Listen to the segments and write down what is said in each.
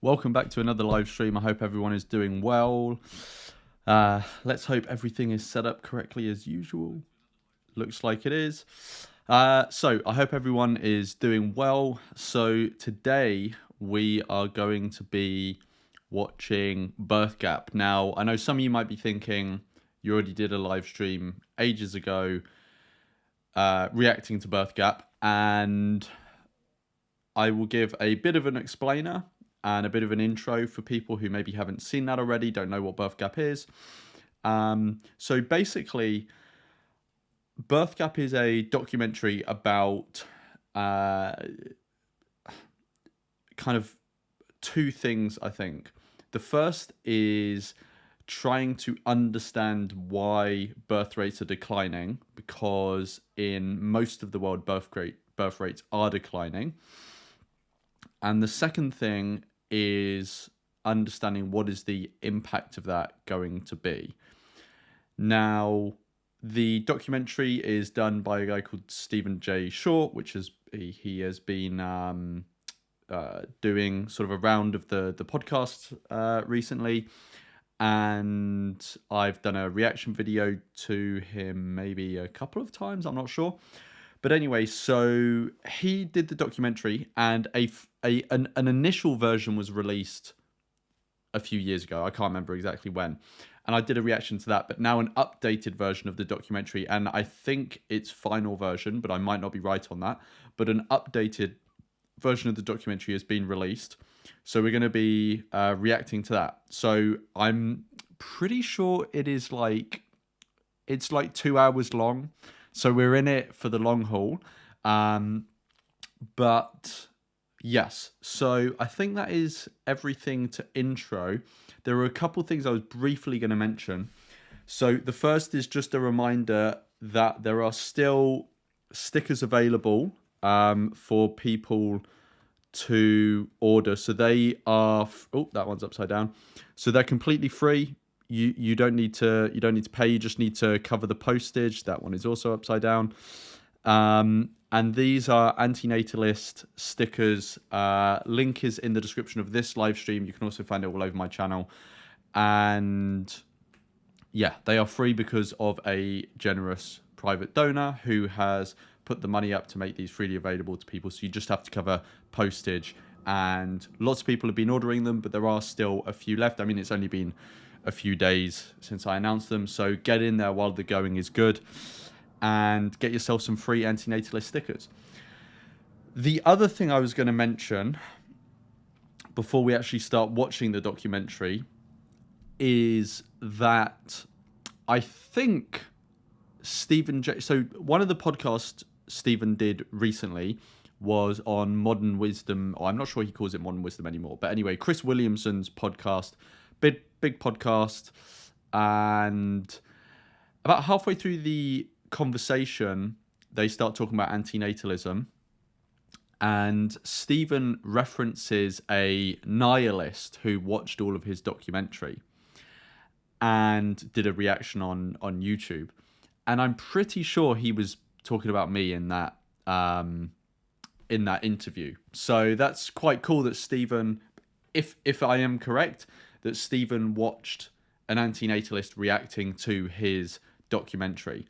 Welcome back to another live stream. I hope everyone is doing well. Let's hope everything is set up correctly as usual. Looks like it is. So I hope everyone is doing well. So today we are going to be watching BirthGap. Now, I know some of you might be thinking you already did a live stream ages ago reacting to BirthGap, and I will give a bit of an explainer and a bit of an intro for people who maybe haven't seen that already, don't know what BirthGap is. So basically, BirthGap is a documentary about kind of two things, I think. The first is trying to understand why birth rates are declining, because in most of the world, birth rates are declining. And the second thing is understanding what is the impact of that going to be. Now, the documentary is done by a guy called Stephen J. Short, which he has been doing sort of a round of the podcast recently. And I've done a reaction video to him maybe a couple of times, I'm not sure. But anyway, so he did the documentary, and an initial version was released a few years ago. I can't remember exactly when. And I did a reaction to that, but now an updated version of the documentary, and I think it's final version, but I might not be right on that. But an updated version of the documentary has been released. So we're going to be reacting to that. So I'm pretty sure it's like 2 hours long. So we're in it for the long haul. But yes, so I think that is everything to intro. There are a couple things I was briefly going to mention. So the first is just a reminder that there are still stickers available for people to order. So they are that one's upside down. So they're completely free. You don't need to pay. You just need to cover the postage. That one is also upside down. And these are Anti-natalist stickers. Link is in the description of this live stream. You can also find it all over my channel. And yeah, they are free because of a generous private donor who has put the money up to make these freely available to people. So you just have to cover postage. And lots of people have been ordering them, but there are still a few left. I mean, it's only been a few days since I announced them. So get in there while the going is good and get yourself some free anti-natalist stickers. The other thing I was going to mention before we actually start watching the documentary is that I think Stephen J. So one of the podcasts Stephen did recently was on Modern Wisdom. Or I'm not sure he calls it Modern Wisdom anymore. But anyway, Chris Williamson's podcast, big podcast. And about halfway through the conversation, they start talking about antinatalism. And Stephen references a nihilist who watched all of his documentary and did a reaction on YouTube. And I'm pretty sure he was talking about me in that interview. So that's quite cool that Stephen, if I am correct, that Stephen watched an antinatalist reacting to his documentary.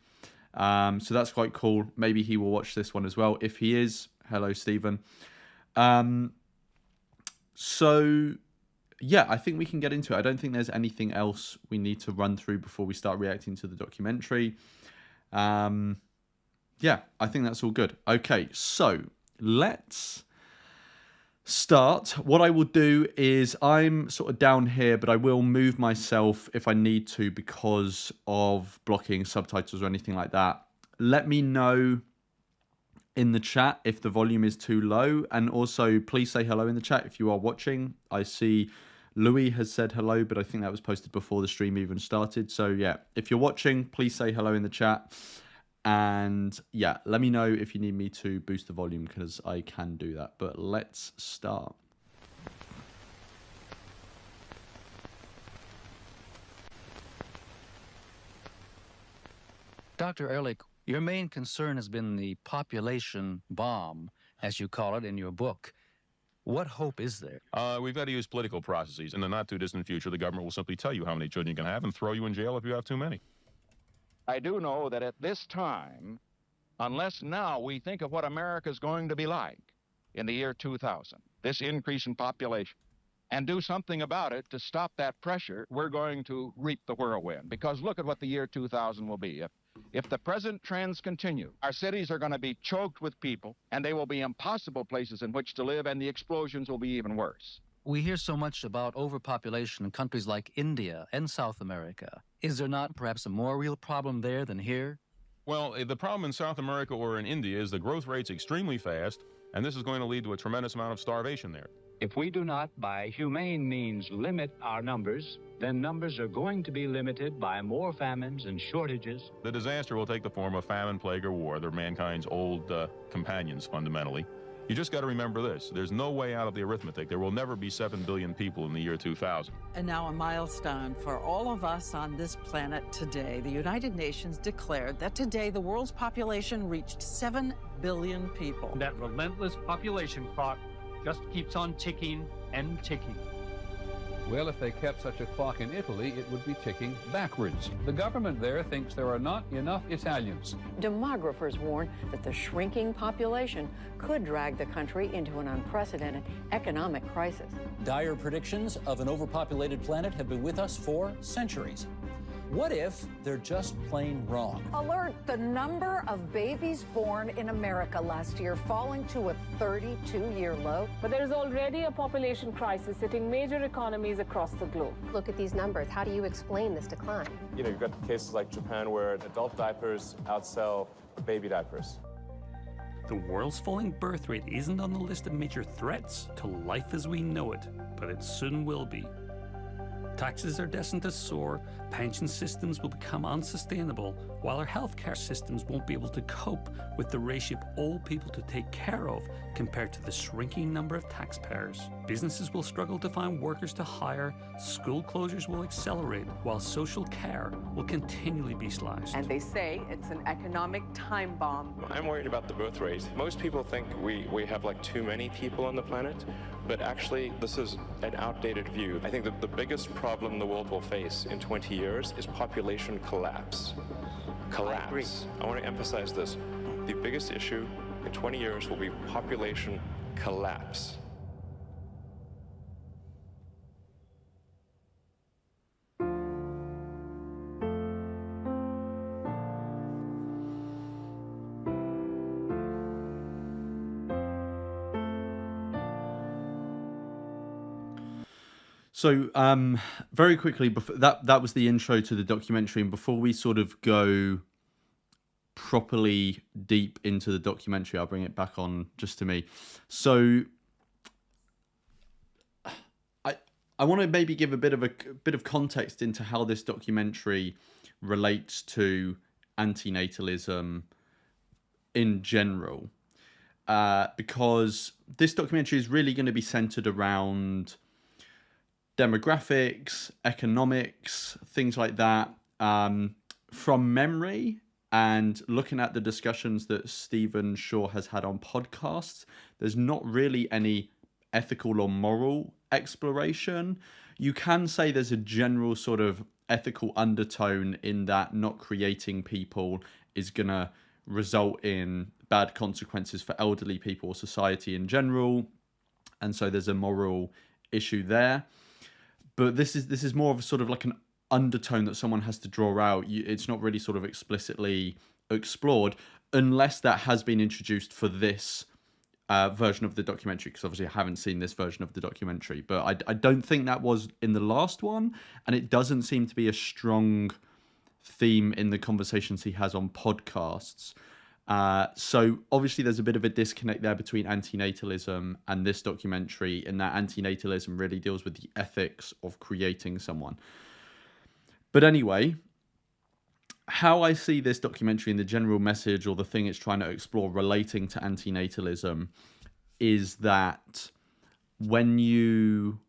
So that's quite cool. Maybe he will watch this one as well. If he is, hello, Stephen. So yeah, I think we can get into it. I don't think there's anything else we need to run through before we start reacting to the documentary. Yeah, I think that's all good. Okay, so let's start. What I will do is I'm sort of down here, but I will move myself if I need to because of blocking subtitles or anything like that. Let me know in the chat if the volume is too low, and also please say hello in the chat if you are watching. I see Louis has said hello, but I think that was posted before the stream even started. So yeah, if you're watching, please say hello in the chat. And yeah, let me know if you need me to boost the volume because I can do that. But let's start. Dr. Ehrlich, your main concern has been the population bomb, as you call it in your book. What hope is there? We've got to use political processes. In the not-too-distant future, the government will simply tell you how many children you can have and throw you in jail if you have too many. I do know that at this time, unless now we think of what America is going to be like in the year 2000, this increase in population, and do something about it to stop that pressure, we're going to reap the whirlwind. Because look at what the year 2000 will be. If the present trends continue, our cities are going to be choked with people, and they will be impossible places in which to live, and the explosions will be even worse. We hear so much about overpopulation in countries like India and South America. Is there not perhaps a more real problem there than here? Well, the problem in South America or in India is the growth rate's extremely fast, and this is going to lead to a tremendous amount of starvation there. If we do not, by humane means, limit our numbers, then numbers are going to be limited by more famines and shortages. The disaster will take the form of famine, plague, or war. They're mankind's old companions, fundamentally. You just got to remember this. There's no way out of the arithmetic. There will never be 7 billion people in the year 2000. And now a milestone for all of us on this planet today. The United Nations declared that today the world's population reached 7 billion people. That relentless population clock just keeps on ticking and ticking. Well, if they kept such a clock in Italy, it would be ticking backwards. The government there thinks there are not enough Italians. Demographers warn that the shrinking population could drag the country into an unprecedented economic crisis. Dire predictions of an overpopulated planet have been with us for centuries. What if they're just plain wrong? Alert, the number of babies born in America last year falling to a 32-year low. But there is already a population crisis hitting major economies across the globe. Look at these numbers. How do you explain this decline? You know, you've got cases like Japan where adult diapers outsell baby diapers. The world's falling birth rate isn't on the list of major threats to life as we know it, but it soon will be. Taxes are destined to soar, pension systems will become unsustainable, while our healthcare systems won't be able to cope with the ratio of old people to take care of compared to the shrinking number of taxpayers. Businesses will struggle to find workers to hire, school closures will accelerate, while social care will continually be slashed. And they say it's an economic time bomb. I'm worried about the birth rate. Most people think we have like too many people on the planet, but actually this is an outdated view. I think that the biggest problem the world will face in 20 years is population collapse. Collapse. I want to emphasize this. The biggest issue in 20 years will be population collapse. So, very quickly, before that was the intro to the documentary, and before we sort of go properly deep into the documentary, I'll bring it back on just to me. So, I want to maybe give a bit of context into how this documentary relates to antinatalism in general, because this documentary is really going to be centered around demographics, economics, things like that. From memory and looking at the discussions that Stephen Shaw has had on podcasts, there's not really any ethical or moral exploration. You can say there's a general sort of ethical undertone in that not creating people is going to result in bad consequences for elderly people or society in general. And so there's a moral issue there. But this is more of a sort of like an undertone that someone has to draw out. It's not really sort of explicitly explored unless that has been introduced for this version of the documentary, because obviously I haven't seen this version of the documentary. But I don't think that was in the last one, and it doesn't seem to be a strong theme in the conversations he has on podcasts. So obviously there's a bit of a disconnect there between antinatalism and this documentary, in that antinatalism really deals with the ethics of creating someone. But anyway, how I see this documentary and the general message or the thing it's trying to explore relating to antinatalism is that when you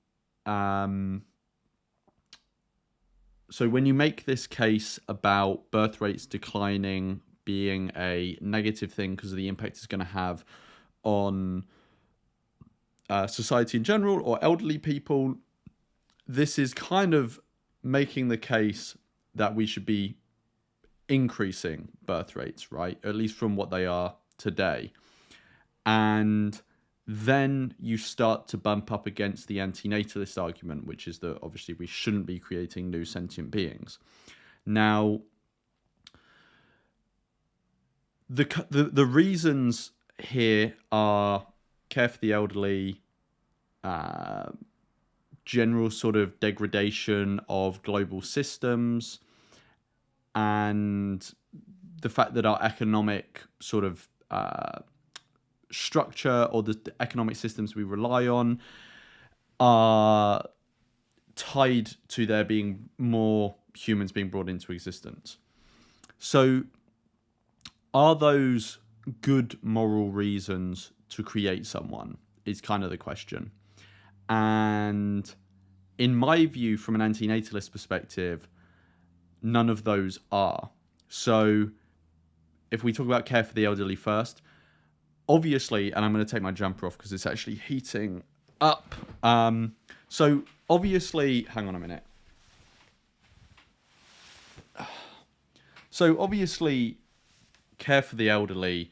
when you make this case about birth rates declining being a negative thing because of the impact it's going to have on society in general or elderly people, this is kind of making the case that we should be increasing birth rates, right? At least from what they are today. And then you start to bump up against the anti-natalist argument, which is that obviously we shouldn't be creating new sentient beings. Now, the reasons here are care for the elderly, general sort of degradation of global systems, and the fact that our economic sort of structure or the economic systems we rely on are tied to there being more humans being brought into existence. So are those good moral reasons to create someone is kind of the question. And in my view, from an anti-natalist perspective, none of those are. So if we talk about care for the elderly first, obviously, and I'm going to take my jumper off because it's actually heating up. So obviously, hang on a minute. So obviously, care for the elderly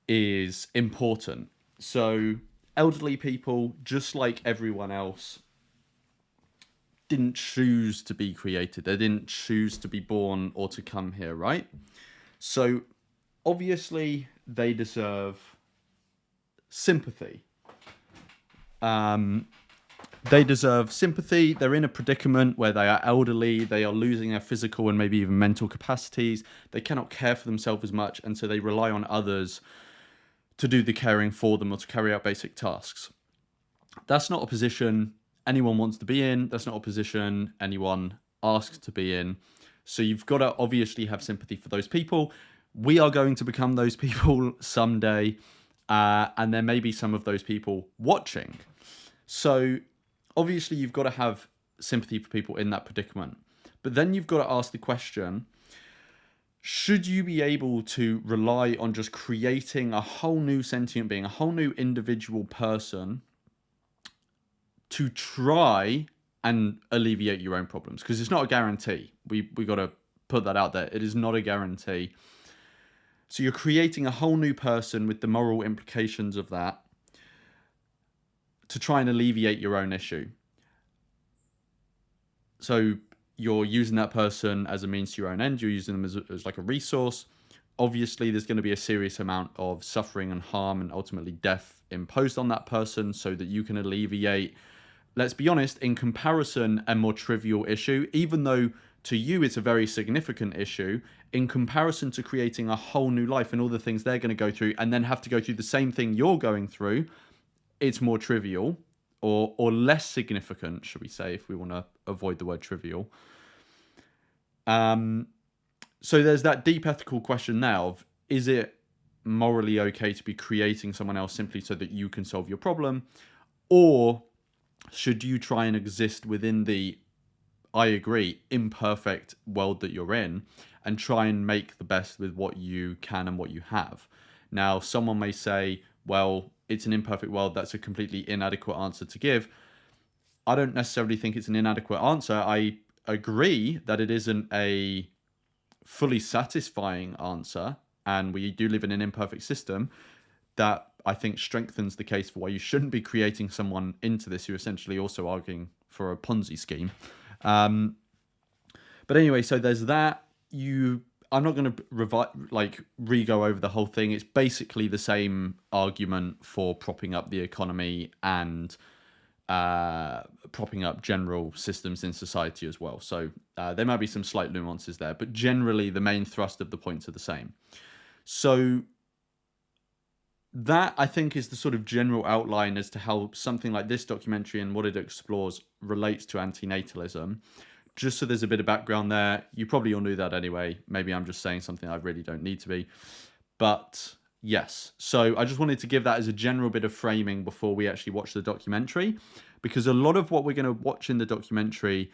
is important. So elderly people, just like everyone else, didn't choose to be created. They didn't choose to be born or to come here, right? So obviously they deserve sympathy. They deserve sympathy. They're in a predicament where they are elderly. They are losing their physical and maybe even mental capacities. They cannot care for themselves as much, and so they rely on others to do the caring for them or to carry out basic tasks. That's not a position anyone wants to be in. That's not a position anyone asks to be in. So you've got to obviously have sympathy for those people. We are going to become those people someday, and there may be some of those people watching. So obviously you've got to have sympathy for people in that predicament. But then you've got to ask the question, should you be able to rely on just creating a whole new sentient being, a whole new individual person to try and alleviate your own problems? Because it's not a guarantee. We got to put that out there. It is not a guarantee. So you're creating a whole new person with the moral implications of that to try and alleviate your own issue. So you're using that person as a means to your own end. You're using them as like a resource. Obviously, there's going to be a serious amount of suffering and harm and ultimately death imposed on that person so that you can alleviate, let's be honest, in comparison, a more trivial issue. Even though to you it's a very significant issue, in comparison to creating a whole new life and all the things they're going to go through and then have to go through the same thing you're going through, it's more trivial or less significant, should we say, if we want to avoid the word trivial. So there's that deep ethical question now of, is it morally okay to be creating someone else simply so that you can solve your problem? Or should you try and exist within the, I agree, imperfect world that you're in and try and make the best with what you can and what you have? Now, someone may say, well, it's an imperfect world. That's a completely inadequate answer to give. I don't necessarily think it's an inadequate answer. I agree that it isn't a fully satisfying answer, and we do live in an imperfect system that I think strengthens the case for why you shouldn't be creating someone into this. You're essentially also arguing for a Ponzi scheme. But anyway, so there's that. I'm not going to re-go over the whole thing. It's basically the same argument for propping up the economy and propping up general systems in society as well. So there might be some slight nuances there, but generally the main thrust of the points are the same. So that, I think, is the sort of general outline as to how something like this documentary and what it explores relates to antinatalism. Just so there's a bit of background there. You probably all knew that anyway. Maybe I'm just saying something I really don't need to be. But yes, so I just wanted to give that as a general bit of framing before we actually watch the documentary, because a lot of what we're going to watch in the documentary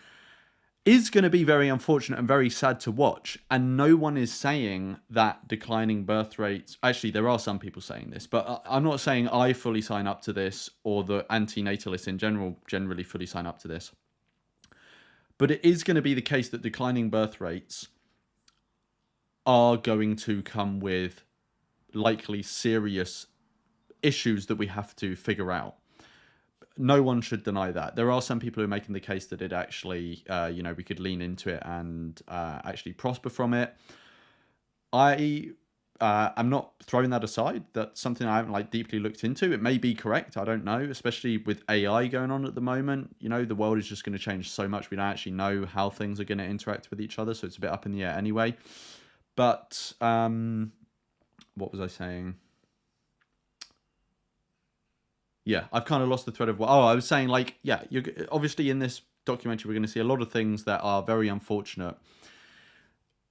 is going to be very unfortunate and very sad to watch. And no one is saying that declining birth rates... Actually, there are some people saying this, but I'm not saying I fully sign up to this or the anti-natalists in general generally fully sign up to this. But it is going to be the case that declining birth rates are going to come with likely serious issues that we have to figure out. No one should deny that. There are some people who are making the case that it actually, we could lean into it and actually prosper from it. I'm not throwing that aside. That's something I haven't deeply looked into. It may be correct. I don't know, especially with AI going on at the moment. The world is just going to change so much. We don't actually know how things are going to interact with each other. So it's a bit up in the air anyway. But what was I saying? Yeah, I've kind of lost the thread of what... Oh, I was saying, you're obviously in this documentary, we're going to see a lot of things that are very unfortunate.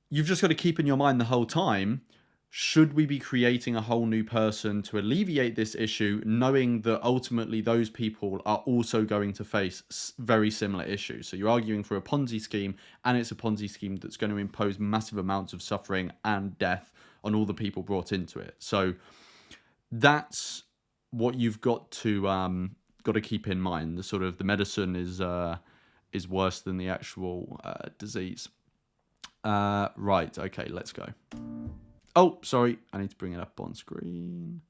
You've just got to keep in your mind the whole time, should we be creating a whole new person to alleviate this issue, knowing that ultimately those people are also going to face very similar issues? So you're arguing for a Ponzi scheme, and it's a Ponzi scheme that's going to impose massive amounts of suffering and death on all the people brought into it. So that's what you've got to keep in mind. The medicine is worse than the actual disease. Right, okay, let's go. Oh, sorry, I need to bring it up on screen.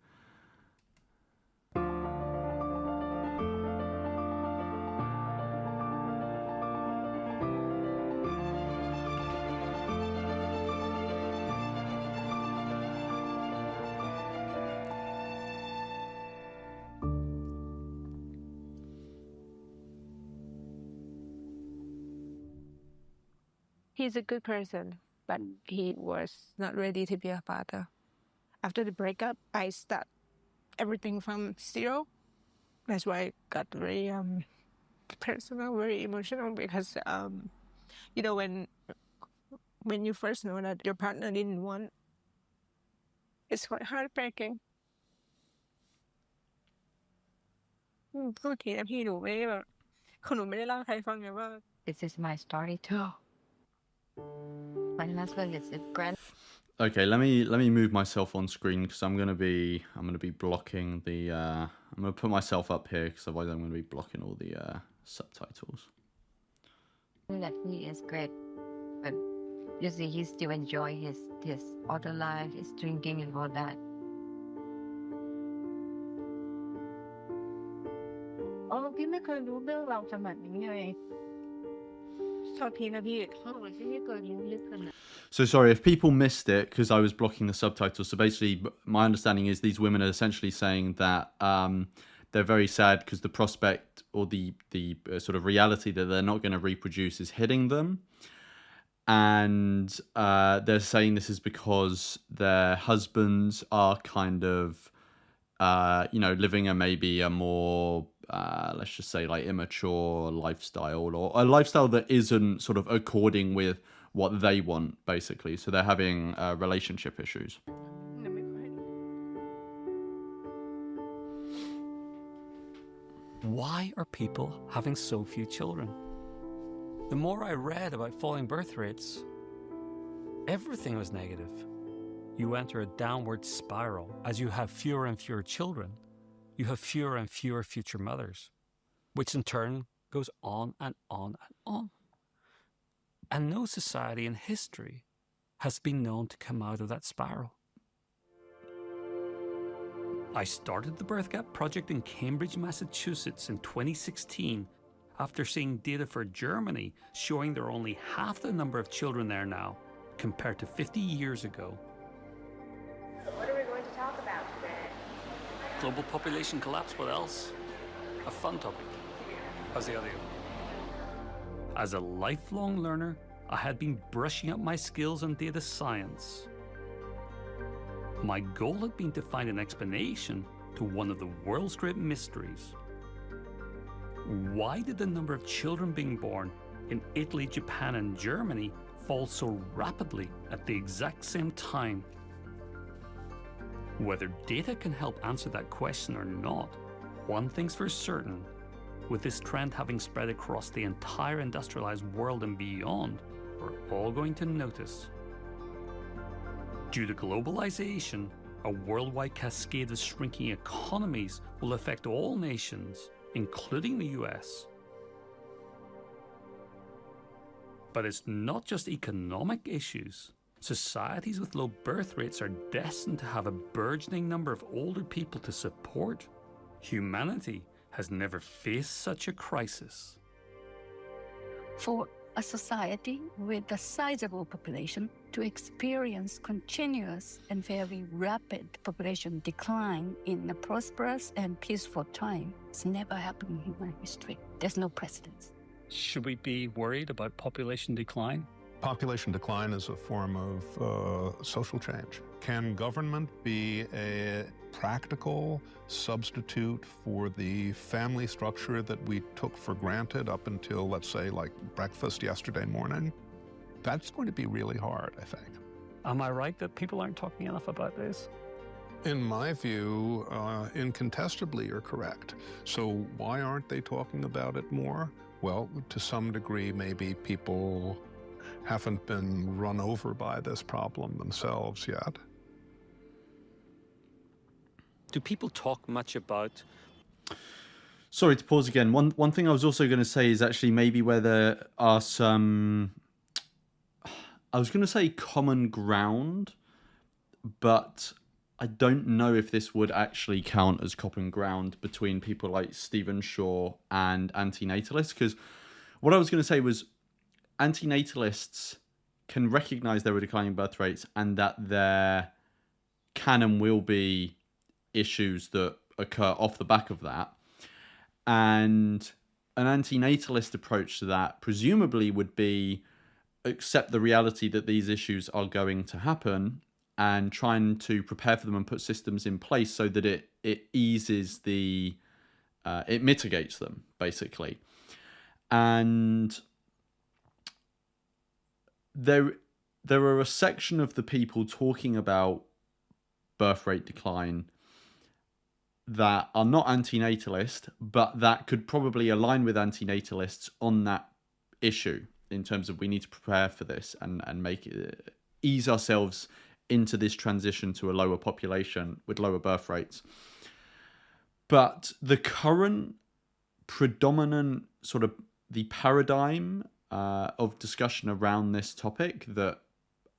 He's a good person, but he was not ready to be a father. After the breakup, I start everything from zero. That's why I got very personal, very emotional, because when you first know that your partner didn't want, it's quite heartbreaking. โทษทีนะพี่หนูไม่ได้แบบหนูไม่ได้เล่าให้ใครฟังไงว่า This is my story too. My husband is a grand. Okay, let me move myself on screen because I'm gonna be blocking the. I'm gonna put myself up here because otherwise I'm gonna be blocking all the subtitles. That he is great, but you see, he still enjoy his other life, his drinking and all that. อ๋อพี่ไม่เคยรู้เรื่องเราสมัยนี้เลยโทษทีนะพี่พี่ไม่เคยรู้ลึกขนาด So sorry if people missed it because I was blocking the subtitles. So basically, my understanding is these women are essentially saying that they're very sad because the prospect or the sort of reality that they're not going to reproduce is hitting them. And they're saying this is because their husbands are kind of, living maybe a more, let's just say immature lifestyle or a lifestyle that isn't sort of according with what they want, basically. So they're having relationship issues. Why are people having so few children? The more I read about falling birth rates, everything was negative. You enter a downward spiral. As you have fewer and fewer children, you have fewer and fewer future mothers, which in turn goes on and on and on. And no society in history has been known to come out of that spiral. I started the BirthGap project in Cambridge, Massachusetts in 2016 after seeing data for Germany showing there are only half the number of children there now compared to 50 years ago. What are we going to talk about today? Global population collapse, what else? A fun topic. How's the audio? As a lifelong learner, I had been brushing up my skills on data science. My goal had been to find an explanation to one of the world's great mysteries. Why did the number of children being born in Italy, Japan, and Germany fall so rapidly at the exact same time? Whether data can help answer that question or not, one thing's for certain, with this trend having spread across the entire industrialized world and beyond, we're all going to notice. Due to globalization, a worldwide cascade of shrinking economies will affect all nations, including the US. But it's not just economic issues. Societies with low birth rates are destined to have a burgeoning number of older people to support. Humanity has never faced such a crisis. For a society with a sizable population to experience continuous and very rapid population decline in a prosperous and peaceful time, it's never happened in human history. There's no precedence. Should we be worried about population decline? Population decline is a form of social change. Can government be a practical substitute for the family structure that we took for granted up until, let's say, like breakfast yesterday morning? That's going to be really hard, I think. Am I right that people aren't talking enough about this? In my view, incontestably you're correct. So why aren't they talking about it more? Well, to some degree, maybe people haven't been run over by this problem themselves yet. Do people talk much about... Sorry to pause again. One thing I was also going to say is actually maybe where there are some... I was going to say common ground, but I don't know if this would actually count as common ground between people like Stephen Shaw and anti-natalists, because what I was going to say was anti-natalists can recognize there are declining birth rates and that there can and will be issues that occur off the back of that. And an anti-natalist approach to that presumably would be accept the reality that these issues are going to happen and trying to prepare for them and put systems in place so that it eases the, it mitigates them, basically. And there are a section of the people talking about birth rate decline that are not anti-natalist, but that could probably align with anti-natalists on that issue in terms of we need to prepare for this and make it, ease ourselves into this transition to a lower population with lower birth rates. But the current predominant sort of the paradigm of discussion around this topic that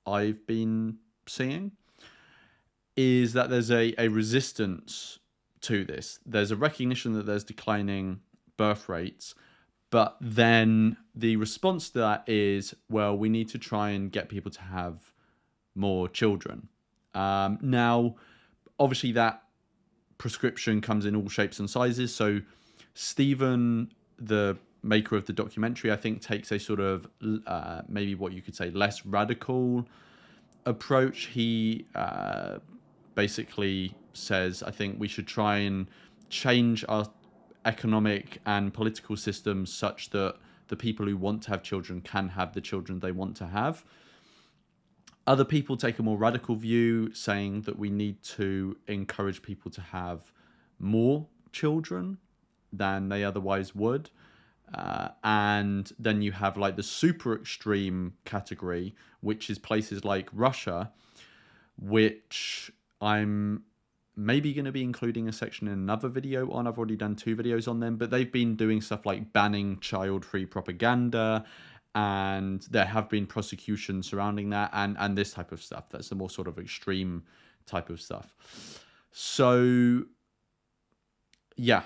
I've been seeing is that there's a resistance to this. There's a recognition that there's declining birth rates, but then the response to that is, well, we need to try and get people to have more children. Now, obviously that prescription comes in all shapes and sizes. So Stephen, the maker of the documentary, I think takes a sort of maybe what you could say less radical approach. He basically says, I think we should try and change our economic and political systems such that the people who want to have children can have the children they want to have. Other people take a more radical view, saying that we need to encourage people to have more children than they otherwise would. And then you have like the super extreme category, which is places like Russia, which I'm maybe going to be including a section in another video on. I've already done 2 videos on them, but they've been doing stuff like banning child-free propaganda, and there have been prosecutions surrounding that and this type of stuff. That's the more sort of extreme type of stuff. So, yeah,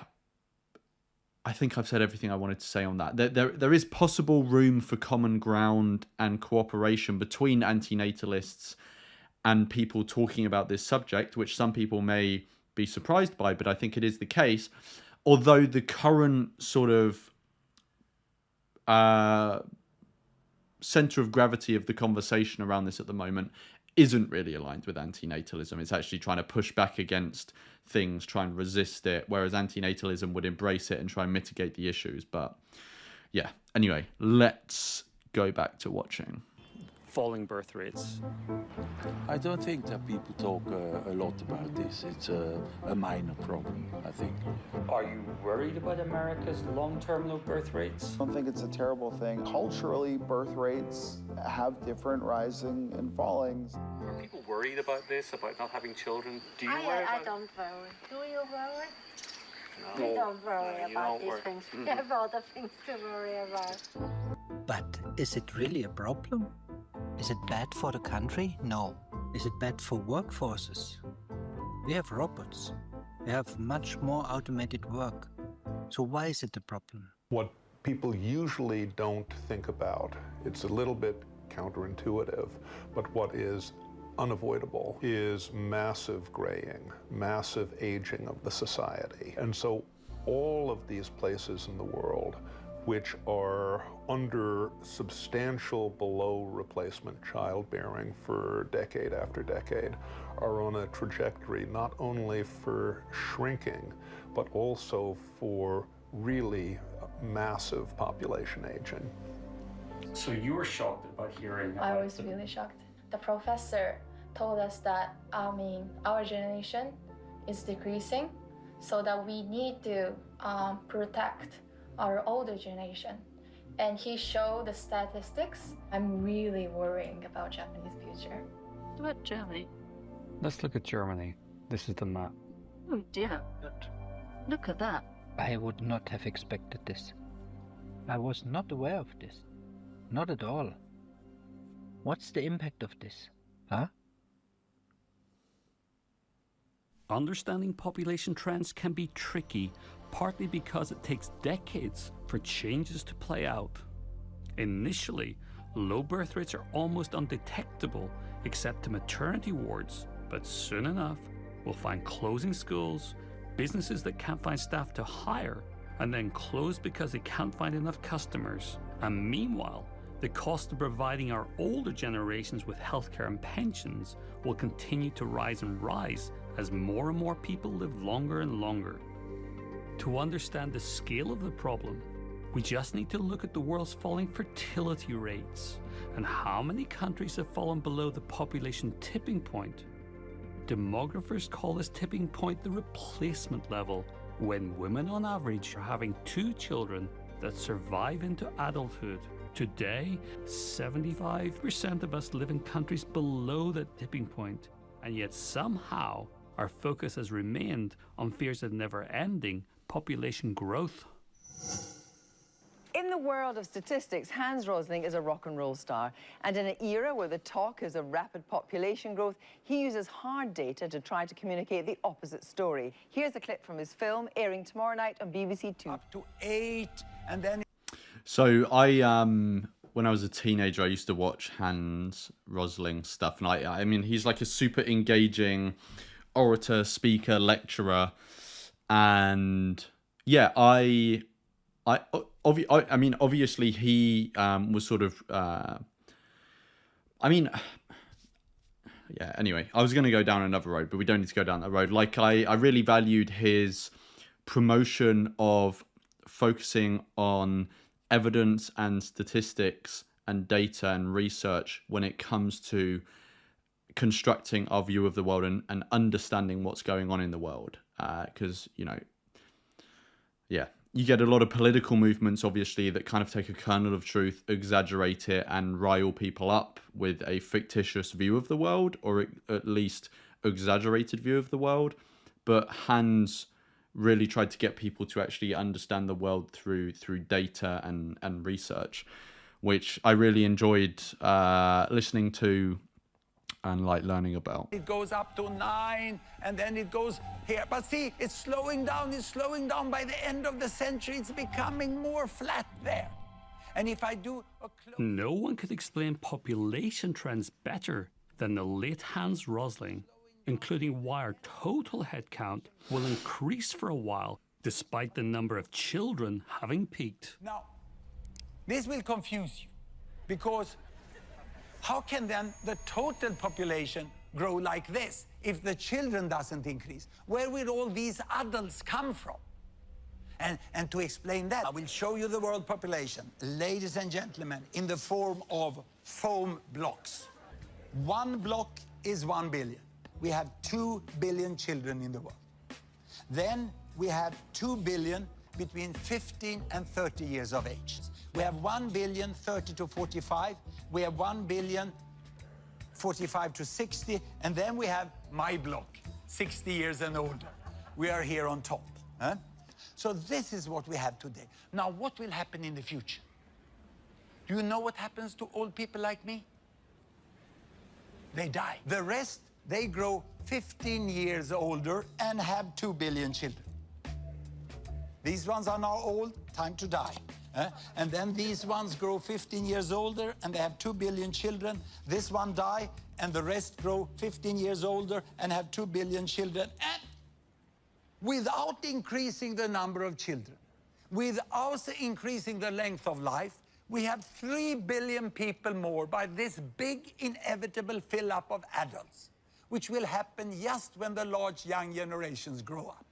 I think I've said everything I wanted to say on that. There is possible room for common ground and cooperation between anti-natalists and people talking about this subject, which some people may be surprised by, but I think it is the case. Although the current sort of center of gravity of the conversation around this at the moment isn't really aligned with anti-natalism. It's actually trying to push back against things, try and resist it, whereas anti-natalism would embrace it and try and mitigate the issues. But yeah, anyway, let's go back to watching. falling birth rates? I don't think that people talk a lot about this. It's a minor problem, I think. Are you worried about America's long-term low birth rates? I don't think it's a terrible thing. Culturally, birth rates have different rising and fallings. Are people worried about this, about not having children? Do you worry about I don't worry. Do you worry? No. We don't worry No, you about don't these worry. things. We have other things to worry about. But is it really a problem? Is it bad for the country? No. Is it bad for workforces? We have robots. We have much more automated work. So why is it a problem? What people usually don't think about, it's a little bit counterintuitive, but what is unavoidable is massive graying, massive aging of the society. And so all of these places in the world which are under substantial below replacement childbearing for decade after decade are on a trajectory not only for shrinking, but also for really massive population aging. So you were shocked about hearing I was really shocked. The professor told us that, our generation is decreasing, so that we need to protect our older generation. And he showed the statistics. I'm really worrying about Japanese future. What Germany? Let's look at Germany. This is the map. Oh dear. Look at that. I would not have expected this. I was not aware of this. Not at all. What's the impact of this? Huh? Understanding population trends can be tricky, partly because it takes decades for changes to play out. Initially, low birth rates are almost undetectable except to maternity wards, but soon enough, we'll find closing schools, businesses that can't find staff to hire, and then close because they can't find enough customers. And meanwhile, the cost of providing our older generations with healthcare and pensions will continue to rise and rise as more and more people live longer and longer. To understand the scale of the problem, we just need to look at the world's falling fertility rates and how many countries have fallen below the population tipping point. Demographers call this tipping point the replacement level, when women on average are having 2 children that survive into adulthood. Today, 75% of us live in countries below that tipping point, and yet somehow our focus has remained on fears of never-ending population growth. In the world of statistics, Hans Rosling is a rock and roll star. And in an era where the talk is of rapid population growth, he uses hard data to try to communicate the opposite story. Here's a clip from his film, airing tomorrow night on BBC Two. Up to 8, and then... So when I was a teenager, I used to watch Hans Rosling stuff. And I mean, he's like a super engaging orator, speaker, lecturer. And yeah, I mean, obviously he was sort of, yeah, anyway, I was going to go down another road, but we don't need to go down that road. Like, I really valued his promotion of focusing on evidence and statistics and data and research when it comes to constructing our view of the world and understanding what's going on in the world. Because, you know, yeah, you get a lot of political movements, obviously, that kind of take a kernel of truth, exaggerate it, and rile people up with a fictitious view of the world, or at least exaggerated view of the world. But Hans really tried to get people to actually understand the world through data and research, which I really enjoyed listening to and like learning about. It goes up to 9, and then it goes here. But see, it's slowing down. By the end of the century, it's becoming more flat there. And if I do a No one could explain population trends better than the late Hans Rosling, including why our total headcount will increase for a while, despite the number of children having peaked. Now, this will confuse you, because how can then the total population grow like this if the children doesn't increase? Where will all these adults come from? And to explain that, I will show you the world population, ladies and gentlemen, in the form of foam blocks. One block is 1 billion. We have 2 billion children in the world. Then we have 2 billion between 15 and 30 years of age. We have 1 billion 30 to 45. We have 1 billion 45 to 60. And then we have my block, 60 years and older. We are here on top. Huh? So this is what we have today. Now, what will happen in the future? Do you know what happens to old people like me? They die. The rest, they grow 15 years older and have 2 billion children. These ones are now old, time to die. And then these ones grow 15 years older and they have 2 billion children. This one die and the rest grow 15 years older and have 2 billion children. And without increasing the number of children, without increasing the length of life, we have 3 billion people more by this big inevitable fill-up of adults, which will happen just when the large young generations grow up.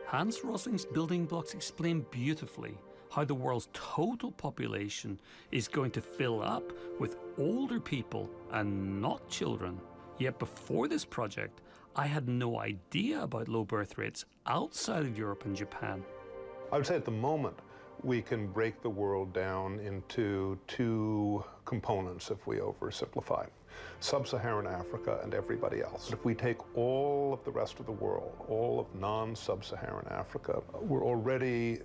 Hans Rosling's building blocks explain beautifully how the world's total population is going to fill up with older people and not children. Yet before this project, I had no idea about low birth rates outside of Europe and Japan. I would say at the moment, we can break the world down into 2 components if we oversimplify. Sub-Saharan Africa and everybody else. If we take all of the rest of the world, all of non-Sub-Saharan Africa, we're already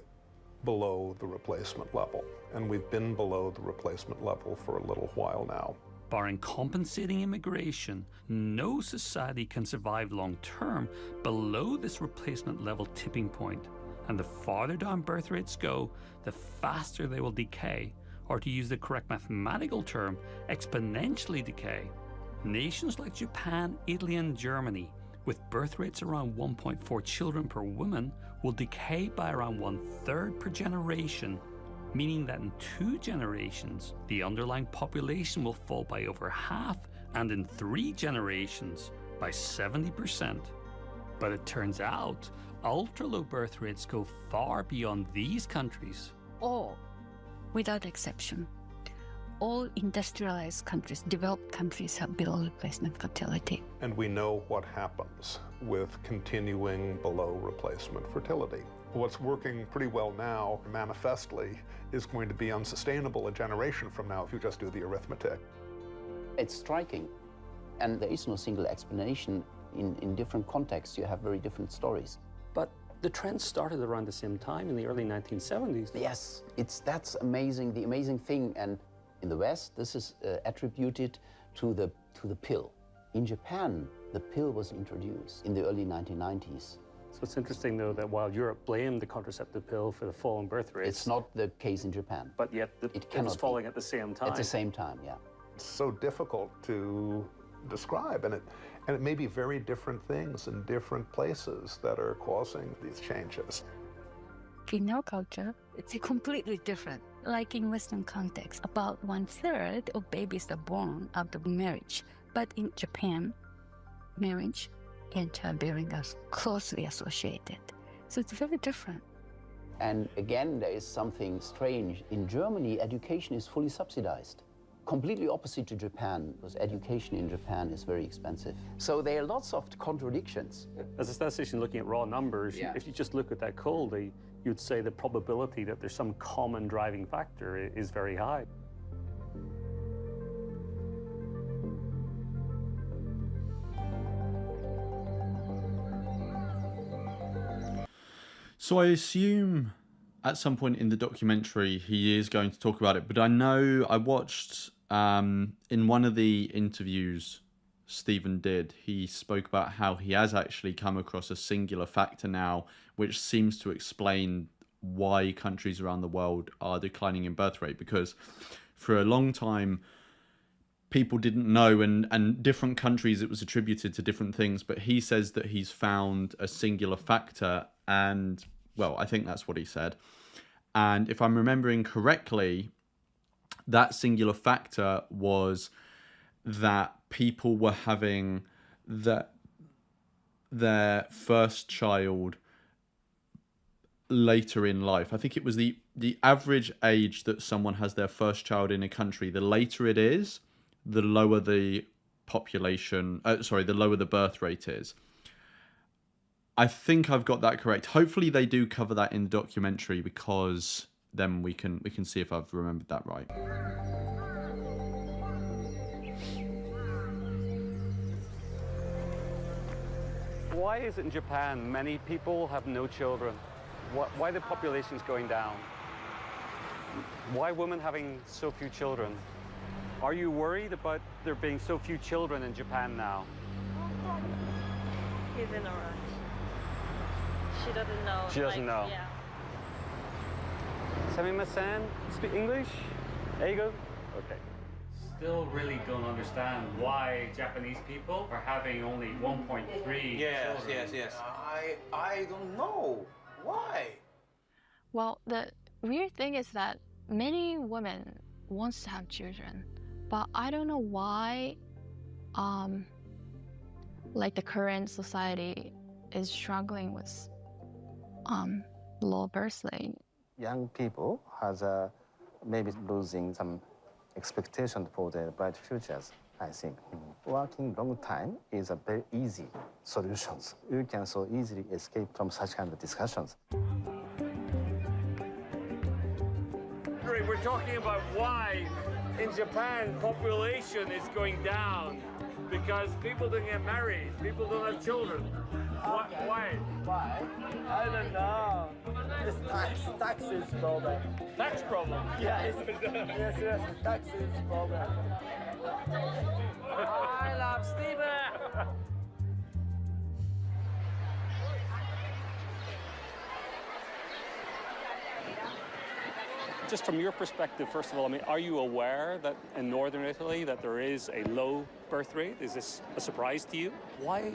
below the replacement level. And we've been below the replacement level for a little while now. Barring compensating immigration, no society can survive long-term below this replacement level tipping point. And the farther down birth rates go, the faster they will decay, or to use the correct mathematical term, exponentially decay. Nations like Japan, Italy and Germany, with birth rates around 1.4 children per woman, will decay by around 1/3 per generation, meaning that in 2 generations, the underlying population will fall by over half, and in 3 generations, by 70%. But it turns out, ultra-low birth rates go far beyond these countries. All, without exception, all industrialized countries, developed countries, have below replacement fertility. And we know what happens with continuing below replacement fertility. What's working pretty well now, manifestly, is going to be unsustainable a generation from now if you just do the arithmetic. It's striking, and there is no single explanation. In different contexts, you have very different stories. But the trend started around the same time, in the early 1970s. Yes, that's amazing, the amazing thing. And in the West, this is attributed to the pill. In Japan, the pill was introduced in the early 1990s. So it's interesting, though, that while Europe blamed the contraceptive pill for the fall in birth rates, it's not the case in Japan. But yet it was falling at the same time. At the same time, yeah. It's so difficult to describe, and it may be very different things in different places that are causing these changes. In our culture, it's completely different. Like in Western context, about 1/3 of babies are born out of marriage. But in Japan, marriage and childbearing are closely associated. So it's very different. And again, there is something strange. In Germany, education is fully subsidized. Completely opposite to Japan, because education in Japan is very expensive. So there are lots of contradictions. As a statistician looking at raw numbers, if you just look at that coldly, you'd say the probability that there's some common driving factor is very high. So I assume at some point in the documentary he is going to talk about it, but I know I watched in one of the interviews Stephen did, he spoke about how he has actually come across a singular factor now which seems to explain why countries around the world are declining in birth rate, because for a long time people didn't know, and different countries it was attributed to different things, but he says that he's found a singular factor, and well, I think that's what he said. And if I'm remembering correctly, that singular factor was that people were having their first child later in life. I think it was the average age that someone has their first child in a country. The later it is, the lower the population, the lower the birth rate is. I think I've got that correct. Hopefully they do cover that in the documentary, because then we can see if I've remembered that right. Why is it in Japan many people have no children? Why the population's going down? Why women having so few children? Are you worried about there being so few children in Japan now? He's in a rush. She doesn't know. She doesn't know. Yeah. Samimasen, speak English? Eigo? Okay. Still really don't understand why Japanese people are having only 1.3 Yes, children. yes. I don't know. Why? Well, the weird thing is that many women wants to have children, but I don't know why, like the current society is struggling with low birth rate. Young people has maybe losing some expectation for their bright futures, I think. Working long time is a very easy solution. You can so easily escape from such kind of discussions. We're talking about why in Japan population is going down, because people don't get married, people don't have children. Why? Why? I don't know. It's taxes problem. Tax problem? Yes. Yes, taxes problem. I love Steven! Just from your perspective, first of all, I mean, are you aware that in northern Italy that there is a low birth rate? Is this a surprise to you? Why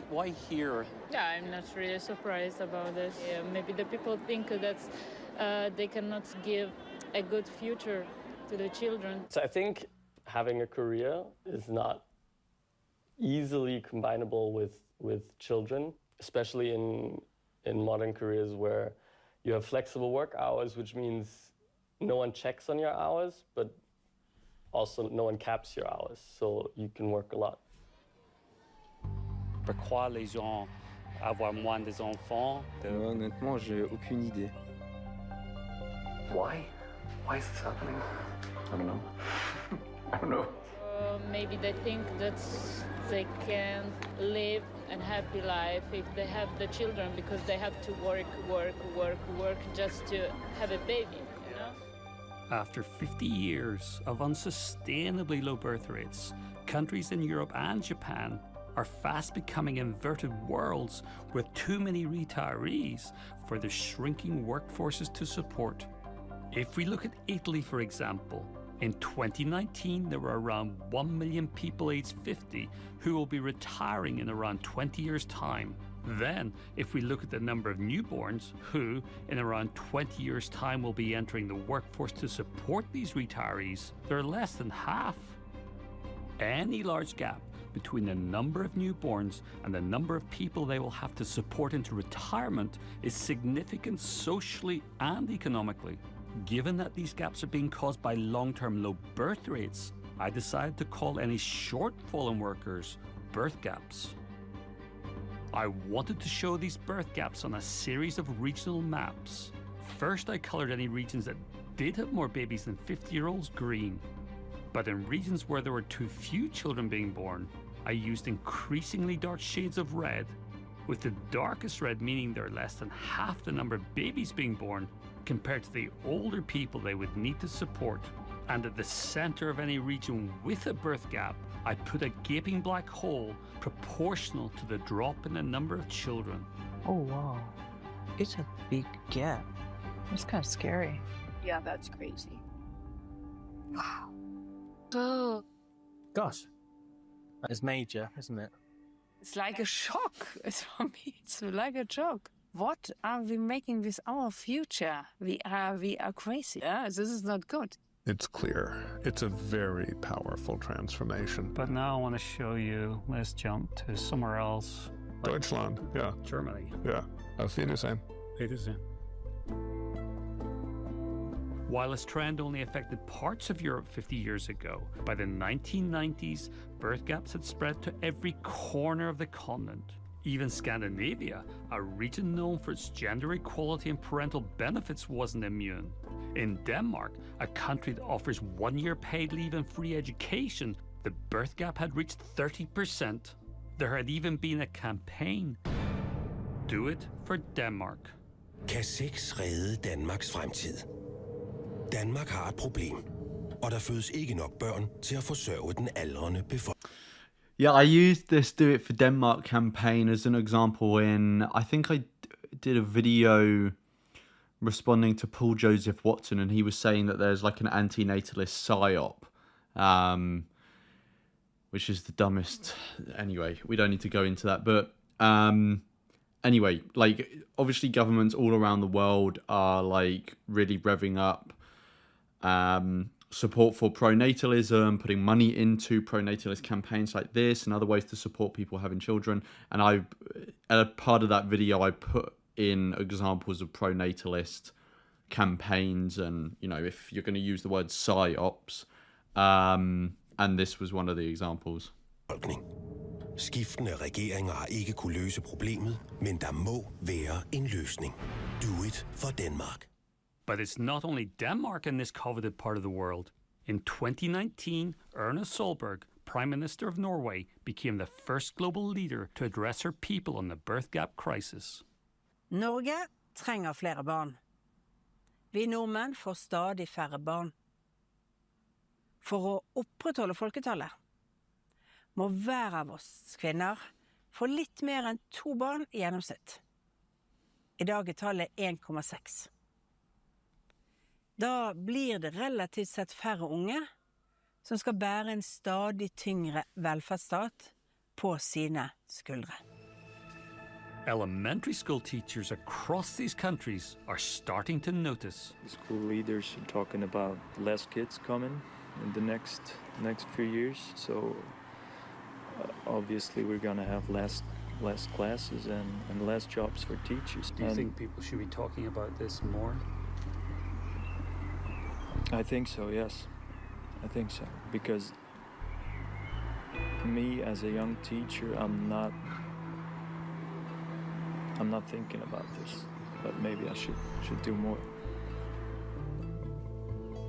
here? Yeah, I'm not really surprised about this. Yeah, maybe the people think that they cannot give a good future to the children. So I think having a career is not easily combinable with children, especially in modern careers where you have flexible work hours, which means no one checks on your hours, but also no one caps your hours, so you can work a lot. Pourquoi les gens avoir moins d'enfants? Honnêtement, j'ai aucune idée. Why? Why is this happening? I don't know. I don't know. Maybe they think that they can live a happy life if they have the children, because they have to work just to have a baby. After 50 years of unsustainably low birth rates, countries in Europe and Japan are fast becoming inverted worlds with too many retirees for the shrinking workforces to support. If we look at Italy, for example, in 2019 there were around 1 million people aged 50 who will be retiring in around 20 years' time. Then, if we look at the number of newborns who, in around 20 years' time, will be entering the workforce to support these retirees, they're less than half. Any large gap between the number of newborns and the number of people they will have to support into retirement is significant socially and economically. Given that these gaps are being caused by long-term low birth rates, I decided to call any shortfall in workers birth gaps. I wanted to show these birth gaps on a series of regional maps. First, I colored any regions that did have more babies than 50-year-olds green. But in regions where there were too few children being born, I used increasingly dark shades of red, with the darkest red meaning there are less than half the number of babies being born compared to the older people they would need to support. And at the center of any region with a birth gap, I put a gaping black hole proportional to the drop in the number of children. Oh wow, it's a big gap. It's kind of scary. Yeah, that's crazy. Wow. Oh. Gosh, it's major, isn't it? It's like a shock. It's for me. It's like a shock. What are we making with our future? We are crazy. Yeah, this is not good. It's clear. It's a very powerful transformation. But now I want to show you, let's jump to somewhere else. Deutschland, yeah. Germany. Yeah. Auf Wiedersehen. Wiedersehen. While this trend only affected parts of Europe 50 years ago, by the 1990s, birth gaps had spread to every corner of the continent. Even Scandinavia, a region known for its gender equality and parental benefits, wasn't immune. In Denmark, a country that offers 1 year paid leave and free education, the birth gap had reached 30%. There had even been a campaign, Do It for Denmark. Kan sex redde Danmarks fremtid? Danmark har et problem, og der fødes ikke nok børn til at forsørge den aldrende befolkning. Yeah, I used this Do It for Denmark campaign as an example in, I think I did a video responding to Paul Joseph Watson, and he was saying that there's like an anti-natalist psyop, which is the dumbest. Anyway, we don't need to go into that, but anyway, like obviously governments all around the world are like really revving up support for pronatalism, putting money into pronatalist campaigns like this and other ways to support people having children. And a part of that video, I put in examples of pronatalist campaigns, and you know, if you're going to use the word psyops, and this was one of the examples. Skiftende regeringer har ikke kunne løse problemet, men der må være en løsning. Do it for Denmark. But it's not only Denmark in this coveted part of the world. In 2019, Erna Solberg, Prime Minister of Norway, became the first global leader to address her people on the birth gap crisis. Norge trenger flere barn. Vi nordmenn får stadig færre barn. For å opprettholde folketallet må hver av oss kvinner få litt mer enn 2 barn i gjennomsnitt. I dag er tallet 1,6. Da blir det relativt sett færre unge som skal bære en stadig tyngre velferdsstat på sine skuldre. Elementary school teachers across these countries are starting to notice. School leaders are talking about less kids coming in the next few years, so obviously we're going to have less classes and less jobs for teachers. Do you think people should be talking about this more? I think so, yes. I think so. Because me as a young teacher, I'm not thinking about this, but maybe I should do more.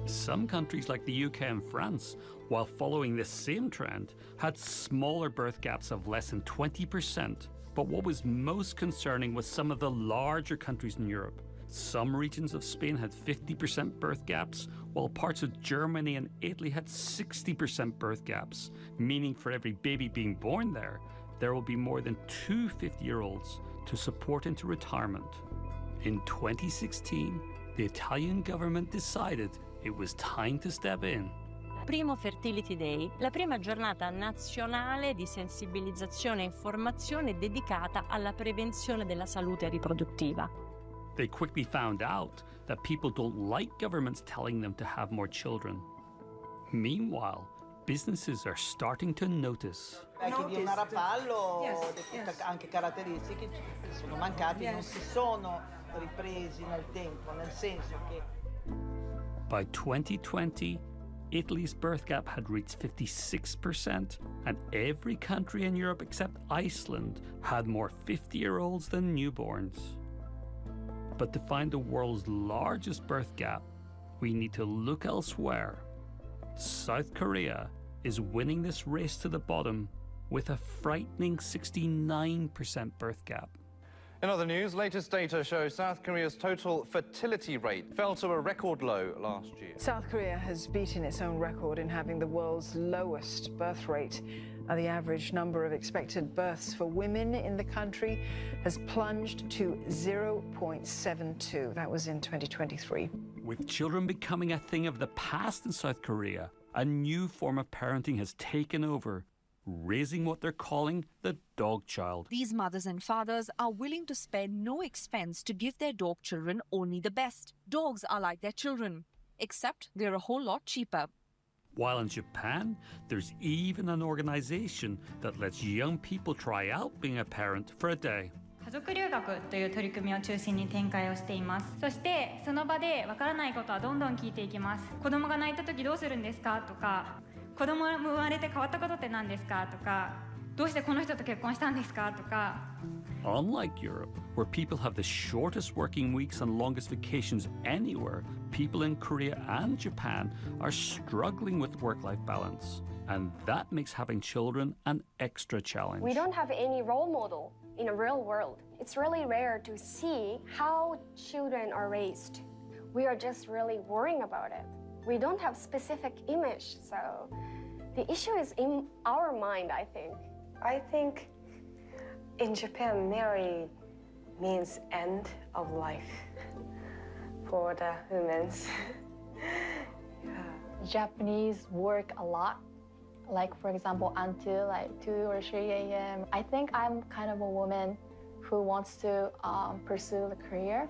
Some countries like the UK and France, while following this same trend, had smaller birth gaps of less than 20%. But what was most concerning was some of the larger countries in Europe. Some regions of Spain had 50% birth gaps, while parts of Germany and Italy had 60% birth gaps, meaning for every baby being born there will be more than 2 50-year-olds to support into retirement. In 2016, the Italian government decided it was time to step in. Primo Fertility Day, la prima giornata nazionale di sensibilizzazione e informazione dedicata alla prevenzione della salute riproduttiva. They quickly found out that people don't like governments telling them to have more children. Meanwhile, businesses are starting to notice. Di un rapallo, anche caratteristiche che sono mancati, non si sono ripresi nel tempo, nel senso che By 2020, Italy's birth gap had reached 56%, and every country in Europe except Iceland had more 50-year-olds than newborns. But to find the world's largest birth gap, we need to look elsewhere. South Korea is winning this race to the bottom with a frightening 69% birth gap. In other news, latest data shows South Korea's total fertility rate fell to a record low last year. South Korea has beaten its own record in having the world's lowest birth rate. The average number of expected births for women in the country has plunged to 0.72. That was in 2023. With children becoming a thing of the past in South Korea, a new form of parenting has taken over, raising what they're calling the dog child. These mothers and fathers are willing to spare no expense to give their dog children only the best. Dogs are like their children, except they're a whole lot cheaper. While in Japan, there's even an organization that lets young people try out being a parent for a day. 家族留学という取り組みを中心に展開をしています。そしてその場でわからないことはどんどん聞いていきます。子供が泣いた時どうするんですかとか、子供が生まれて変わったことって何ですかとか、どうしてこの人と結婚したんですかとか。Unlike Europe, where people have the shortest working weeks and longest vacations anywhere, people in Korea and Japan are struggling with work-life balance. And that makes having children an extra challenge. We don't have any role model in the real world. It's really rare to see how children are raised. We are just really worrying about it. We don't have specific image, so the issue is in our mind, I think. I think in Japan, marry means end of life for the humans. Japanese work a lot, like for example until like 2 or 3 a.m. I think I'm kind of a woman who wants to pursue the career,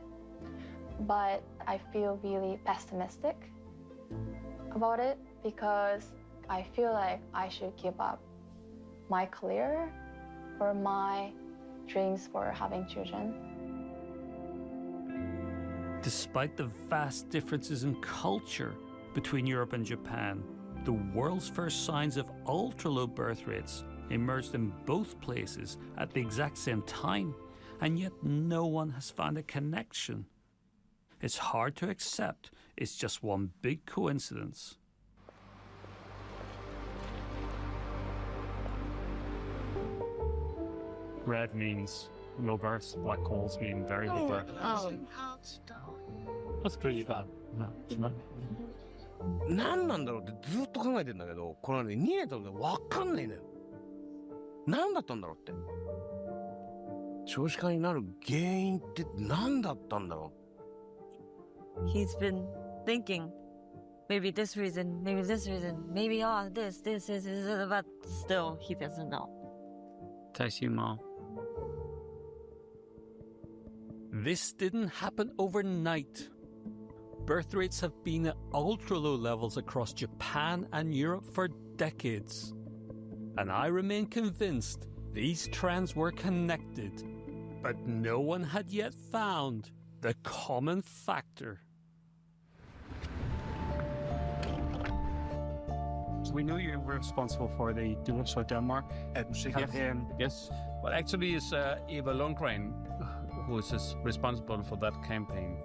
but I feel really pessimistic about it because I feel like I should give up my career or my dreams for having children. Despite the vast differences in culture between Europe and Japan, the world's first signs of ultra-low birth rates emerged in both places at the exact same time, and yet no one has found a connection. It's hard to accept it's just one big coincidence. Red means low births, black holes mean very low birth. That's pretty bad. No, it's not. 何なんだろうってずっと考えてんだけど、これはね、逃げたので分かんないのよ。何だったんだろうって。少子化になる原因って何だったんだろう。He's been thinking, maybe this reason, maybe this reason, maybe this, but still he doesn't know. 太心吗? This didn't happen overnight. Birth rates have been at ultra-low levels across Japan and Europe for decades. And I remain convinced these trends were connected, but no one had yet found the common factor. So we knew you were responsible for the divorce for Denmark. Yes. Well, actually, it's Eva Lundgren who is responsible for that campaign.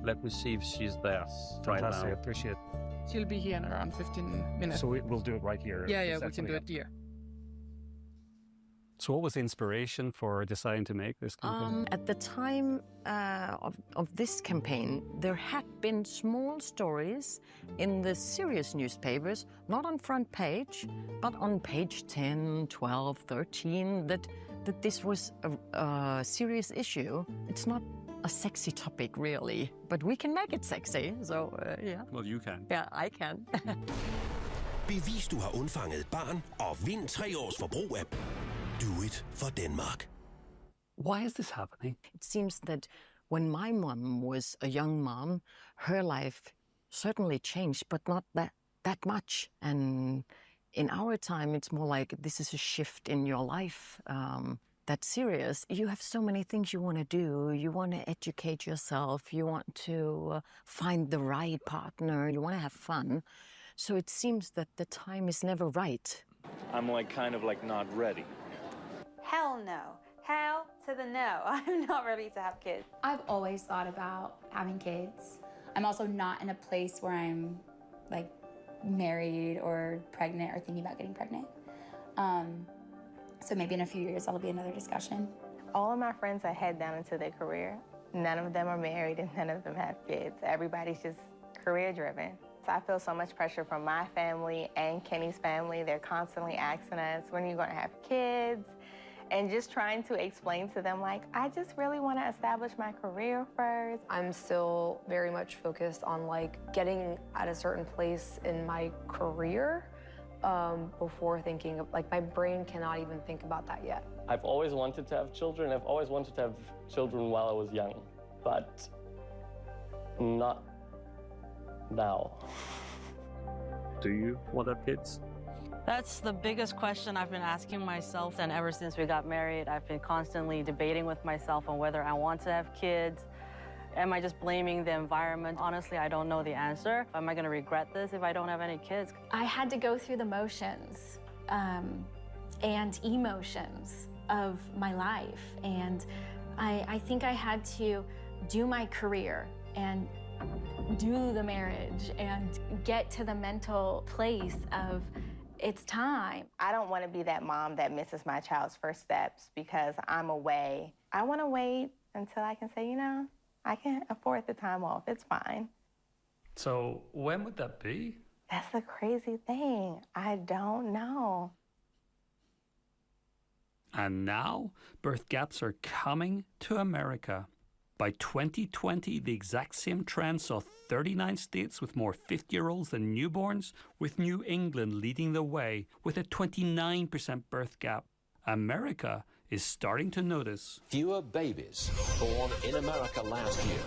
Let me see if she's there right now. Fantastic, I appreciate it. She'll be here in around 15 minutes. So we'll do it right here. Yeah, we can do it here. So what was the inspiration for deciding to make this campaign? At the time of this campaign, there had been small stories in the serious newspapers, not on front page, but on page 10, 12, 13, that this was a serious issue. It's not a sexy topic, really, but we can make it sexy, so yeah. Well, you can. Yeah, I can. Bevis, du har undfanget et barn, og vind 3 års forbrug af Do It for Denmark. Why is this happening? It seems that when my mom was a young mom, her life certainly changed, but not that much. And in our time, it's more like this is a shift in your life. That's serious. You have so many things you want to do. You want to educate yourself. You want to find the right partner. You want to have fun. So it seems that the time is never right. I'm kind of not ready. Hell no. Hell to the no. I'm not ready to have kids. I've always thought about having kids. I'm also not in a place where I'm married or pregnant or thinking about getting pregnant. So maybe in a few years that'll be another discussion. All of my friends are head down into their career. None of them are married and none of them have kids. Everybody's just career driven. So I feel so much pressure from my family and Kenny's family. They're constantly asking us, when are you going to have kids? And just trying to explain to them, I just really want to establish my career first. I'm still very much focused on getting at a certain place in my career before thinking of, my brain cannot even think about that yet. I've always wanted to have children. I've always wanted to have children while I was young, but not now. Do you want to have kids? That's the biggest question I've been asking myself. And ever since we got married, I've been constantly debating with myself on whether I want to have kids. Am I just blaming the environment? Honestly, I don't know the answer. Am I going to regret this if I don't have any kids? I had to go through the motions and emotions of my life. And I think I had to do my career and do the marriage and get to the mental place of it's time. I don't want to be that mom that misses my child's first steps because I'm away. I want to wait until I can say, you know, I can afford the time off. It's fine. So when would that be? That's the crazy thing. I don't know. And now, birth gaps are coming to America. By 2020, the exact same trend saw 39 states with more 50-year-olds than newborns, with New England leading the way with a 29% birth gap. America is starting to notice. Fewer babies born in America last year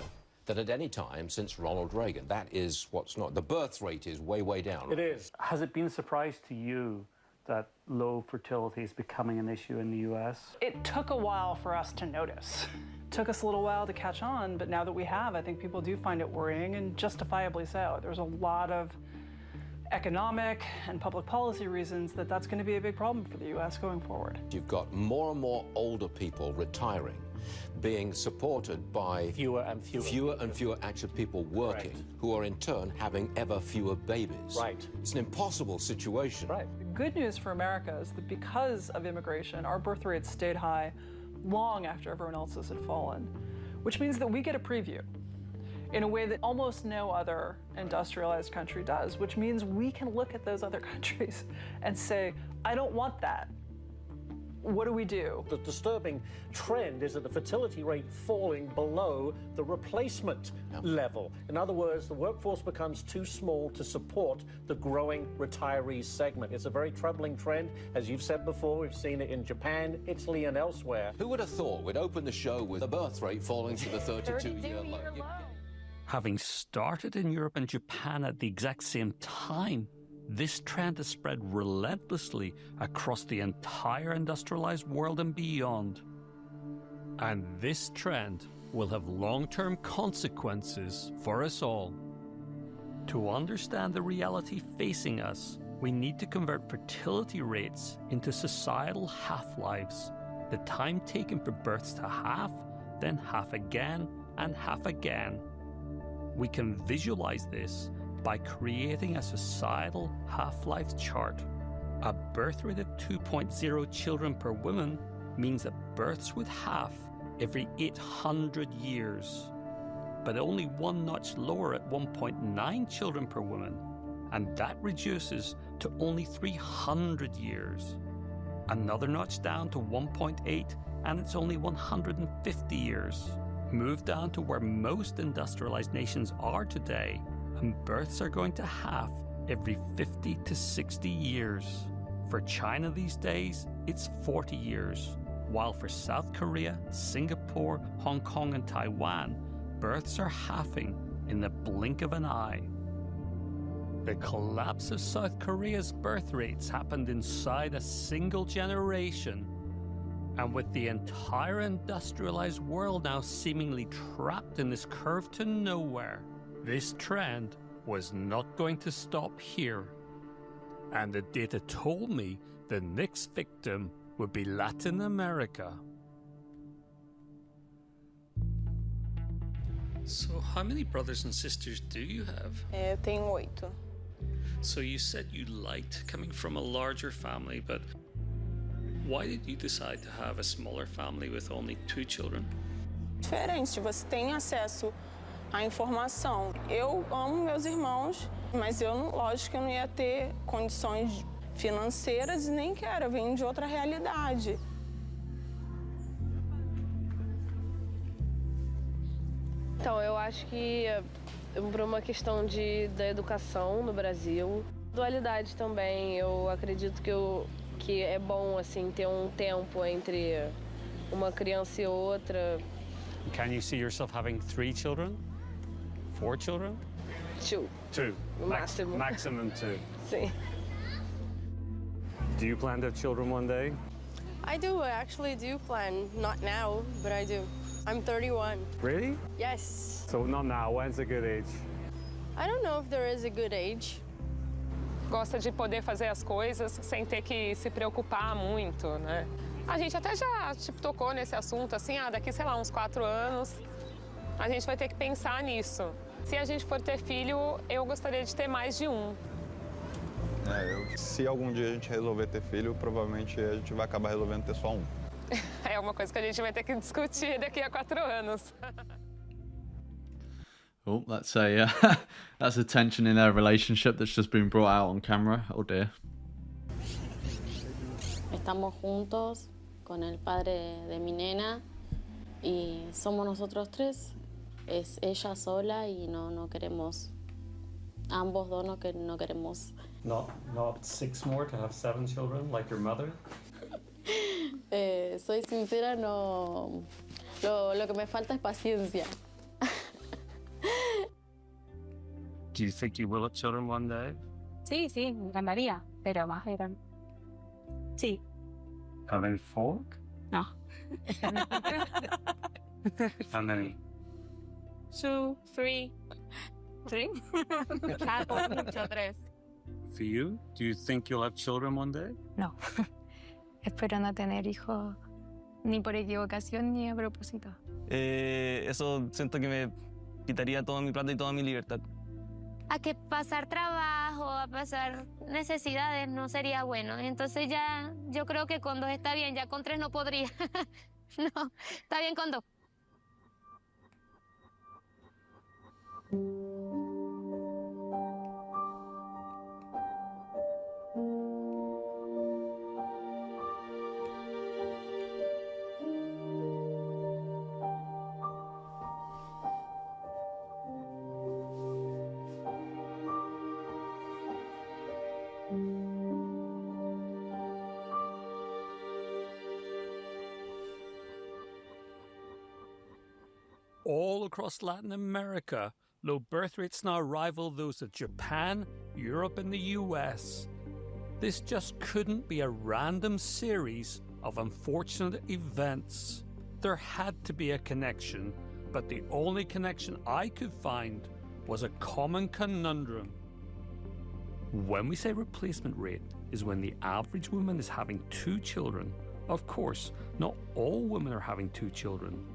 than at any time since Ronald Reagan. That is what's not. The birth rate is way, way down. It is. Has it been a surprise to you that low fertility is becoming an issue in the US? It took a while for us to notice. It took us a little while to catch on, but now that we have, I think people do find it worrying, and justifiably so. There's a lot of economic and public policy reasons that that's going to be a big problem for the US going forward. You've got more and more older people retiring, being supported by fewer and fewer actual people working, right, who are in turn having ever fewer babies. Right. It's an impossible situation. Right. The good news for America is that because of immigration, our birth rates stayed high long after everyone else's had fallen, which means that we get a preview in a way that almost no other industrialized country does, which means we can look at those other countries and say, I don't want that. What do we do? The disturbing trend is that the fertility rate falling below the replacement level. In other words, the workforce becomes too small to support the growing retiree segment. It's a very troubling trend. As you've said before, we've seen it in Japan, Italy, and elsewhere. Who would have thought we'd open the show with the birth rate falling to the 32-year low? Having started in Europe and Japan at the exact same time, this trend has spread relentlessly across the entire industrialized world and beyond. And this trend will have long-term consequences for us all. To understand the reality facing us, we need to convert fertility rates into societal half-lives, the time taken for births to half, then half again, and half again. We can visualize this by creating a societal half-life chart. A birth rate of 2.0 children per woman means that births would half every 800 years, but only one notch lower at 1.9 children per woman, and that reduces to only 300 years. Another notch down to 1.8, and it's only 150 years. Move down to where most industrialized nations are today, and births are going to half every 50 to 60 years. For China these days, it's 40 years, while for South Korea, Singapore, Hong Kong, and Taiwan, births are halving in the blink of an eye. The collapse of South Korea's birth rates happened inside a single generation. And with the entire industrialized world now seemingly trapped in this curve to nowhere, this trend was not going to stop here. And the data told me the next victim would be Latin America. So how many brothers and sisters do you have? Eu tenho 8. So you said you liked coming from a larger family, but why did you decide to have a smaller family with only 2 children? Diferente, você tem acesso à informação. Eu amo meus irmãos, mas lógico que eu não ia ter condições financeiras e nem quero, eu venho de outra realidade. Então, eu acho que por uma questão da educação no Brasil, dualidade também, eu acredito que é bom assim ter tempo entre uma criança e outra. Can you see yourself having 3 children? 4 children? 2. No máximo. Maximum 2. Sim. Do you plan to have children one day? I do. I actually do plan. Not now, but I do. I'm 31. Really? Yes. So not now. When's a good age? I don't know if there is a good age. Gosta de poder fazer as coisas sem ter que se preocupar muito, né? A gente até já tocou nesse assunto, assim, daqui, sei lá, uns 4 anos, a gente vai ter que pensar nisso. Se a gente for ter filho, eu gostaria de ter mais de um. Se algum dia a gente resolver ter filho, provavelmente a gente vai acabar resolvendo ter só um. É uma coisa que a gente vai ter que discutir daqui a 4 anos. Oh, that's a tension in their relationship that's just been brought out on camera. Oh dear. Estamos juntos con el padre de mi nena y somos nosotros 3. Es ella sola y no queremos. Ambos dos no queremos. Not 6 more to have 7 children like your mother? Soy sincera, no. Lo que me falta es paciencia. Do you think you will have children one day? Sí, me encantaría, pero más grande. Sí. Having 4? No. How many? 2, 3. 3? Por mucho 3. For you, do you think you'll have children one day? No. Espero no tener hijos ni por equivocación ni a propósito. Eso siento que me quitaría toda mi plata y toda mi libertad. A que pasar trabajo, a pasar necesidades no sería bueno. Entonces ya yo creo que con 2 está bien, ya con 3 no podría. No, está bien con 2. All across Latin America, low birth rates now rival those of Japan, Europe, and the US. This just couldn't be a random series of unfortunate events. There had to be a connection, but the only connection I could find was a common conundrum. When we say replacement rate is when the average woman is having 2 children, of course, not all women are having 2 children.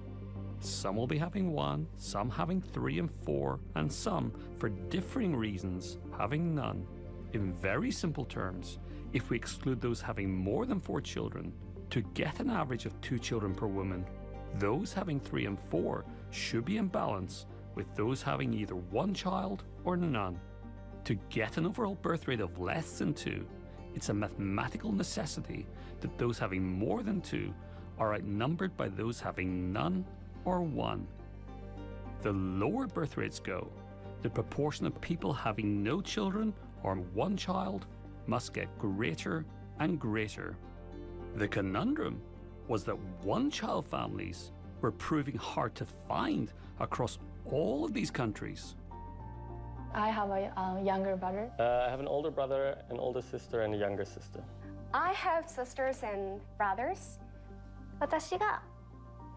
Some will be having 1, some having 3 and 4, and some, for differing reasons, having none. In very simple terms, if we exclude those having more than 4 children, to get an average of 2 children per woman, those having 3 and 4 should be in balance with those having either 1 child or none. To get an overall birth rate of less than 2, it's a mathematical necessity that those having more than 2 are outnumbered by those having none or 1. The lower birth rates go, the proportion of people having no children or 1 child must get greater and greater. The conundrum was that 1-child families were proving hard to find across all of these countries. I have a younger brother. I have an older brother, an older sister, and a younger sister. I have sisters and brothers. 私が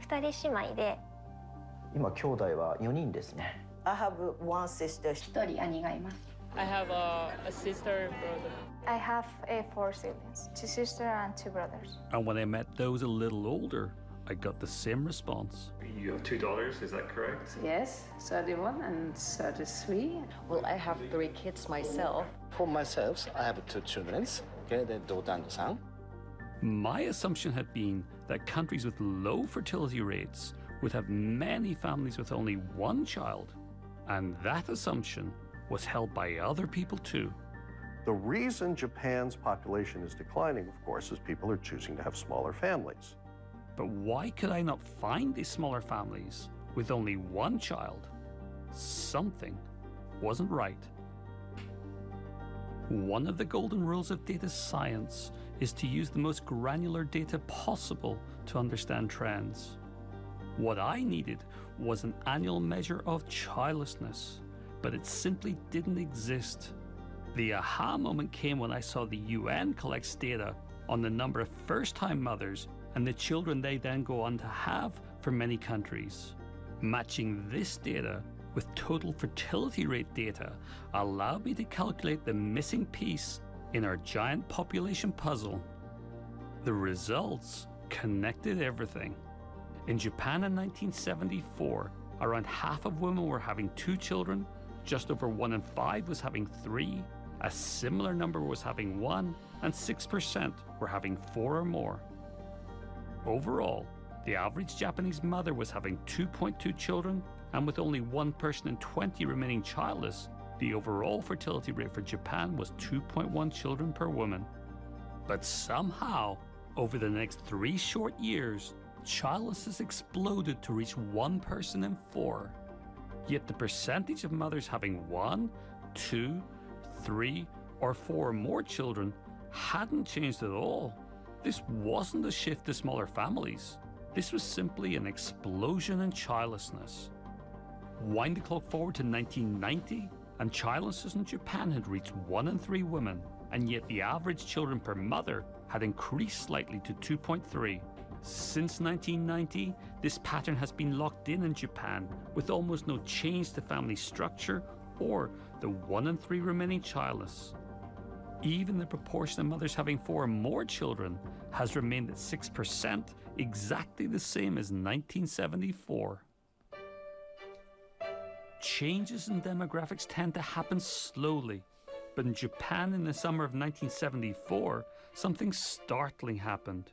2人姉妹で。今兄弟は4人ですね。I have one sister. 1人兄がいます。I have a sister and brother. I have 4 siblings, 2 sisters and 2 brothers. And when I met those a little older, I got the same response. You have 2 daughters, is that correct? Yes, 31 and 33. Well, I have 3 kids myself. For myself, I have 2 children, okay, the daughter and son. My assumption had been that countries with low fertility rates would have many families with only 1 child. And that assumption was held by other people too. The reason Japan's population is declining, of course, is people are choosing to have smaller families. But why could I not find these smaller families with only 1 child? Something wasn't right. One of the golden rules of data science is to use the most granular data possible to understand trends. What I needed was an annual measure of childlessness, but it simply didn't exist. The aha moment came when I saw the UN collects data on the number of first-time mothers and the children they then go on to have for many countries. Matching this data with total fertility rate data allowed me to calculate the missing piece in our giant population puzzle. The results connected everything. In Japan in 1974, around half of women were having 2 children, just over 1 in 5 was having 3, a similar number was having 1, and 6% were having 4 or more. Overall, the average Japanese mother was having 2.2 children, and with only 1 person in 20 remaining childless, the overall fertility rate for Japan was 2.1 children per woman. But somehow, over the next 3 short years, childlessness exploded to reach 1 person in 4. Yet the percentage of mothers having 1, 2, 3, or 4 or more children hadn't changed at all. This wasn't a shift to smaller families. This was simply an explosion in childlessness. Wind the clock forward to 1990, and childlessness in Japan had reached 1 in 3 women, and yet the average children per mother had increased slightly to 2.3. Since 1990, this pattern has been locked in Japan, with almost no change to family structure or the 1 in 3 remaining childless. Even the proportion of mothers having 4 or more children has remained at 6%, exactly the same as 1974. Changes in demographics tend to happen slowly, but in Japan in the summer of 1974, something startling happened.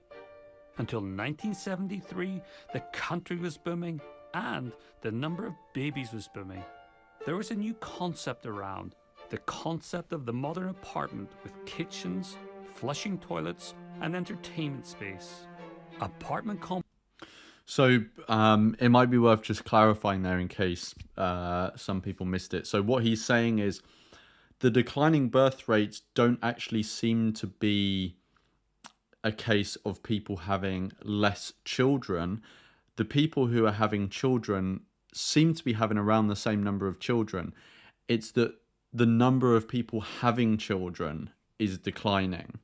Until 1973, the country was booming and the number of babies was booming. There was a new concept around, the concept of the modern apartment with kitchens, flushing toilets, and entertainment space. So it might be worth just clarifying there in case some people missed it. So what he's saying is the declining birth rates don't actually seem to be a case of people having less children. The people who are having children seem to be having around the same number of children. It's that the number of people having children is declining.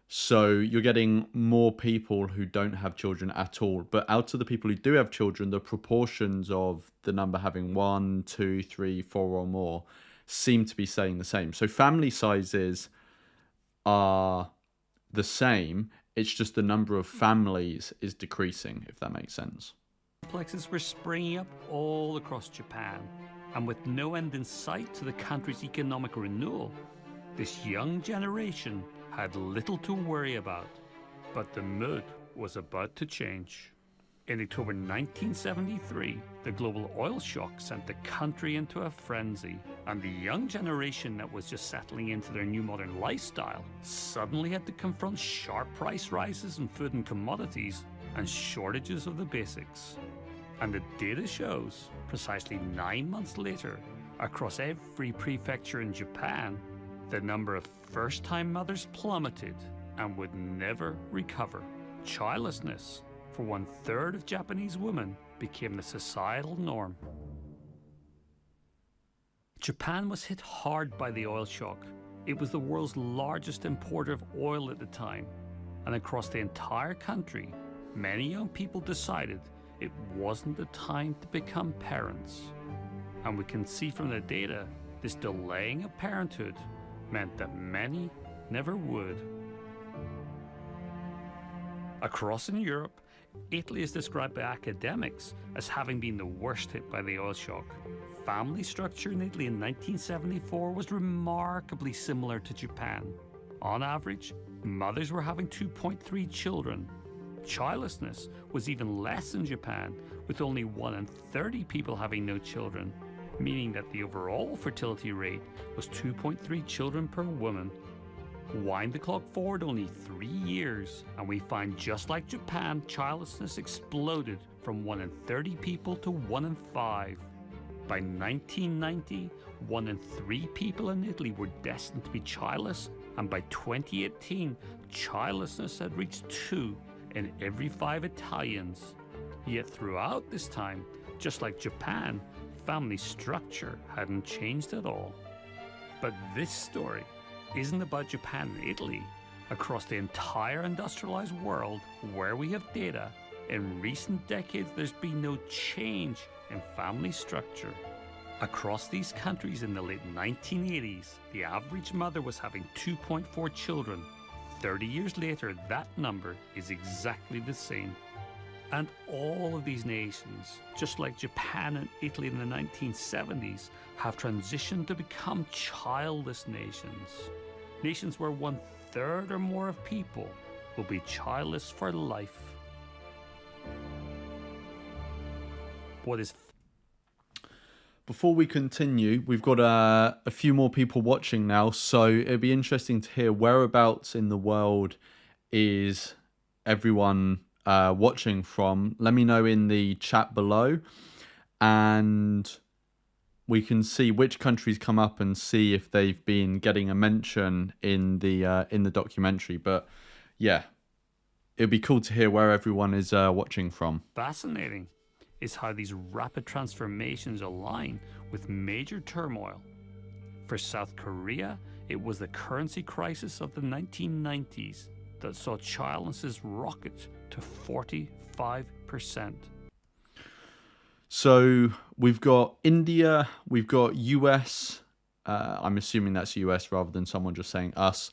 So you're getting more people who don't have children at all. But out of the people who do have children, the proportions of the number having 1, 2, 3, 4 or more seem to be staying the same. So family sizes are the same. It's just the number of families is decreasing, if that makes sense. Complexes were springing up all across Japan, and with no end in sight to the country's economic renewal, this young generation had little to worry about. But the mood was about to change. In October 1973, the global oil shock sent the country into a frenzy, and the young generation that was just settling into their new modern lifestyle suddenly had to confront sharp price rises in food and commodities and shortages of the basics. And the data shows, precisely 9 months later, across every prefecture in Japan, the number of first-time mothers plummeted and would never recover. Childlessness for 1/3 of Japanese women became the societal norm. Japan was hit hard by the oil shock. It was the world's largest importer of oil at the time, and across the entire country, many young people decided it wasn't the time to become parents. And we can see from the data, this delaying of parenthood meant that many never would. Across in Europe, Italy is described by academics as having been the worst hit by the oil shock. Family structure in Italy in 1974 was remarkably similar to Japan. On average, mothers were having 2.3 children. Childlessness was even less in Japan, with only 1 in 30 people having no children, meaning that the overall fertility rate was 2.3 children per woman. Wind the clock forward only 3 years, and we find just like Japan, childlessness exploded from 1 in 30 people to 1 in 5. By 1990, 1 in 3 people in Italy were destined to be childless, and by 2018, childlessness had reached 2 in every 5 Italians. Yet throughout this time, just like Japan, family structure hadn't changed at all. But this story isn't about Japan and Italy. Across the entire industrialized world where we have data, in recent decades there's been no change in family structure. Across these countries in the late 1980s, the average mother was having 2.4 children. 30 years later, that number is exactly the same. And all of these nations, just like Japan and Italy in the 1970s, have transitioned to become childless nations. Nations where 1/3 or more of people will be childless for life. What is... Before we continue, we've got a few more people watching now, so it'd be interesting to hear whereabouts in the world is everyone watching from. Let me know in the chat below, and we can see which countries come up and see if they've been getting a mention in the documentary. But yeah, it'd be cool to hear where everyone is watching from. Fascinating is how these rapid transformations align with major turmoil. For South Korea, it was the currency crisis of the 1990s that saw childlessness rocket to 45%. So we've got India, we've got US, I'm assuming that's US rather than someone just saying us.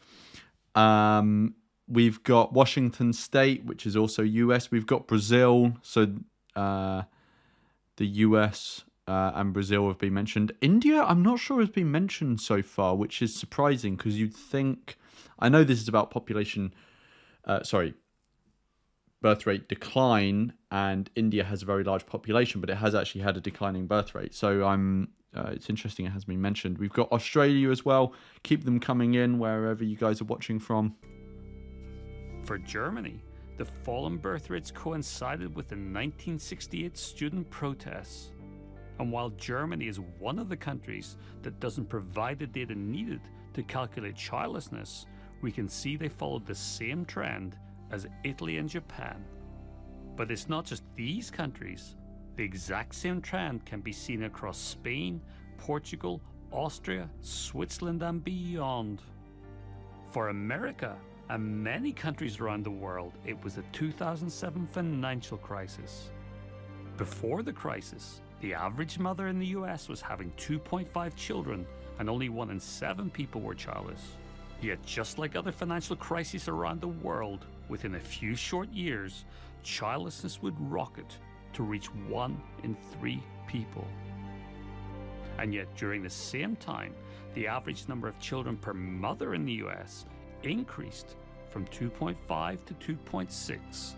We've got Washington State, which is also US. We've got Brazil, so the US and Brazil have been mentioned. India, I'm not sure has been mentioned so far, which is surprising because you'd think... I know this is about population... birth rate decline, and India has a very large population, but it has actually had a declining birth rate. So it's interesting it has been mentioned. We've got Australia as well. Keep them coming in wherever you guys are watching from. For Germany, the fall in birth rates coincided with the 1968 student protests. And while Germany is one of the countries that doesn't provide the data needed to calculate childlessness, we can see they followed the same trend as Italy and Japan. But it's not just these countries. The exact same trend can be seen across Spain, Portugal, Austria, Switzerland, and beyond. For America and many countries around the world, it was the 2007 financial crisis. Before the crisis, the average mother in the US was having 2.5 children, and only 1 in 7 people were childless. Yet just like other financial crises around the world, within a few short years, childlessness would rocket to reach 1 in 3 people. And yet during the same time, the average number of children per mother in the US increased from 2.5 to 2.6.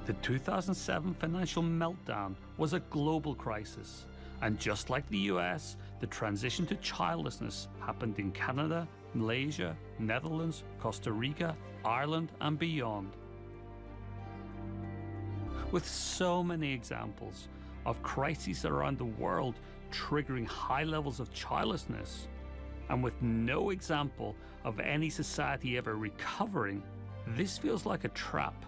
The 2007 financial meltdown was a global crisis, and just like the US, the transition to childlessness happened in Canada, Malaysia, Netherlands, Costa Rica, Ireland, and beyond. With so many examples of crises around the world triggering high levels of childlessness, and with no example of any society ever recovering, this feels like a trap.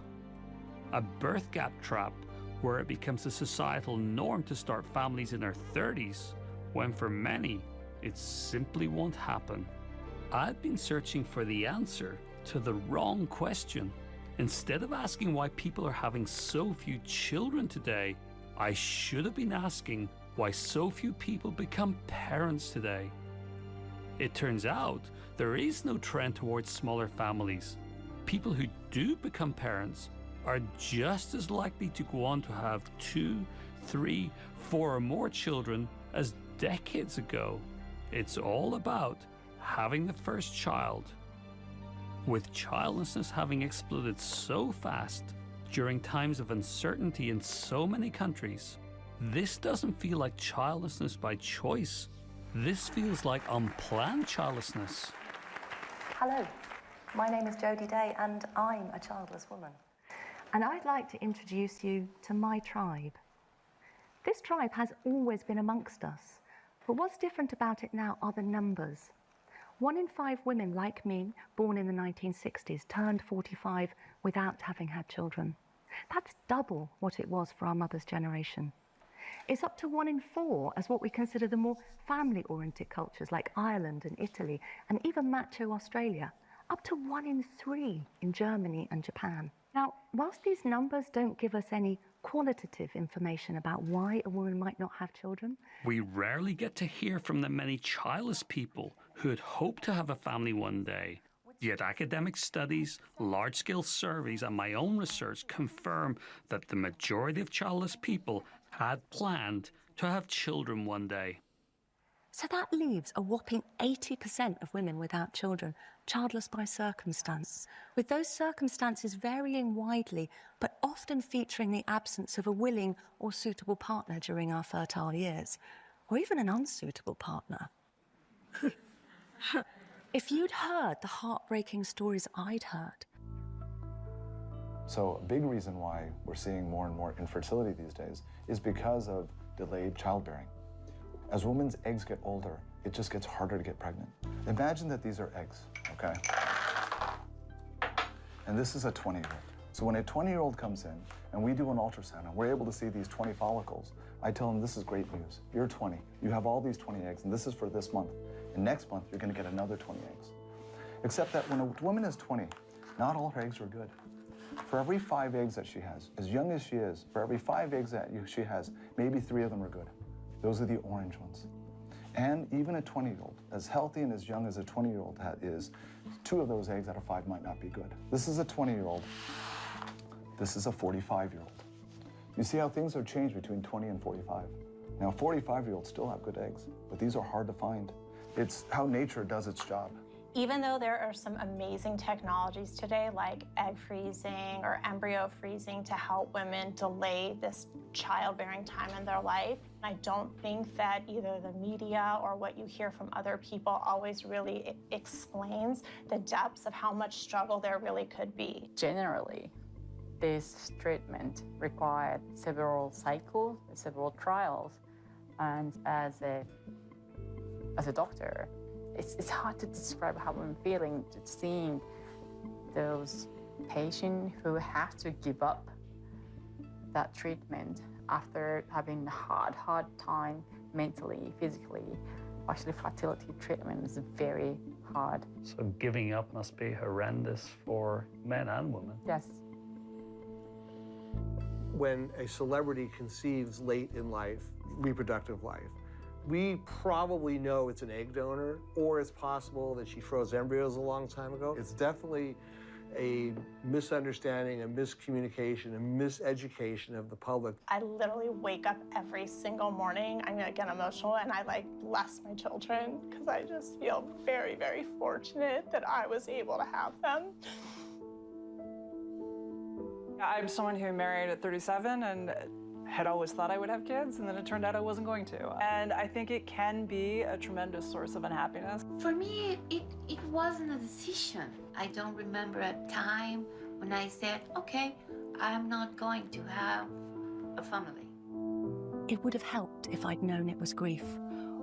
A birth gap trap where it becomes a societal norm to start families in their 30s, when for many, it simply won't happen. I've been searching for the answer to the wrong question. Instead of asking why people are having so few children today, I should have been asking why so few people become parents today. It turns out there is no trend towards smaller families. People who do become parents are just as likely to go on to have 2, 3, 4 or more children as decades ago. It's all about having the first child. With childlessness having exploded so fast during times of uncertainty in so many countries, this doesn't feel like childlessness by choice. This feels like unplanned childlessness. Hello, my name is Jodie Day and I'm a childless woman. And I'd like to introduce you to my tribe. This tribe has always been amongst us, but what's different about it now are the numbers. 1 in 5 women like me, born in the 1960s, turned 45 without having had children. That's double what it was for our mother's generation. It's up to 1 in 4 as what we consider the more family-oriented cultures like Ireland and Italy, and even macho Australia. Up to 1 in 3 in Germany and Japan. Now, whilst these numbers don't give us any qualitative information about why a woman might not have children, we rarely get to hear from the many childless people who had hoped to have a family one day. Yet academic studies, large-scale surveys, and my own research confirm that the majority of childless people had planned to have children one day. so that leaves a whopping 80% of women without children, childless by circumstance, with those circumstances varying widely, but often featuring the absence of a willing or suitable partner during our fertile years, or even an unsuitable partner. If you'd heard the heartbreaking stories I'd heard. So a big reason why we're seeing more and more infertility these days is because of delayed childbearing. As women's eggs get older, it just gets harder to get pregnant. Imagine that these are eggs, okay? And this is a 20-year-old. So when a 20-year-old comes in and we do an ultrasound and we're able to see these 20 follicles, I tell them this is great news. You're 20, you have all these 20 eggs, and this is for this month. And next month, you're gonna get another 20 eggs. Except that when a woman is 20, not all her eggs are good. For every 5 eggs that she has, as young as she is, for every 5 eggs that she has, maybe 3 of them are good. Those are the orange ones. And even a 20-year-old, as healthy and as young as a 20-year-old is, 2 of those eggs out of 5 might not be good. This is a 20-year-old. This is a 45-year-old. You see how things have changed between 20 and 45. Now, 45-year-olds still have good eggs, but these are hard to find. It's how nature does its job. Even though there are some amazing technologies today, like egg freezing or embryo freezing to help women delay this childbearing time in their life, I don't think that either the media or what you hear from other people always really explains the depths of how much struggle there really could be. Generally, this treatment required several cycles, several trials, and as a doctor, it's hard to describe how I'm feeling seeing those patients who have to give up that treatment after having a hard time mentally, physically. Actually, fertility treatment is very hard. So giving up must be horrendous for men and women. Yes. When a celebrity conceives late in life, reproductive life, we probably know it's an egg donor, or it's possible that she froze embryos a long time ago. It's definitely a misunderstanding, a miscommunication, a miseducation of the public. I literally wake up every single morning, I'm gonna get emotional, and I bless my children, because I just feel very, very fortunate that I was able to have them. I'm someone who married at 37 and had always thought I would have kids, and then it turned out I wasn't going to. And I think it can be a tremendous source of unhappiness. For me, it wasn't a decision. I don't remember a time when I said, okay, I'm not going to have a family. It would have helped if I'd known it was grief,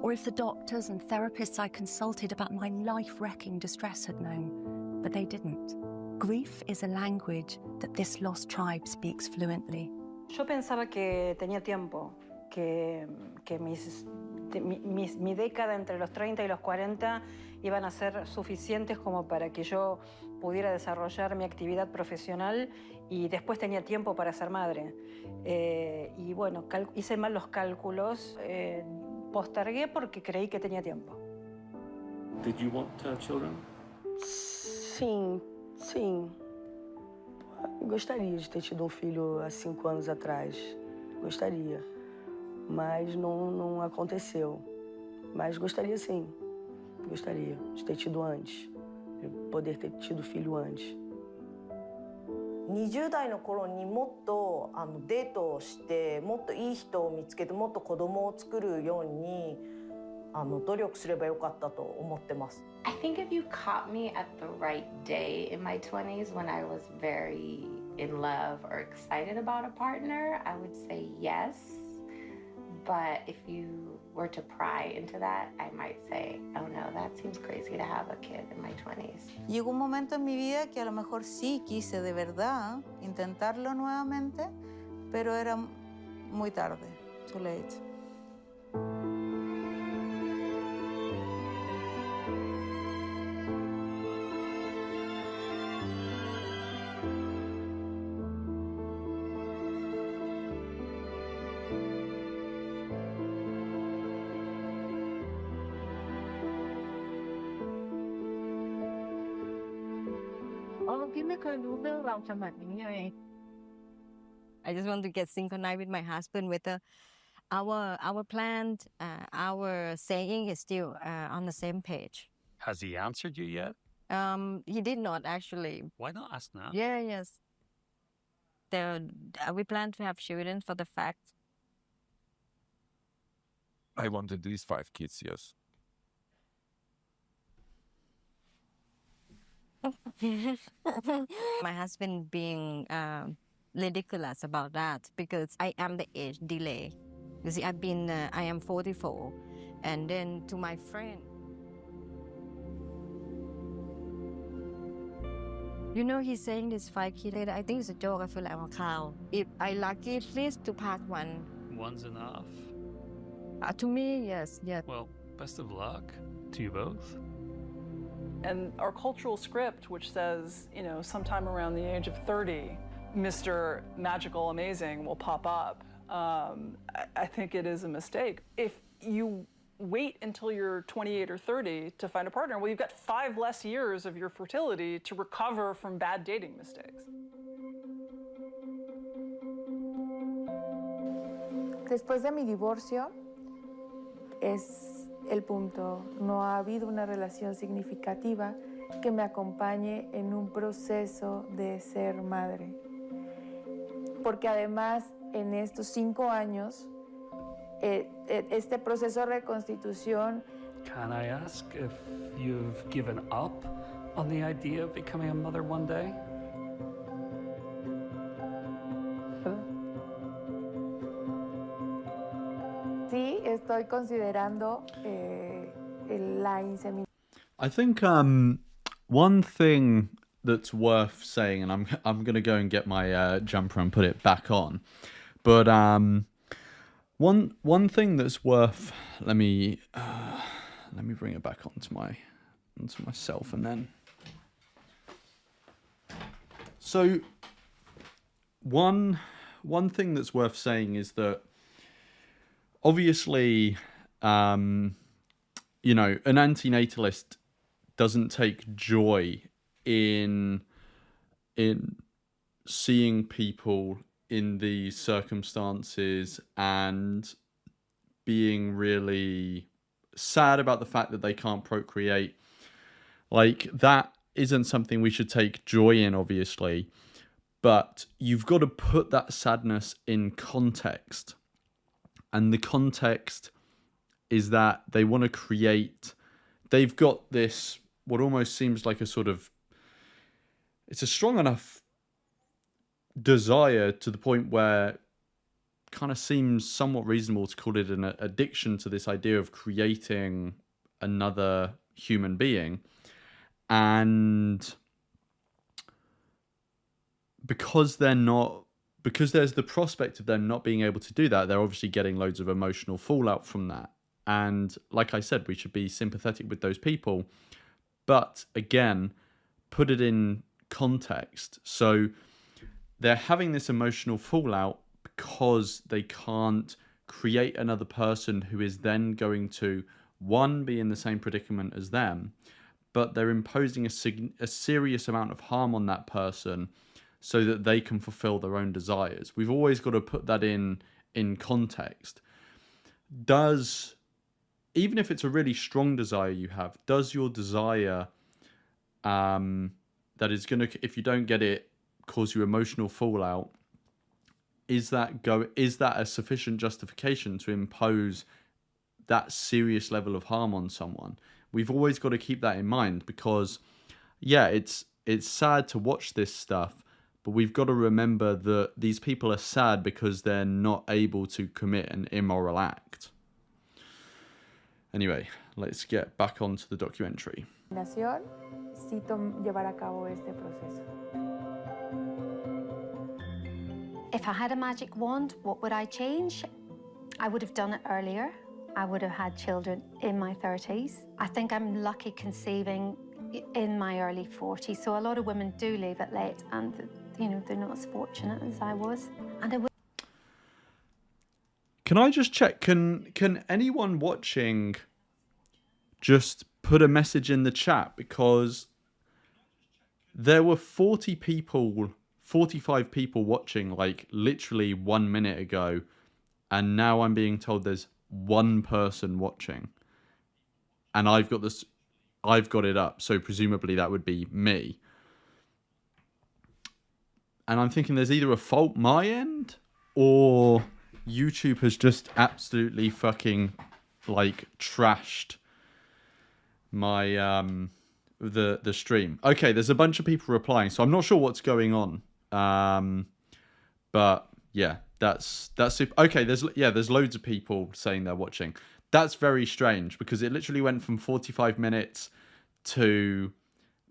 or if the doctors and therapists I consulted about my life-wrecking distress had known, but they didn't. Grief is a language that this lost tribe speaks fluently. Yo pensaba que tenía tiempo, que mi década entre los 30 y los 40 iban a ser suficientes como para que yo pudiera desarrollar mi actividad profesional y después tenía tiempo para ser madre. Y bueno, hice mal los cálculos, postergué porque creí que tenía tiempo. Did you want to have children? Sim. Gostaria de ter tido um filho há 5 anos atrás. Gostaria. Mas não aconteceu. Mas gostaria sim. Gostaria de ter tido antes. De poder ter tido filho antes. 20代の頃にもっとデートをしてもっといい人を見つけてもっと子供を作るように努力すればよかったと思ってます。I think if you caught me at the right day in my 20s when I was very in love or excited about a partner, I would say yes. But if you were to pry into that, I might say, oh no, that seems crazy to have a kid in my 20s. Llegó un momento en mi vida que a lo mejor sí quise de verdad intentarlo nuevamente, pero era muy tarde. too late. I just want to get synchronized with my husband with our plan, our saying is still on the same page. Has he answered you yet? He did not actually. Why not ask now? Yeah, yes. We plan to have children for the fact. I want at least 5 kids, yes. My husband being ridiculous about that because I am the age delay. You see, I am 44, and then to my friend, you know, he's saying this 5 kids later. I think it's a joke. I feel like I'm a cow. If I lucky, at least to pass one. One's enough. To me, yes. Well, best of luck to you both. And our cultural script, which says, you know, sometime around the age of 30, Mr. Magical Amazing will pop up. I think it is a mistake. If you wait until you're 28 or 30 to find a partner, well, you've got 5 less years of your fertility to recover from bad dating mistakes. Después de mi divorcio, es el punto. No ha habido una relación significativa que me acompañe en un proceso de ser madre. Porque además, en estos 5 años, este proceso de reconstitución. Can I ask if you've given up on the idea of becoming a mother one day? Sí, estoy considerando la inseminación. I think one thing that's worth saying, and I'm gonna go and get my jumper and put it back on, but one thing that's worth, let me bring it back onto myself, and then so one thing that's worth saying is that obviously, you know, an antinatalist doesn't take joy in seeing people in these circumstances and being really sad about the fact that they can't procreate. Like, that isn't something we should take joy in, obviously, but you've got to put that sadness in context. And the context is that they want to create, they've got this, what almost seems like a sort of, it's a strong enough desire to the point where kind of seems somewhat reasonable to call it an addiction to this idea of creating another human being. And because there's the prospect of them not being able to do that, they're obviously getting loads of emotional fallout from that. And like I said, we should be sympathetic with those people. But again, put it in context. So they're having this emotional fallout because they can't create another person who is then going to, one, be in the same predicament as them, but they're imposing a serious amount of harm on that person so that they can fulfill their own desires. We've always got to put that in context. Even if it's a really strong desire you have, does your desire that is going to, if you don't get it, cause you emotional fallout, is that a sufficient justification to impose that serious level of harm on someone? We've always got to keep that in mind because, yeah, it's sad to watch this stuff, but we've got to remember that these people are sad because they're not able to commit an immoral act. Anyway, let's get back onto the documentary. Sí llevar a cabo este proceso. If I had a magic wand, what would I change? I would have done it earlier. I would have had children in my 30s. I think I'm lucky conceiving in my early 40s. So a lot of women do leave it late, and you know, they're not as fortunate as I was. And I would. Can I just check? Can anyone watching just put a message in the chat, because there were 40 people, 45 people watching like literally 1 minute ago, and now I'm being told there's one person watching, and I've got it up, so presumably that would be me. And I'm thinking there's either a fault my end, or YouTube has just absolutely fucking like trashed my the stream. Okay, there's a bunch of people replying, so I'm not sure what's going on. But yeah, that's super. Okay, there's loads of people saying they're watching. That's very strange, because it literally went from 45 minutes to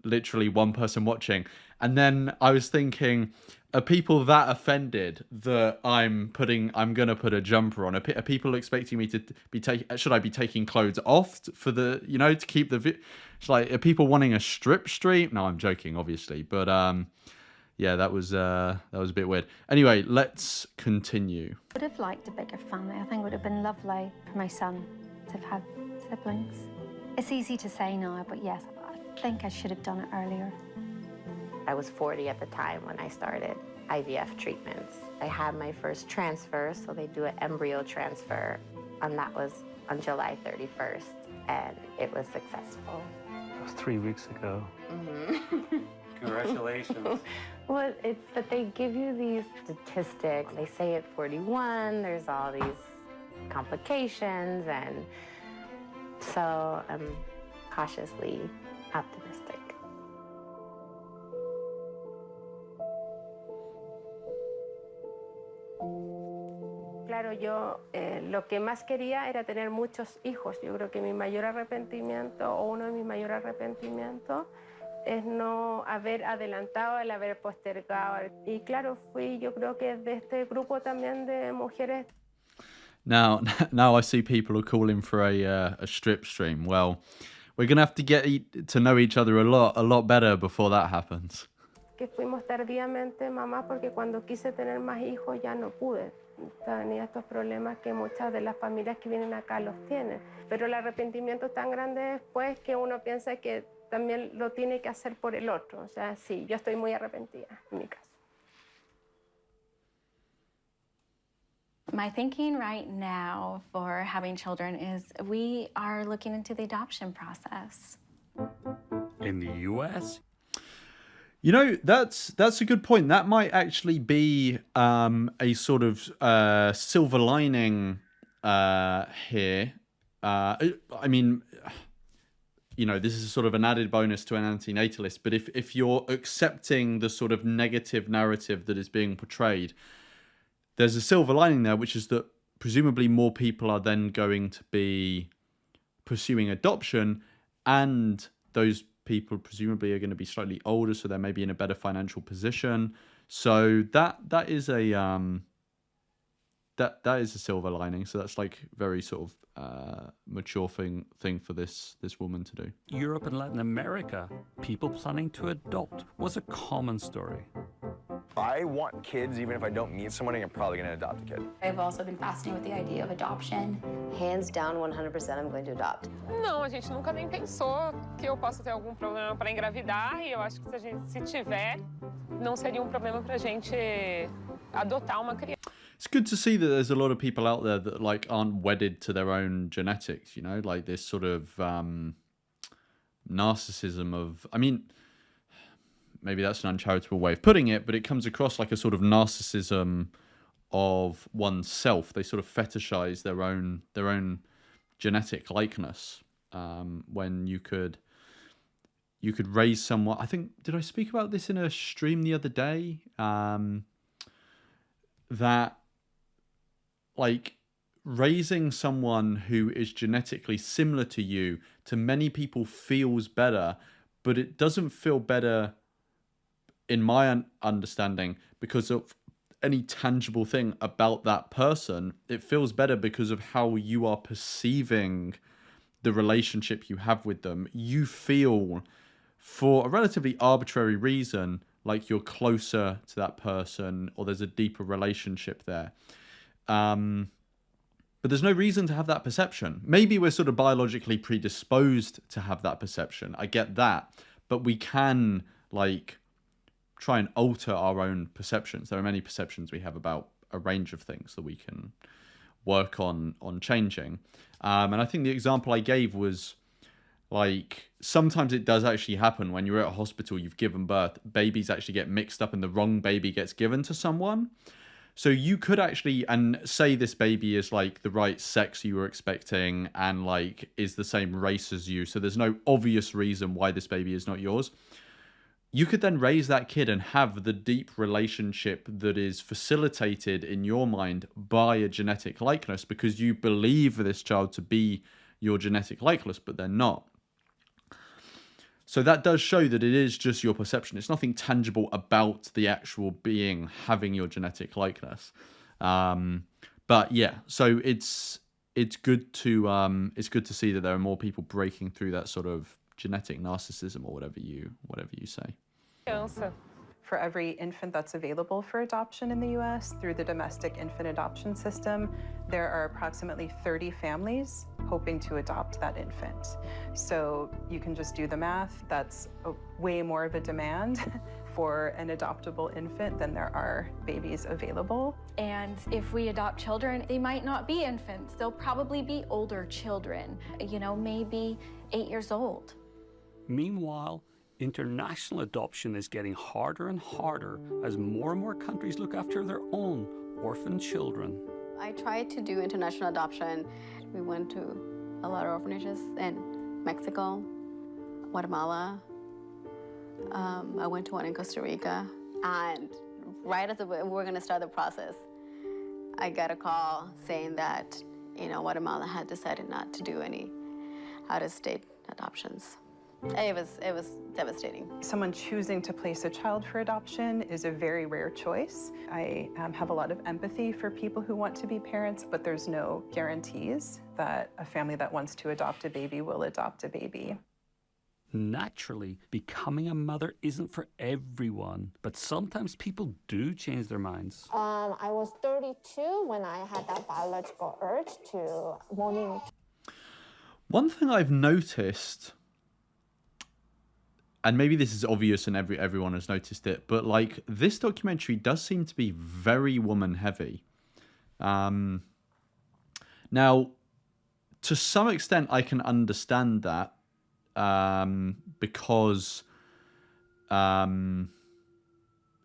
literally one person watching. And then I was thinking, are people that offended that I'm gonna put a jumper on? Are people expecting me to be should I be taking clothes off for the, you know, to keep the it's like, are people wanting a strip stream? No, I'm joking, obviously, but yeah, that was a bit weird. Anyway, let's continue. I would have liked a bigger family. I think it would have been lovely for my son to have had siblings. It's easy to say now, but yes, I think I should have done it earlier. I was 40 at the time when I started IVF treatments. I had my first transfer, so they do an embryo transfer, and that was on July 31st, and it was successful. That was 3 weeks ago. Mm-hmm. Congratulations. Well, but they give you these statistics. They say at 41, there's all these complications, and so I'm cautiously optimistic. Claro, yo lo que más quería era tener muchos hijos. Yo creo que mi mayor arrepentimiento, o uno de mis mayores arrepentimientos, es no haber adelantado, el haber postergado. Y claro, yo creo que de este grupo también de mujeres. Now I see people are calling for a strip stream. Well, we're gonna have to get to know each other a lot better before that happens. Que fuimos tardíamente mamás, porque cuando quise tener más hijos ya no pude. Tenía estos problemas que muchas de las familias que vienen acá los tienen. Pero el arrepentimiento es tan grande después que uno piensa que también lo tiene que hacer por el otro. O sea, sí, yo estoy muy arrepentida en mi caso. My thinking right now for having children is we are looking into the adoption process. In the US? You know, that's a good point. That might actually be a sort of silver lining here. I mean, you know, this is sort of an added bonus to an anti-natalist, but if you're accepting the sort of negative narrative that is being portrayed, there's a silver lining there, which is that presumably more people are then going to be pursuing adoption, and those people presumably are going to be slightly older, so they're maybe in a better financial position. So that is a that is a silver lining. So that's like very sort of mature thing for this woman to do. Europe and Latin America, people planning to adopt was a common story. I want kids, even if I don't meet somebody, I'm probably going to adopt a kid. I've also been fascinated with the idea of adoption. Hands down, 100% I'm going to adopt. Não, a gente nunca nem pensou que eu possa ter algum problema para engravidar, e eu acho que se tiver, não seria problema pra gente adotar uma criança. It's good to see that there's a lot of people out there that like aren't wedded to their own genetics, you know, like this sort of narcissism of, I mean, maybe that's an uncharitable way of putting it, but it comes across like a sort of narcissism of oneself. They sort of fetishize their own genetic likeness, when you could raise someone. I think, did I speak about this in a stream the other day? That like raising someone who is genetically similar to you, to many people feels better, but it doesn't feel better in my understanding because of any tangible thing about that person. It feels better because of how you are perceiving the relationship you have with them. You feel, for a relatively arbitrary reason, like you're closer to that person or there's a deeper relationship there. But there's no reason to have that perception. Maybe we're sort of biologically predisposed to have that perception. I get that. But we can, like, try and alter our own perceptions. There are many perceptions we have about a range of things that we can work on changing. And I think the example I gave was, like, sometimes it does actually happen when you're at a hospital, you've given birth, babies actually get mixed up and the wrong baby gets given to someone. So you could actually, and say this baby is like the right sex you were expecting and like is the same race as you. So there's no obvious reason why this baby is not yours. You could then raise that kid and have the deep relationship that is facilitated in your mind by a genetic likeness because you believe this child to be your genetic likeness, but they're not. So that does show that it is just your perception. It's nothing tangible about the actual being having your genetic likeness. But yeah, so it's good to see that there are more people breaking through that sort of genetic narcissism or whatever you say. For every infant that's available for adoption in the US through the domestic infant adoption system, there are approximately 30 families hoping to adopt that infant. So you can just do the math. That's way more of a demand for an adoptable infant than there are babies available. And if we adopt children, they might not be infants. They'll probably be older children, maybe 8 years old. Meanwhile, international adoption is getting harder and harder as more and more countries look after their own orphan children. I tried to do international adoption. We went to a lot of orphanages in Mexico, Guatemala. I went to one in Costa Rica. And right as we were going to start the process, I got a call saying that, Guatemala had decided not to do any out-of-state adoptions. It was devastating. Someone choosing to place a child for adoption is a very rare choice. I have a lot of empathy for people who want to be parents, but there's no guarantees that a family that wants to adopt a baby will adopt a baby. Naturally, becoming a mother isn't for everyone, but sometimes people do change their minds. I was 32 when I had that biological urge to wanting. One thing I've noticed, and maybe this is obvious and everyone has noticed it, but like this documentary does seem to be very woman heavy. Now, to some extent, I can understand that because,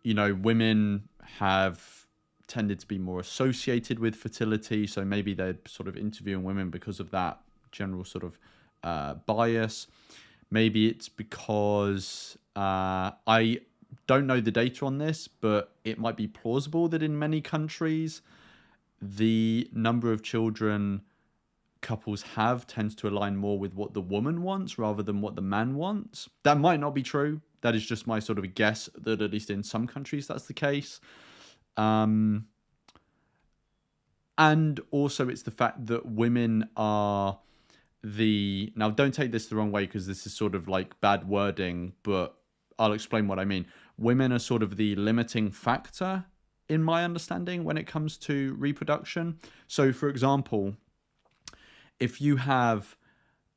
women have tended to be more associated with fertility. So maybe they're sort of interviewing women because of that general sort of bias. Maybe it's because I don't know the data on this, but it might be plausible that in many countries, the number of children couples have tends to align more with what the woman wants rather than what the man wants. That might not be true. That is just my sort of a guess that at least in some countries that's the case. And also it's the fact that women are now don't take this the wrong way because this is sort of like bad wording, but I'll explain what I mean. Women are sort of the limiting factor in my understanding when it comes to reproduction. So for example, if you have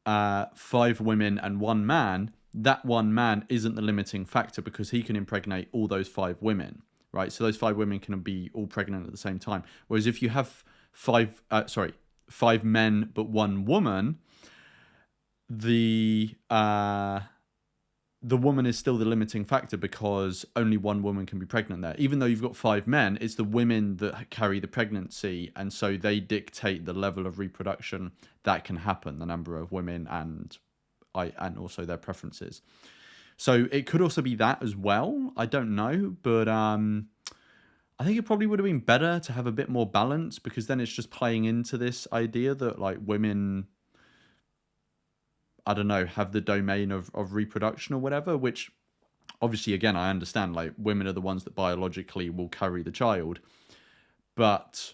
5 women and 1 man, that 1 man isn't the limiting factor because he can impregnate all those 5 women, right? So those 5 women can be all pregnant at the same time. Whereas if you have 5 men but 1 woman, the woman is still the limiting factor because only 1 woman can be pregnant there. Even though you've got 5 men, it's the women that carry the pregnancy, and so they dictate the level of reproduction that can happen, the number of women and also their preferences. So it could also be that as well. I don't know, but I think it probably would have been better to have a bit more balance because then it's just playing into this idea that like women, I don't know, have the domain of reproduction or whatever, which obviously, again, I understand, like, women are the ones that biologically will carry the child, but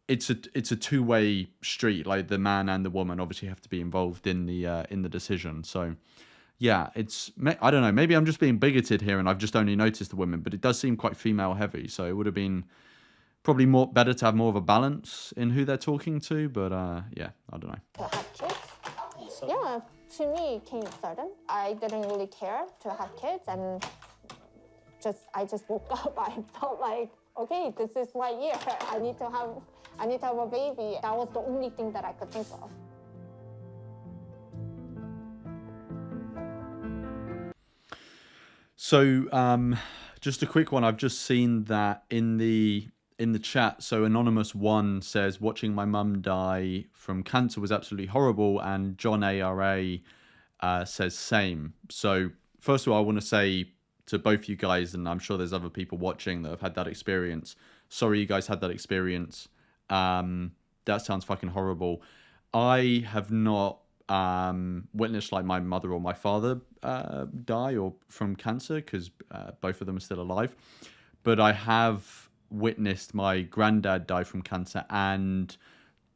it's a two-way street. Like, the man and the woman obviously have to be involved in the decision. So yeah, I don't know, maybe I'm just being bigoted here and I've just only noticed the women, but it does seem quite female heavy, so it would have been probably better to have more of a balance in who they're talking to. But yeah, I don't know. To have kids? Yeah, to me it came sudden. I didn't really care to have kids, and I just woke up. I felt like, okay, this is my year. I need to have a baby. That was the only thing that I could think of. So just a quick one. I've just seen that in the chat. So Anonymous1 says, watching my mum die from cancer was absolutely horrible, and John ARA says same. So first of all, I want to say to both you guys, and I'm sure there's other people watching that have had that experience, sorry you guys had that experience. That sounds fucking horrible. I have not witnessed like my mother or my father die or from cancer, because both of them are still alive, but I have witnessed my granddad die from cancer, and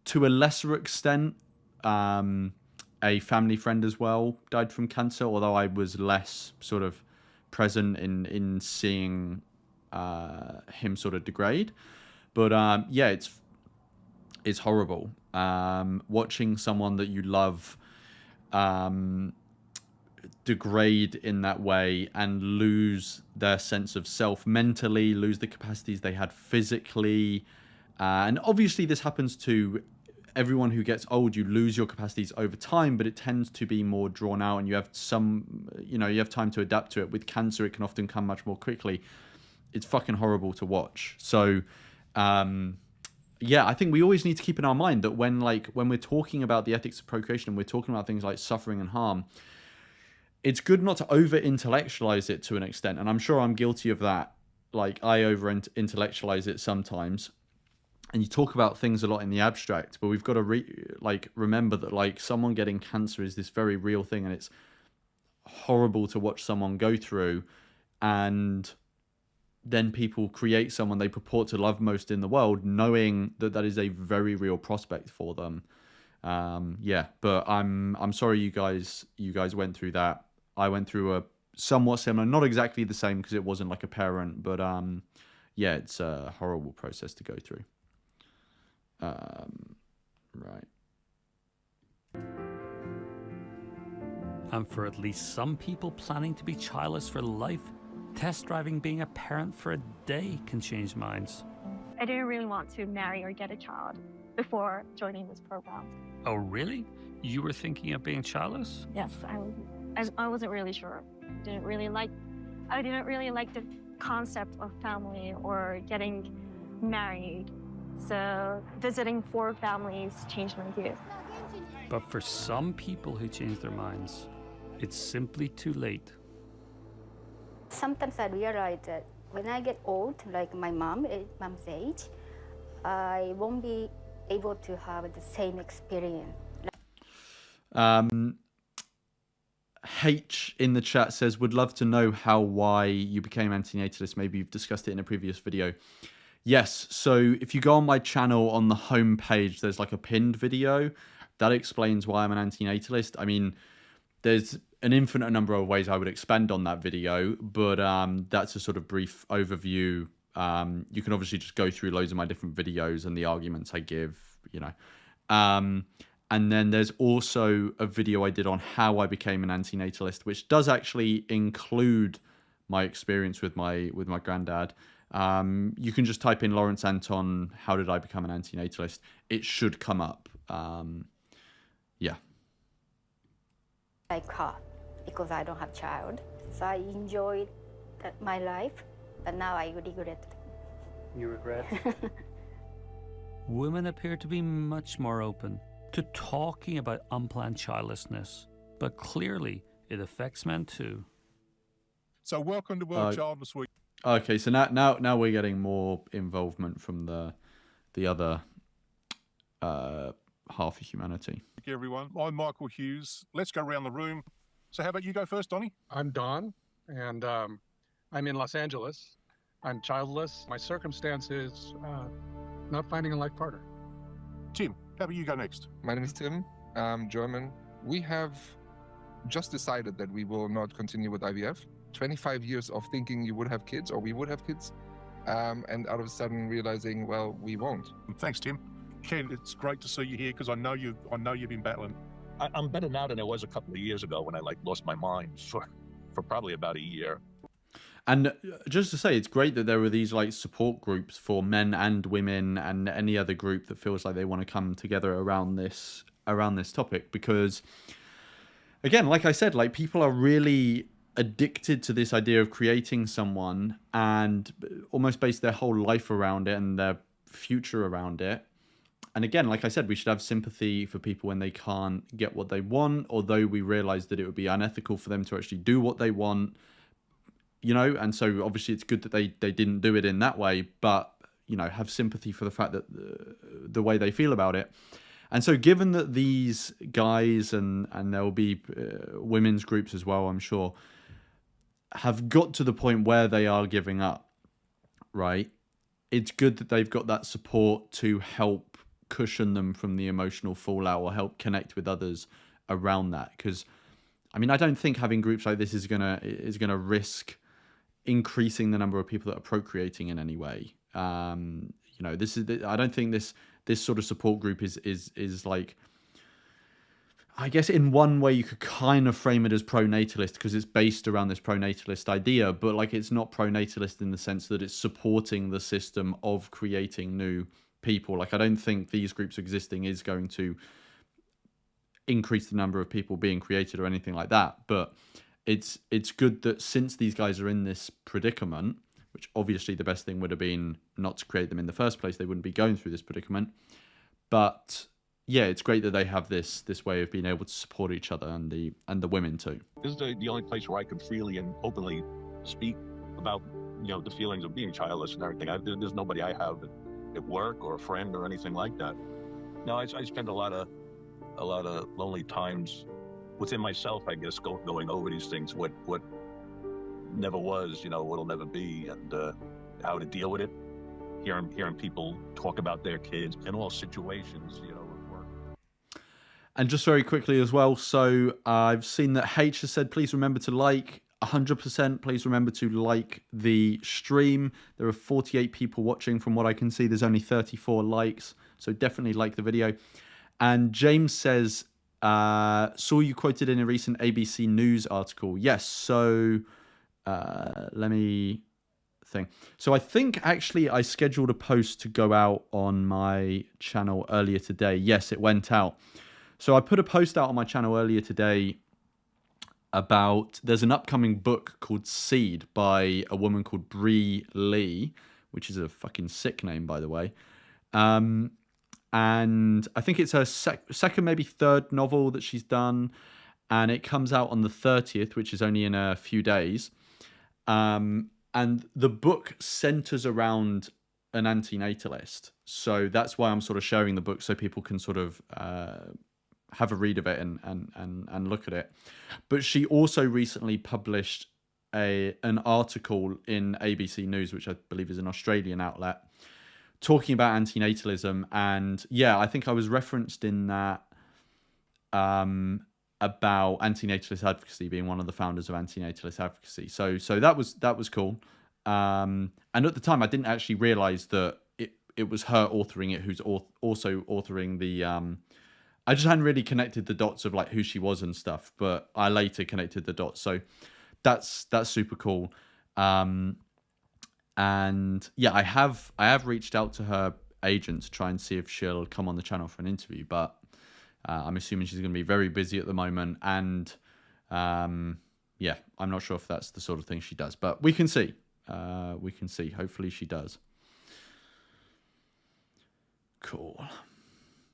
to a lesser extent a family friend as well died from cancer, although I was less sort of present in seeing him sort of degrade. But yeah, it's horrible watching someone that you love degrade in that way and lose their sense of self mentally, lose the capacities they had physically. And obviously this happens to everyone who gets old. You lose your capacities over time, but it tends to be more drawn out, and you have you have time to adapt to it. With cancer, it can often come much more quickly. It's fucking horrible to watch. So yeah, I think we always need to keep in our mind that when we're talking about the ethics of procreation and we're talking about things like suffering and harm, it's good not to over-intellectualize it to an extent. And I'm sure I'm guilty of that. Like, I over-intellectualize it sometimes. And you talk about things a lot in the abstract, but we've got to remember that like someone getting cancer is this very real thing, and it's horrible to watch someone go through, and then people create someone they purport to love most in the world, knowing that that is a very real prospect for them. Yeah, but I'm sorry you guys went through that. I went through a somewhat similar, not exactly the same because it wasn't like a parent, but yeah, it's a horrible process to go through. Right. And for at least some people planning to be childless for life, test driving being a parent for a day can change minds. I didn't really want to marry or get a child before joining this program. Oh, really? You were thinking of being childless? Yes, I wasn't really sure. I didn't really like the concept of family or getting married. So visiting 4 families changed my view. But for some people who change their minds, it's simply too late. Sometimes I realize that when I get old, like my mom's age, I won't be able to have the same experience. H in the chat says, would love to know why you became antinatalist. Maybe you've discussed it in a previous video. Yes, so if you go on my channel, on the home page, there's like a pinned video that explains why I'm an antinatalist. I mean, there's an infinite number of ways I would expand on that video, but that's a sort of brief overview. You can obviously just go through loads of my different videos and the arguments I give, you know. And then there's also a video I did on how I became an antinatalist, which does actually include my experience with my granddad. You can just type in Lawrence Anton, how did I become an antinatalist? It should come up. Yeah. I caught because I don't have child. So I enjoyed my life, but now I regret it. You regret? Women appear to be much more open to talking about unplanned childlessness, but clearly it affects men too. So welcome to World Childless Week. Okay, so now we're getting more involvement from the other half of humanity. Everyone, I'm Michael Hughes. Let's go around the room. So how about you go first, Donnie? I'm Don, and I'm in Los Angeles. I'm childless. My circumstance is not finding a life partner. Tim, how about you go next? My name is Tim. I'm German. We have just decided that we will not continue with IVF. 25 years of thinking you would have kids, or we would have kids, and out of a sudden realizing, well, we won't. Thanks, Tim. Ken, it's great to see you here because I know you've been battling. I'm better now than I was a couple of years ago when I lost my mind for probably about a year. And just to say, it's great that there are these support groups for men and women and any other group that feels like they want to come together around this topic, because again, like I said, people are really addicted to this idea of creating someone and almost base their whole life around it and their future around it. And again, like I said, we should have sympathy for people when they can't get what they want, although we realize that it would be unethical for them to actually do what they want, and so obviously it's good that they didn't do it in that way, but, have sympathy for the fact that the way they feel about it. And so given that these guys, and there will be women's groups as well, I'm sure, have got to the point where they are giving up, right? It's good that they've got that support to help cushion them from the emotional fallout or help connect with others around that. Because, I don't think having groups like this is gonna risk increasing the number of people that are procreating in any way. I don't think this sort of support group is like, I guess in one way you could kind of frame it as pronatalist because it's based around this pronatalist idea, but it's not pronatalist in the sense that it's supporting the system of creating new people. I don't think these groups existing is going to increase the number of people being created or anything like that, but it's good that since these guys are in this predicament, which obviously the best thing would have been not to create them in the first place, they wouldn't be going through this predicament, but yeah, it's great that they have this way of being able to support each other and the women too. This is the only place where I can freely and openly speak about the feelings of being childless and everything. There's nobody I have at work or a friend or anything like that. No, I spend a lot of lonely times within myself, I guess, going over these things, what never was, what'll never be, and how to deal with it. Hearing people talk about their kids in all situations, And just very quickly as well, so I've seen that H has said, please remember to 100%, please remember to like the stream. There are 48 people watching from what I can see. There's only 34 likes, so definitely like the video. And James says, saw you quoted in a recent ABC News article. Yes, so let me think. So I think actually I scheduled a post to go out on my channel earlier today. Yes, it went out. So I put a post out on my channel earlier today about, there's an upcoming book called Seed by a woman called Bree Lee, which is a fucking sick name, by the way. And I think it's her second, maybe third novel that she's done. And it comes out on the 30th, which is only in a few days. And the book centers around an anti-natalist. So that's why I'm sort of sharing the book so people can sort of have a read of it and look at it. But she also recently published an article in ABC News, which I believe is an Australian outlet, talking about antinatalism. And yeah, I think I was referenced in that about antinatalist advocacy, being one of the founders of antinatalist advocacy. So that was cool. And at the time, I didn't actually realize that it was her authoring it, who's also authoring the I just hadn't really connected the dots of like who she was and stuff, but I later connected the dots. So that's super cool. And yeah, I have reached out to her agent to try and see if she'll come on the channel for an interview, but I'm assuming she's going to be very busy at the moment. And yeah, I'm not sure if that's the sort of thing she does, but we can see. Hopefully she does. Cool.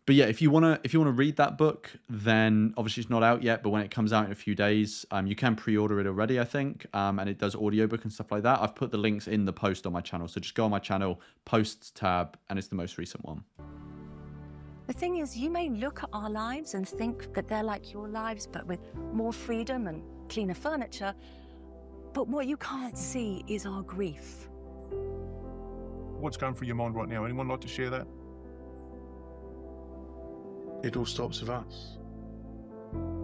But yeah, if you wanna read that book, then obviously it's not out yet, but when it comes out in a few days, you can pre-order it already, I think, and it does audiobook and stuff like that. I've put the links in the post on my channel, so just go on my channel, posts tab, and it's the most recent one. The thing is, you may look at our lives and think that they're like your lives, but with more freedom and cleaner furniture. But what you can't see is our grief. What's going through your mind right now? Anyone like to share that? It all stops with us.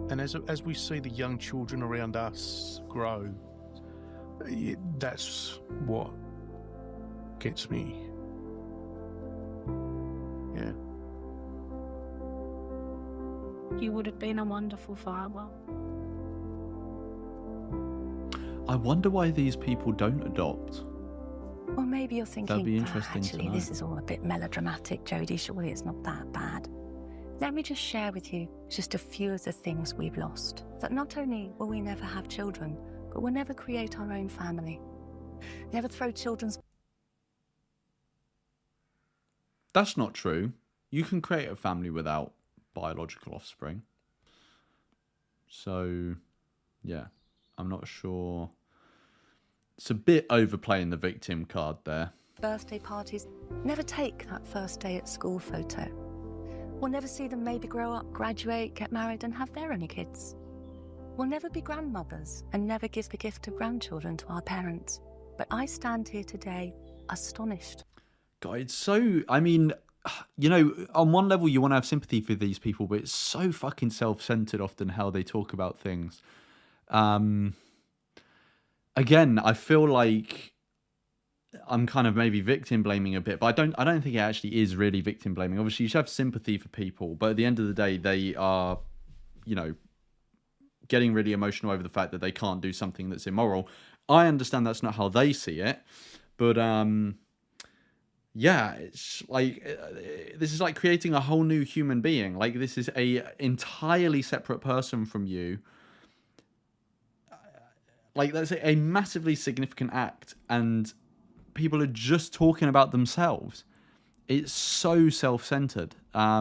And as we see the young children around us grow, that's what gets me. Yeah. You would have been a wonderful father. I wonder why these people don't adopt. Or maybe you're thinking, That'd be interesting to actually, know. this is all a bit melodramatic, Jodie. Surely it's not that bad. Let me just share with you just a few of the things we've lost. That not only will we never have children, but we'll never create our own family. Never throw children's... That's not true. You can create a family without biological offspring. So, yeah, I'm not sure. It's a bit overplaying the victim card there. birthday parties. Never take that first day at school photo. We'll never see them maybe grow up, graduate, get married and have their own kids. We'll never be grandmothers and never give the gift of grandchildren to our parents. But I stand here today astonished. God, it's so, I mean, you know, on one level you want to have sympathy for these people, but it's so fucking self-centered often how they talk about things. Again, I feel like I'm kind of maybe victim blaming a bit, but I don't think it actually is really victim blaming. Obviously, you should have sympathy for people, but at the end of the day, they are, you know, getting really emotional over the fact that they can't do something that's immoral. I understand that's not how they see it, but yeah, it's like this is like creating a whole new human being. Like this is a entirely separate person from you. Like that's a massively significant act, and people are just talking about themselves. It's so self-centered. I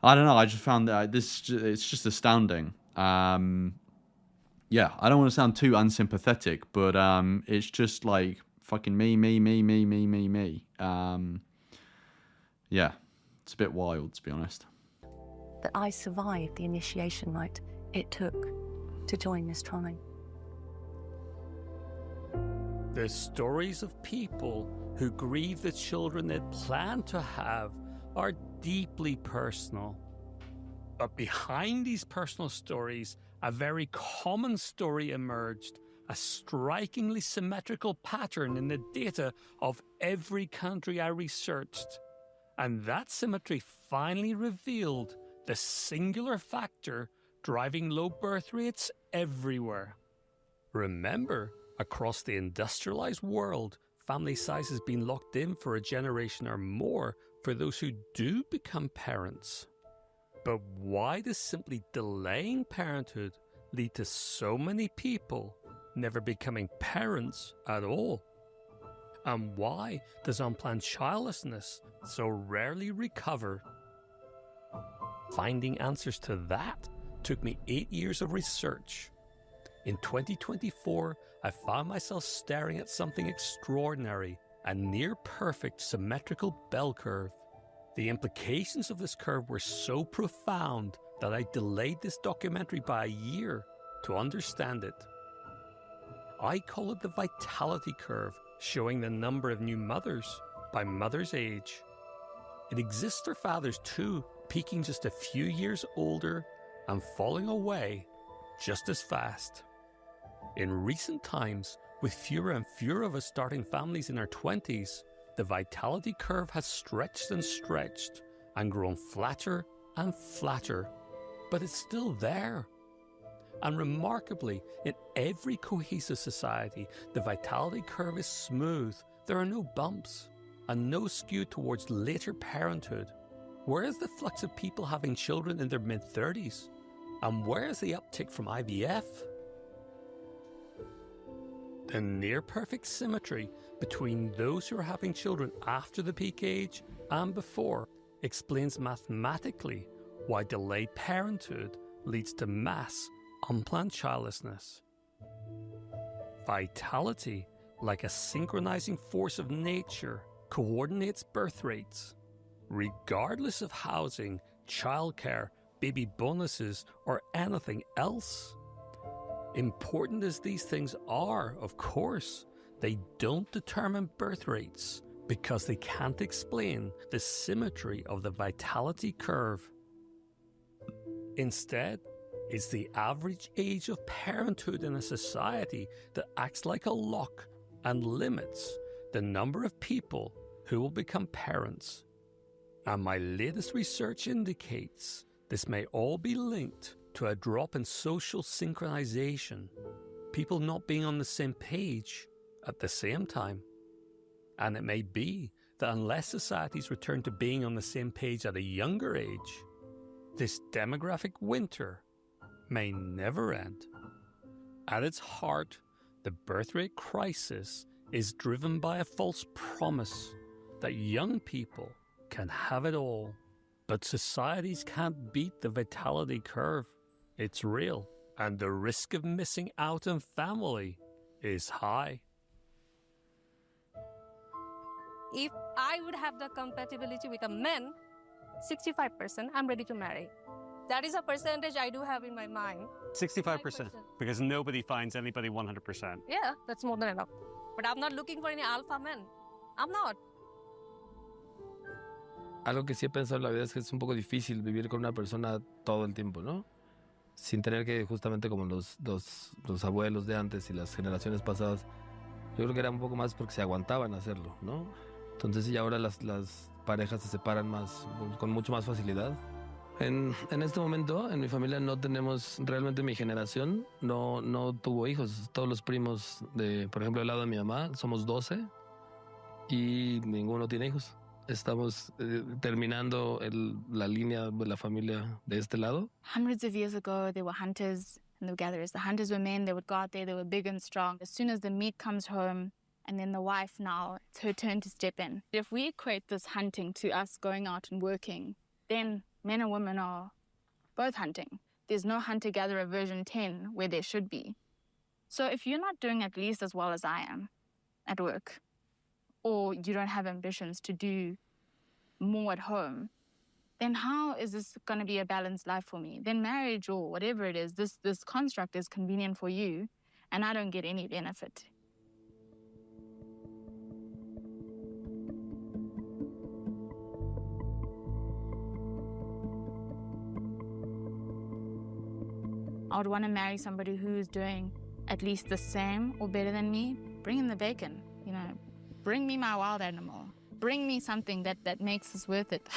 don't know. I just found that it's just astounding. Yeah, I don't want to sound too unsympathetic, but it's just like fucking me. Yeah, it's a bit wild, to be honest. That I survived the initiation rite it took to join this tribe. The stories of people who grieve the children they plan to have are deeply personal. But behind these personal stories, a very common story emerged, a strikingly symmetrical pattern in the data of every country I researched. And that symmetry finally revealed the singular factor driving low birth rates everywhere. Remember, across the industrialized world, family size has been locked in for a generation or more for those who do become parents. But why does simply delaying parenthood lead to so many people never becoming parents at all? And why does unplanned childlessness so rarely recover? Finding answers to that took me 8 years of research. In 2024, I found myself staring at something extraordinary, a near-perfect symmetrical bell curve. The implications of this curve were so profound that I delayed this documentary by a year to understand it. I call it the vitality curve, showing the number of new mothers by mother's age. It exists for fathers too, peaking just a few years older and falling away just as fast. In recent times, with fewer and fewer of us starting families in our 20s, the vitality curve has stretched and stretched and grown flatter and flatter, but it's still there. And remarkably, in every cohesive society, the vitality curve is smooth. There are no bumps and no skew towards later parenthood. Where is the flux of people having children in their mid-30s? And where is the uptick from IVF? The near-perfect symmetry between those who are having children after the peak age and before explains mathematically why delayed parenthood leads to mass unplanned childlessness. Vitality, like a synchronizing force of nature, coordinates birth rates. regardless of housing, childcare, baby bonuses, or anything else. Important as these things are, of course, they don't determine birth rates because they can't explain the symmetry of the vitality curve. Instead, it's the average age of parenthood in a society that acts like a lock and limits the number of people who will become parents. And my latest research indicates this may all be linked to a drop in social synchronization, people not being on the same page at the same time. And it may be that unless societies return to being on the same page at a younger age, this demographic winter may never end. At its heart, the birth rate crisis is driven by a false promise that young people can have it all. But societies can't beat the vitality curve. It's real, and the risk of missing out on family is high. If I would have the compatibility with a man, 65%, I'm ready to marry. That is a percentage I do have in my mind. 65%, because nobody finds anybody 100%. Yeah, that's more than enough. But I'm not looking for any alpha man. I'm not. Algo que sí he pensado en la vida es que es un poco difícil vivir con una persona todo el tiempo, ¿no? Sin tener que, justamente como los abuelos de antes y las generaciones pasadas, yo creo que era un poco más porque se aguantaban hacerlo, ¿no? Entonces, y ahora las parejas se separan más, con mucho más facilidad. En este momento, en mi familia no tenemos, realmente mi generación no tuvo hijos. Todos los primos, por ejemplo, del lado de mi mamá, somos 12 y ninguno tiene hijos. Estamos terminando la línea de la familia de este lado. Hundreds of years ago, there were hunters and the gatherers. The hunters were men, they would go out there, they were big and strong. As soon as the meat comes home, and then the wife now, it's her turn to step in. If we equate this hunting to us going out and working, then men and women are both hunting. There's no hunter-gatherer version 10 where there should be. So if you're not doing at least as well as I am at work, or you don't have ambitions to do more at home, then how is this going to be a balanced life for me? Then marriage or whatever it is, this construct is convenient for you, and I don't get any benefit. I would want to marry somebody who's doing at least the same or better than me. Bring in the bacon, you know. Bring me my wild animal. Bring me something that makes this worth it.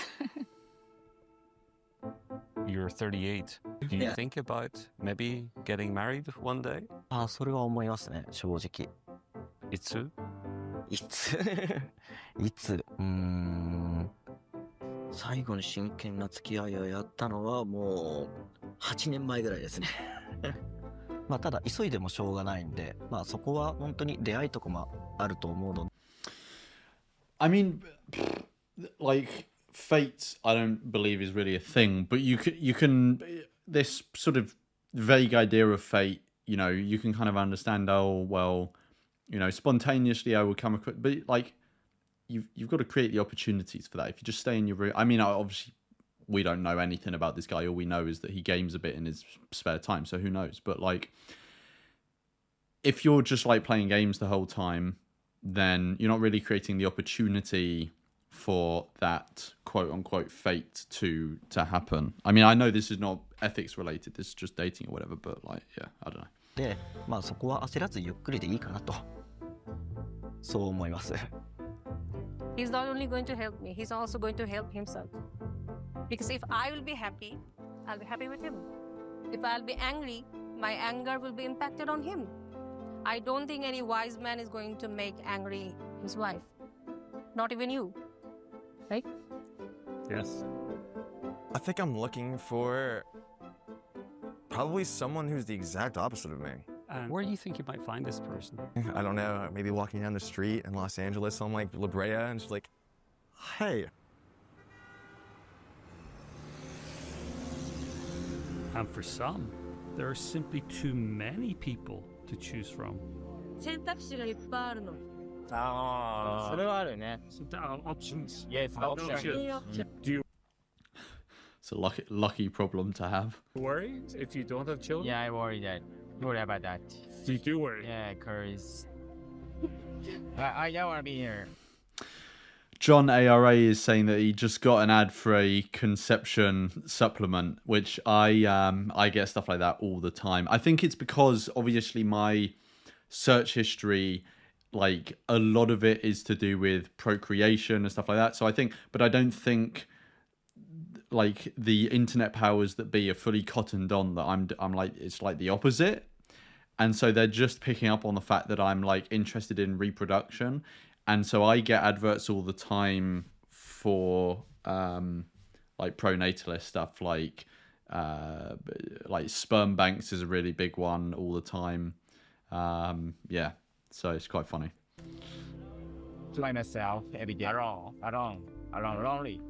You're 38. Do you think about maybe getting married one day? それは思いますね、正直。いつ最後に真剣な付き合いをやったのはもう8年前ぐらいですね。まあただ急いでもしょうがないんで、まあそこは本当に出会いとかもあると思うので。I mean, like, fate, I don't believe is really a thing, but you can this sort of vague idea of fate, you know, you can kind of understand, oh, well, you know, spontaneously I will come across, but like, you've got to create the opportunities for that. If you just stay in your room, I mean, obviously, we don't know anything about this guy. All we know is that he games a bit in his spare time, so who knows? But like, if you're just like playing games the whole time, then you're not really creating the opportunity for that quote-unquote fate to happen. I mean, I know this is not ethics related, this is just dating or whatever, but like, yeah, I don't know. で、まあそこは焦らずゆっくりでいいかなと、そう思います。He's not only going to help me, he's also going to help himself. Because if I will be happy, I'll be happy with him. If I'll be angry, my anger will be impacted on him. I don't think any wise man is going to make angry his wife. Not even you. Right? Yes. I think I'm looking for probably someone who's the exact opposite of me. And where do you think you might find this person? I don't know, maybe walking down the street in Los Angeles on like La Brea and just like, hey. And for some, there are simply too many people to choose from. 選択肢がいっぱいあるの。ああ、それはあるね。So there are options. Yes, options. Do you It's a lucky problem to have. worry if you don't have children? Yeah, I worry about that. You do worry? Yeah, cause I don't want to be here. John ARA is saying that he just got an ad for a conception supplement, which I get stuff like that all the time. I think it's because obviously my search history, like a lot of it is to do with procreation and stuff like that. So I think, but I don't think like the internet powers that be are fully cottoned on that I'm like, it's like the opposite. And so they're just picking up on the fact that I'm like interested in reproduction. And so I get adverts all the time for like pronatalist stuff, like sperm banks is a really big one all the time. Yeah, so it's quite funny. By myself every day. Alone, lonely.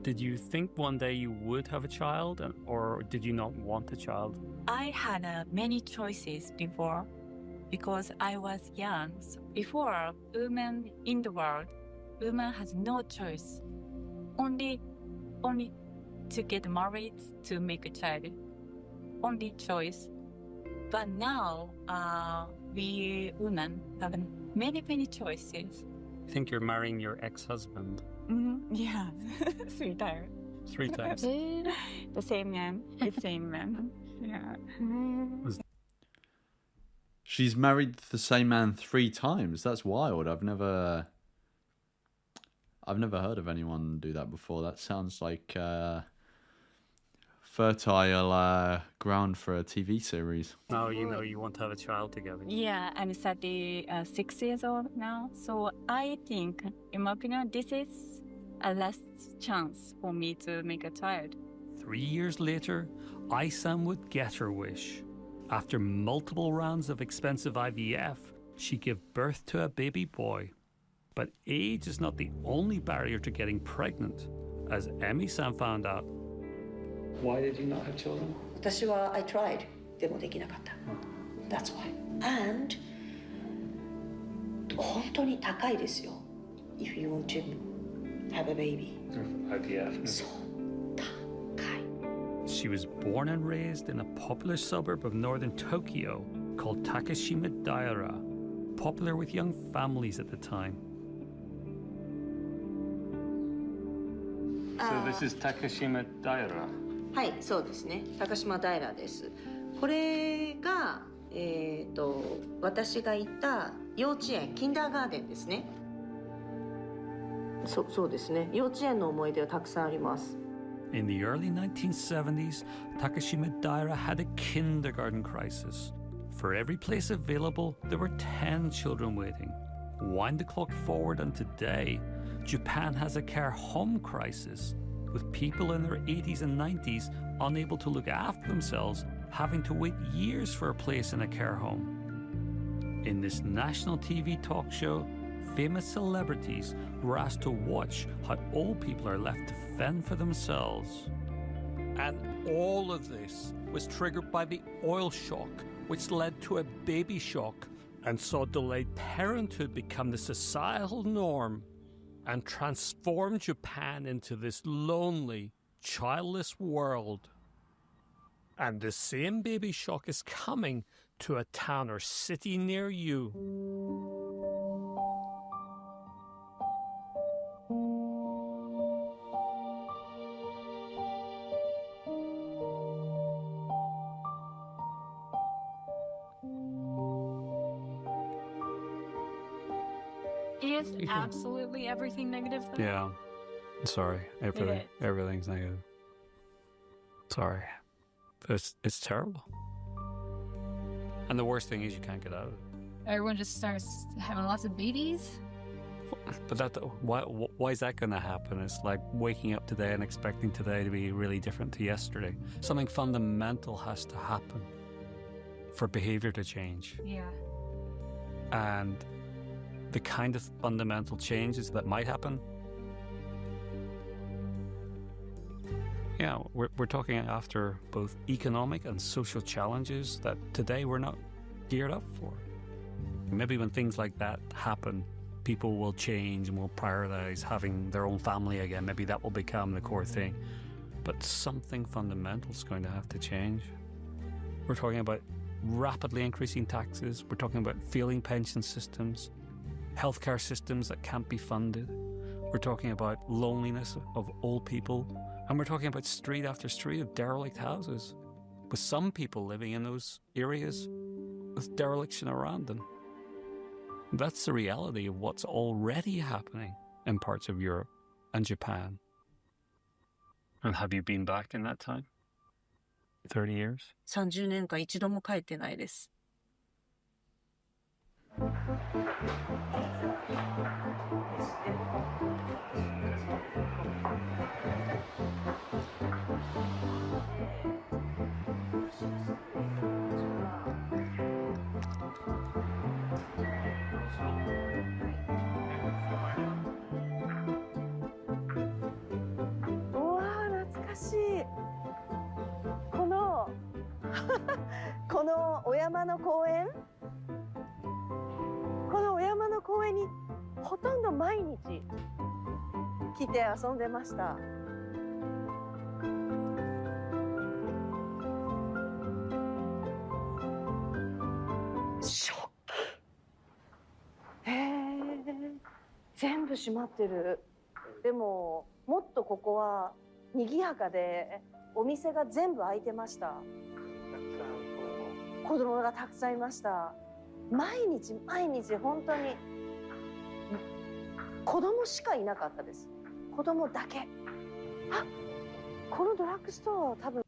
Did you think one day you would have a child, or did you not want a child? I had many choices before because I was young. So before, women in the world, women has no choice. Only to get married, to make a child. Only choice. But now, we women have many choices. I think you're marrying your ex-husband. Yeah, 3 times. 3 times. The same man. Yeah. She's married the same man 3 times. That's wild. I've never heard of anyone do that before. That sounds like fertile ground for a TV series. Now you know you want to have a child together. Yeah, I'm 36 years old now. So I think, in my opinion, this is a last chance for me to make a child. 3 years later, Aysam would get her wish. After multiple rounds of expensive IVF, she gave birth to a baby boy. But age is not the only barrier to getting pregnant, as Emi-san found out. Why did you not have children? I tried. でもできなかった。That's why. And 本当に高いですよ。If you want to have a baby. IVF. そう。 She was born and raised in a popular suburb of northern Tokyo called Takashima Daira, popular with young families at the time. So this is Takashima Daira. はい、そうですね。高島平です。これが私が行った幼稚園、キンダーガーデンですね。そうですね。幼稚園の思い出はたくさんあります。 In the early 1970s, Takashima Daira had a kindergarten crisis. For every place available, there were 10 children waiting. Wind the clock forward, and today, Japan has a care home crisis, with people in their 80s and 90s unable to look after themselves, having to wait years for a place in a care home. In this national TV talk show, famous celebrities were asked to watch how old people are left to fend for themselves. And all of this was triggered by the oil shock, which led to a baby shock and saw delayed parenthood become the societal norm and transformed Japan into this lonely, childless world. And the same baby shock is coming to a town or city near you. Is absolutely everything negative? Yeah. Sorry. Everything's negative. Sorry. It's terrible. And the worst thing is you can't get out of it. Everyone just starts having lots of babies. But why is that going to happen? It's like waking up today and expecting today to be really different to yesterday. Something fundamental has to happen for behavior to change. Yeah. And the kind of fundamental changes that might happen Yeah, we're talking after both economic and social challenges that today we're not geared up for. Maybe when things like that happen, people will change and will prioritize having their own family again. Maybe that will become the core thing. But something fundamental is going to have to change. We're talking about rapidly increasing taxes. We're talking about failing pension systems, healthcare systems that can't be funded. We're talking about loneliness of old people. And we're talking about street after street of derelict houses, with some people living in those areas with dereliction around them. That's the reality of what's already happening in parts of Europe and Japan. And have you been back in that time? 30 years? 30年間一度も帰ってないです。このお山の公園、このお山の公園にほとんど毎日来て遊んでました。食器。へえ、全部閉まってる。でももっとここは賑やかでお店が全部開いてました。子供がたくさんいました。毎日毎日本当に子供しかいなかったです。子供だけ。あ、このドラッグストア多分。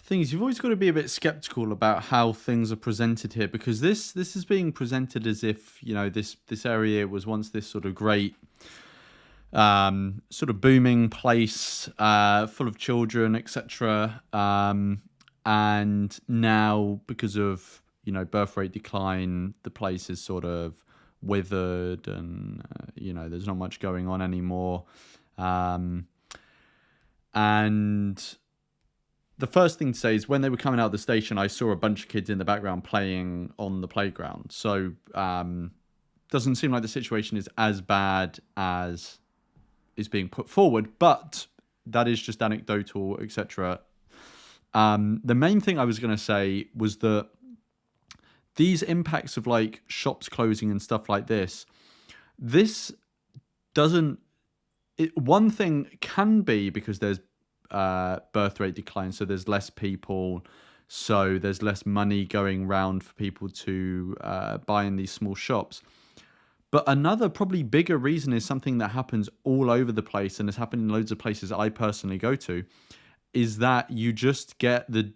Thing is, you've always got to be a bit skeptical about how things are presented here, because this is being presented as if, you know, this area was once this sort of great sort of booming place full of children, etc. And now, because of, you know, birth rate decline, the place is sort of withered and, you know, there's not much going on anymore. And the first thing to say is when they were coming out of the station, I saw a bunch of kids in the background playing on the playground. So doesn't seem like the situation is as bad as is being put forward, but that is just anecdotal, etc. The main thing I was going to say was that these impacts of like shops closing and stuff like this doesn't... one thing can be because there's birth rate decline, so there's less people, so there's less money going round for people to buy in these small shops. But another probably bigger reason is something that happens all over the place and has happened in loads of places I personally go to, is that you just get the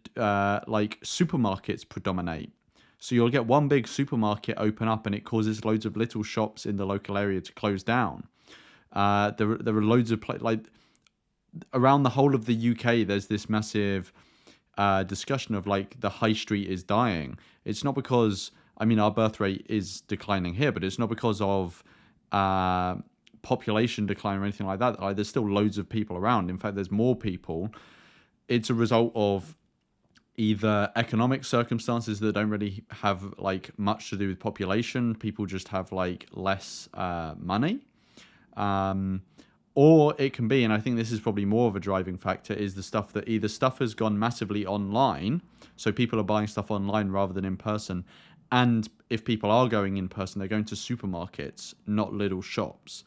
like supermarkets predominate. So you'll get one big supermarket open up and it causes loads of little shops in the local area to close down. There are loads of like around the whole of the UK, there's this massive discussion of like the high street is dying. It's not because, I mean, our birth rate is declining here, but it's not because of population decline or anything like that. Like, there's still loads of people around. In fact, there's more people. It's a result of either economic circumstances that don't really have like much to do with population. People just have like less money. Or it can be, and I think this is probably more of a driving factor, is the stuff that either stuff has gone massively online, so people are buying stuff online rather than in person, and if people are going in person, they're going to supermarkets, not little shops.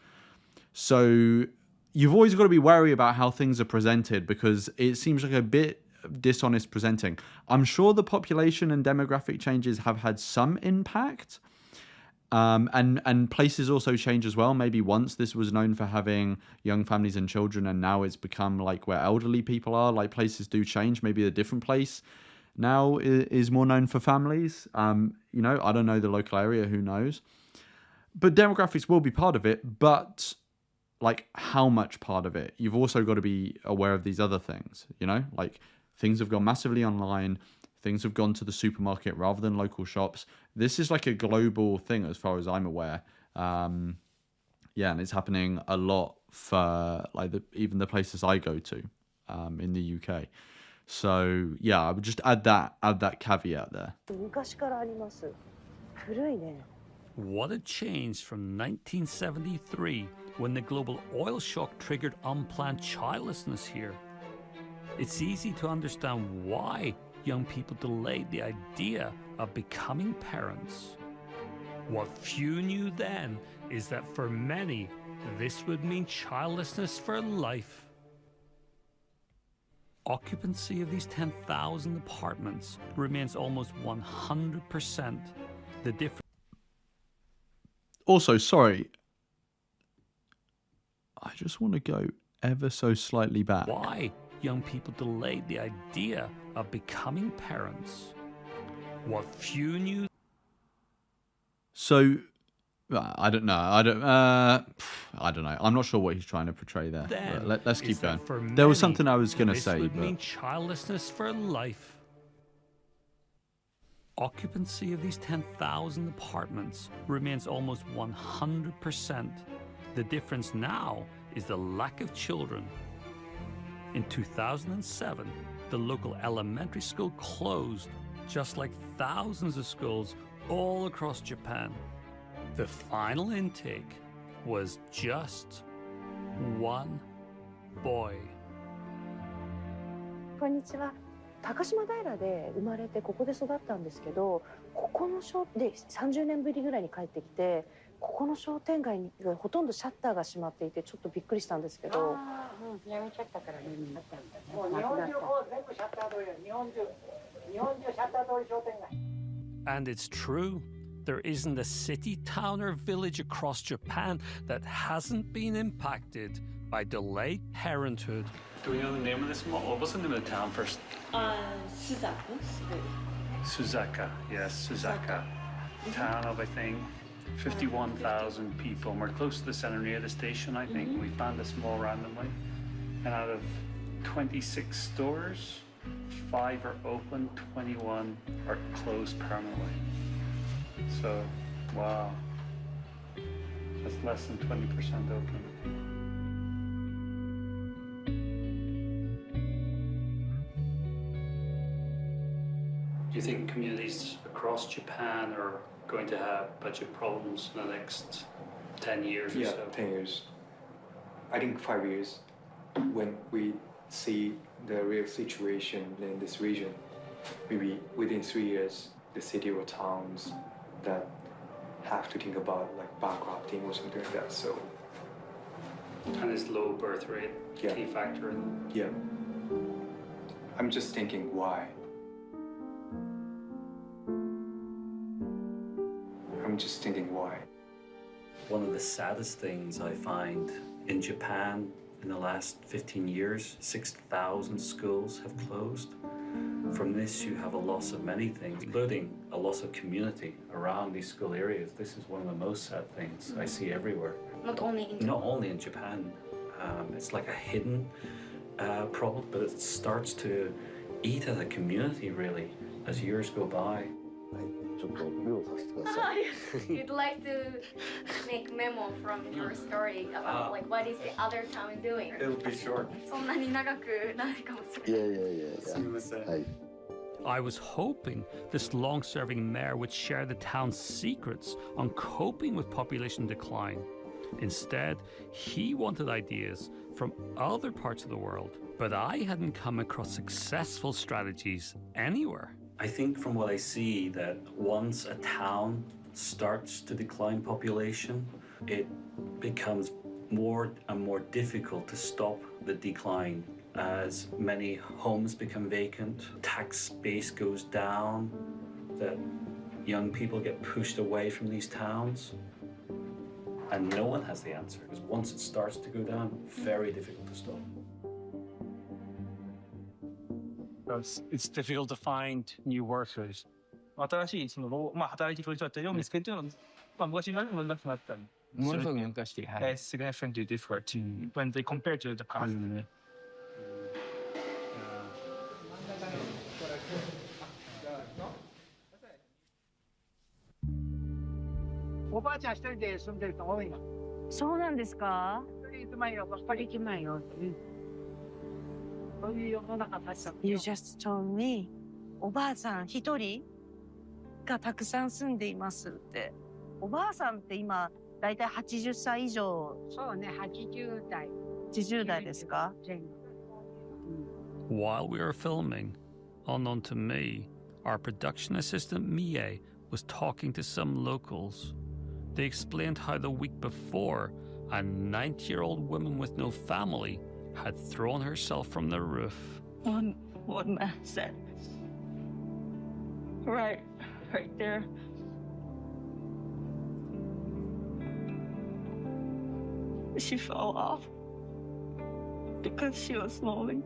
So you've always got to be wary about how things are presented, because it seems like a bit dishonest presenting. I'm sure the population and demographic changes have had some impact. And places also change as well. Maybe once this was known for having young families and children, and now it's become like where elderly people are. Like, places do change. Maybe a different place now is more known for families. You know, I don't know the local area, who knows? But demographics will be part of it, but like how much part of it? You've also got to be aware of these other things, you know, like things have gone massively online. Things have gone to the supermarket rather than local shops. This is like a global thing as far as I'm aware. Yeah, and it's happening a lot for like even the places I go to in the UK. So yeah, I would just add that caveat there. 昔からあります。古いね。 What a change from 1973 when the global oil shock triggered unplanned childlessness here. It's easy to understand why young people delayed the idea of becoming parents. What few knew then is that for many, this would mean childlessness for life. Occupancy of these 10,000 apartments remains almost 100%. The difference. Also, sorry, I just want to go ever so slightly back. Why young people delayed the idea of becoming parents. What few knew. So, I don't know. I don't know. I'm not sure what he's trying to portray there. Let's keep going. There was something I was going to say, would but mean childlessness for life. Occupancy of these 10,000 apartments remains almost 100%. The difference now is the lack of children. In 2007, the local elementary school closed, just like thousands of schools all across Japan. The final intake was just one boy. こんにちは。高島平で生まれてここで育ったんですけど、ここので30年ぶりぐらいに帰ってきて、ここの商店街にほとんどシャッターが閉まっていてちょっとびっくりしたんですけど。やめちゃったからね。もう日本中全部シャッター通り、日本中シャッター通り商店街。 And it's true. There isn't a city, town, or village across Japan that hasn't been impacted by delayed parenthood. Do we know the name of this mall? What was the name of the town first? Suzaka. Yes, Suzaka. Town of, I think, 51,000 people. And we're close to the center near the station, I think. We found this mall randomly. And out of 26 stores, 5 are open, 21 are closed permanently. So, wow. That's less than 20% open. Do you think communities across Japan are going to have budget problems in the next 10 years or so? Yeah, 10 years. I think 5 years, when we see the real situation in this region, maybe within 3 years, the city or towns that have to think about like bankrupting or something like that. So, And is low birth rate a key factor in that? yeah. I'm just thinking why. I'm just thinking why. One of the saddest things I find in Japan in the last 15 years, 6,000 schools have closed. From this, you have a loss of many things, including a loss of community around these school areas. This is one of the most sad things I see everywhere. Not only in Japan. Not only in Japan. It's like a hidden problem, but it starts to eat at a community, really, as years go by. You'd like to make memo from your story about like what is the other town doing? It'll be short. そんなに長くないかもしれない。 I was hoping this long-serving mayor would share the town's secrets on coping with population decline. Instead, he wanted ideas from other parts of the world, but I hadn't come across successful strategies anywhere. I think from what I see that once a town starts to decline population, it becomes more and more difficult to stop the decline as many homes become vacant, tax base goes down, that young people get pushed away from these towns. And no one has the answer, because once it starts to go down, very difficult to stop. It's difficult to find new workers. 新しい働いてくる人たちを見つけるというのは、昔よりも難しくなったり。ものすごく難しい。はい。It's significantly different when they compare to the past. おばあちゃん一人で住んでる人多いの。そうなんですか？You just told me おばあさん一人がたくさん住んでいますって。おばあさんって今だいたい80歳以上。そうね、80代。80代ですか？ While we were filming, unknown to me, our production assistant Mie was talking to some locals. They explained how the week before, a 90-year-old woman with no family had thrown herself from the roof. One man said, right there. She fell off because she was lonely.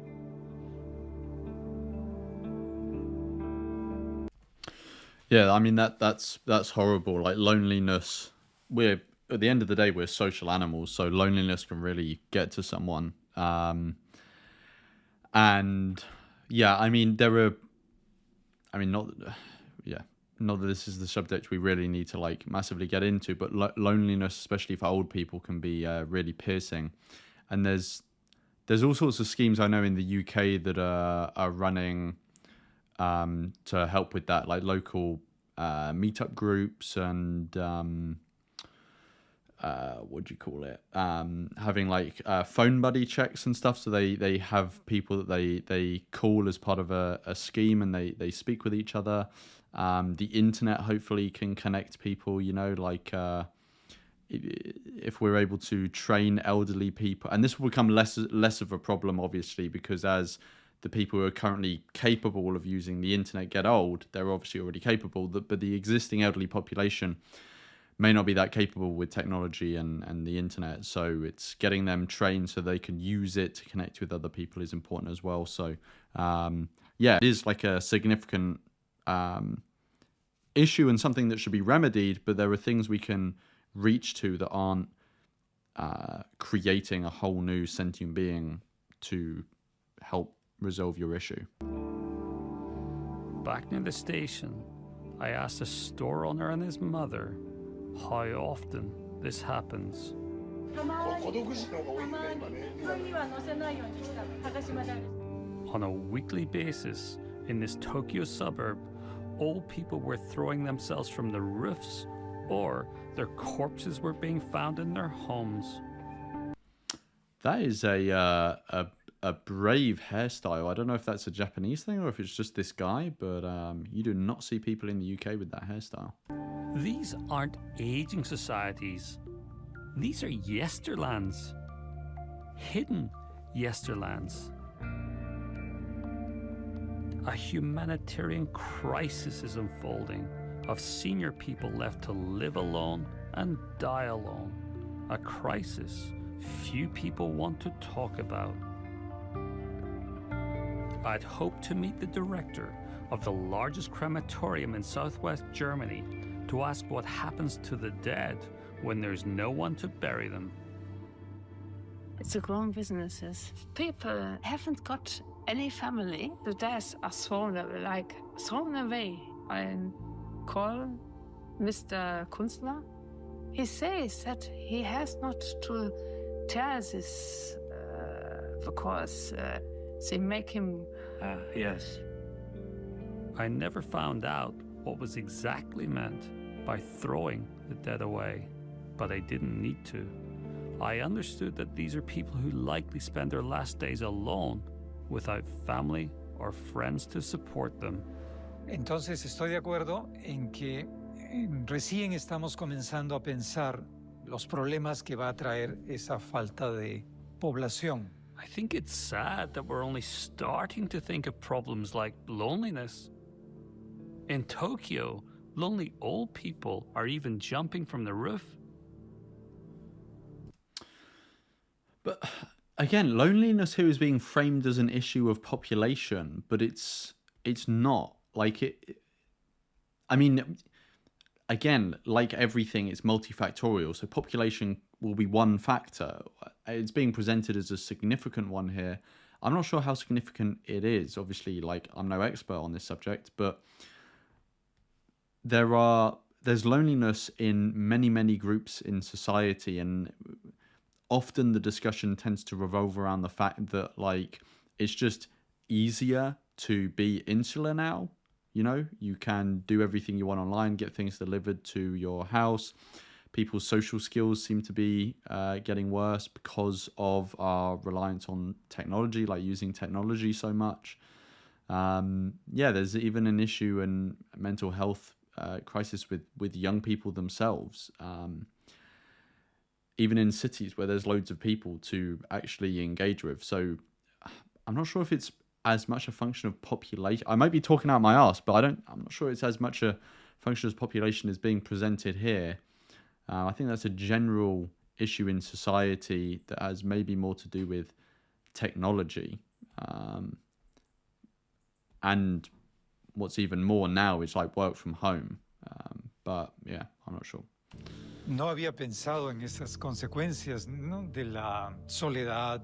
Yeah, I mean that's horrible. Like loneliness, we're at the end of the day we're social animals, so loneliness can really get to someone. And yeah, I mean not that this is the subject we really need to like massively get into, but loneliness, especially for old people, can be really piercing. And there's all sorts of schemes I know in the UK that are running to help with that, like local meetup groups and what do you call it? Having like phone buddy checks and stuff. So they have people that they call as part of a scheme, and they speak with each other. The internet hopefully can connect people, you know, like if we're able to train elderly people, and this will become less of a problem, obviously, because as the people who are currently capable of using the internet get old, they're obviously already capable, but the existing elderly population may not be that capable with technology and the internet. So it's getting them trained so they can use it to connect with other people is important as well. So yeah, it is like a significant issue and something that should be remedied, but there are things we can reach to that aren't creating a whole new sentient being to help resolve your issue. Back near the station, I asked a store owner and his mother how often this happens. On a weekly basis, in this Tokyo suburb, old people were throwing themselves from the roofs, or their corpses were being found in their homes. That is a brave hairstyle. I don't know if that's a Japanese thing or if it's just this guy, but you do not see people in the UK with that hairstyle. These aren't aging societies. These are yesterlands. Hidden yesterlands. A humanitarian crisis is unfolding of senior people left to live alone and die alone. A crisis few people want to talk about. I'd hoped to meet the director of the largest crematorium in southwest Germany to ask what happens to the dead when there's no one to bury them. It's a growing business. People haven't got any family. The deaths are thrown away. I call Mr. Kunstler. He says that he has not to tell this because they make him... Yes. I never found out what was exactly meant by throwing the dead away, but I didn't need to. I understood that these are people who likely spend their last days alone without family or friends to support them. Entonces estoy de acuerdo en que recién estamos comenzando a pensar los problemas que va a traer esa falta de población. I think it's sad that we're only starting to think of problems like loneliness. In Tokyo, lonely old people are even jumping from the roof. But again, loneliness here is being framed as an issue of population, but it's not. Like it, I mean, again, like everything, it's multifactorial. So population will be one factor. It's being presented as a significant one here. I'm not sure how significant it is. Obviously, like, I'm no expert on this subject, but there's loneliness in many groups in society, and often the discussion tends to revolve around the fact that like it's just easier to be insular now. You know, you can do everything you want online, get things delivered to your house. People's social skills seem to be getting worse because of our reliance on technology, like using technology so much. Yeah, there's even an issue in mental health crisis with young people themselves. Even in cities where there's loads of people to actually engage with. So I'm not sure if it's as much a function of population. I might be talking out my ass, but I'm not sure it's as much a function as population as being presented here. I think that's a general issue in society that has maybe more to do with technology. And what's even more now is like work from home. But yeah, I'm not sure. No había pensado en esas consecuencias, ¿no? De la soledad.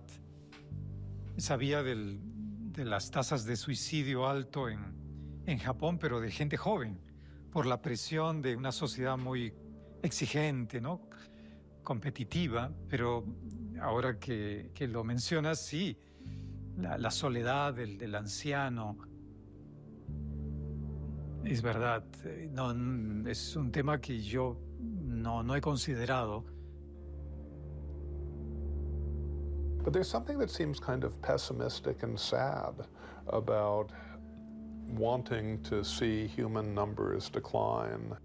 Sabía de las tasas de suicidio alto en Japón, pero de gente joven, por la presión de una sociedad muy exigente, ¿no? Competitiva, pero ahora que lo mencionas, sí, la soledad del anciano, es verdad, no, es un tema que yo no he considerado. But there's something that seems kind of pessimistic and sad about wanting to see human numbers decline.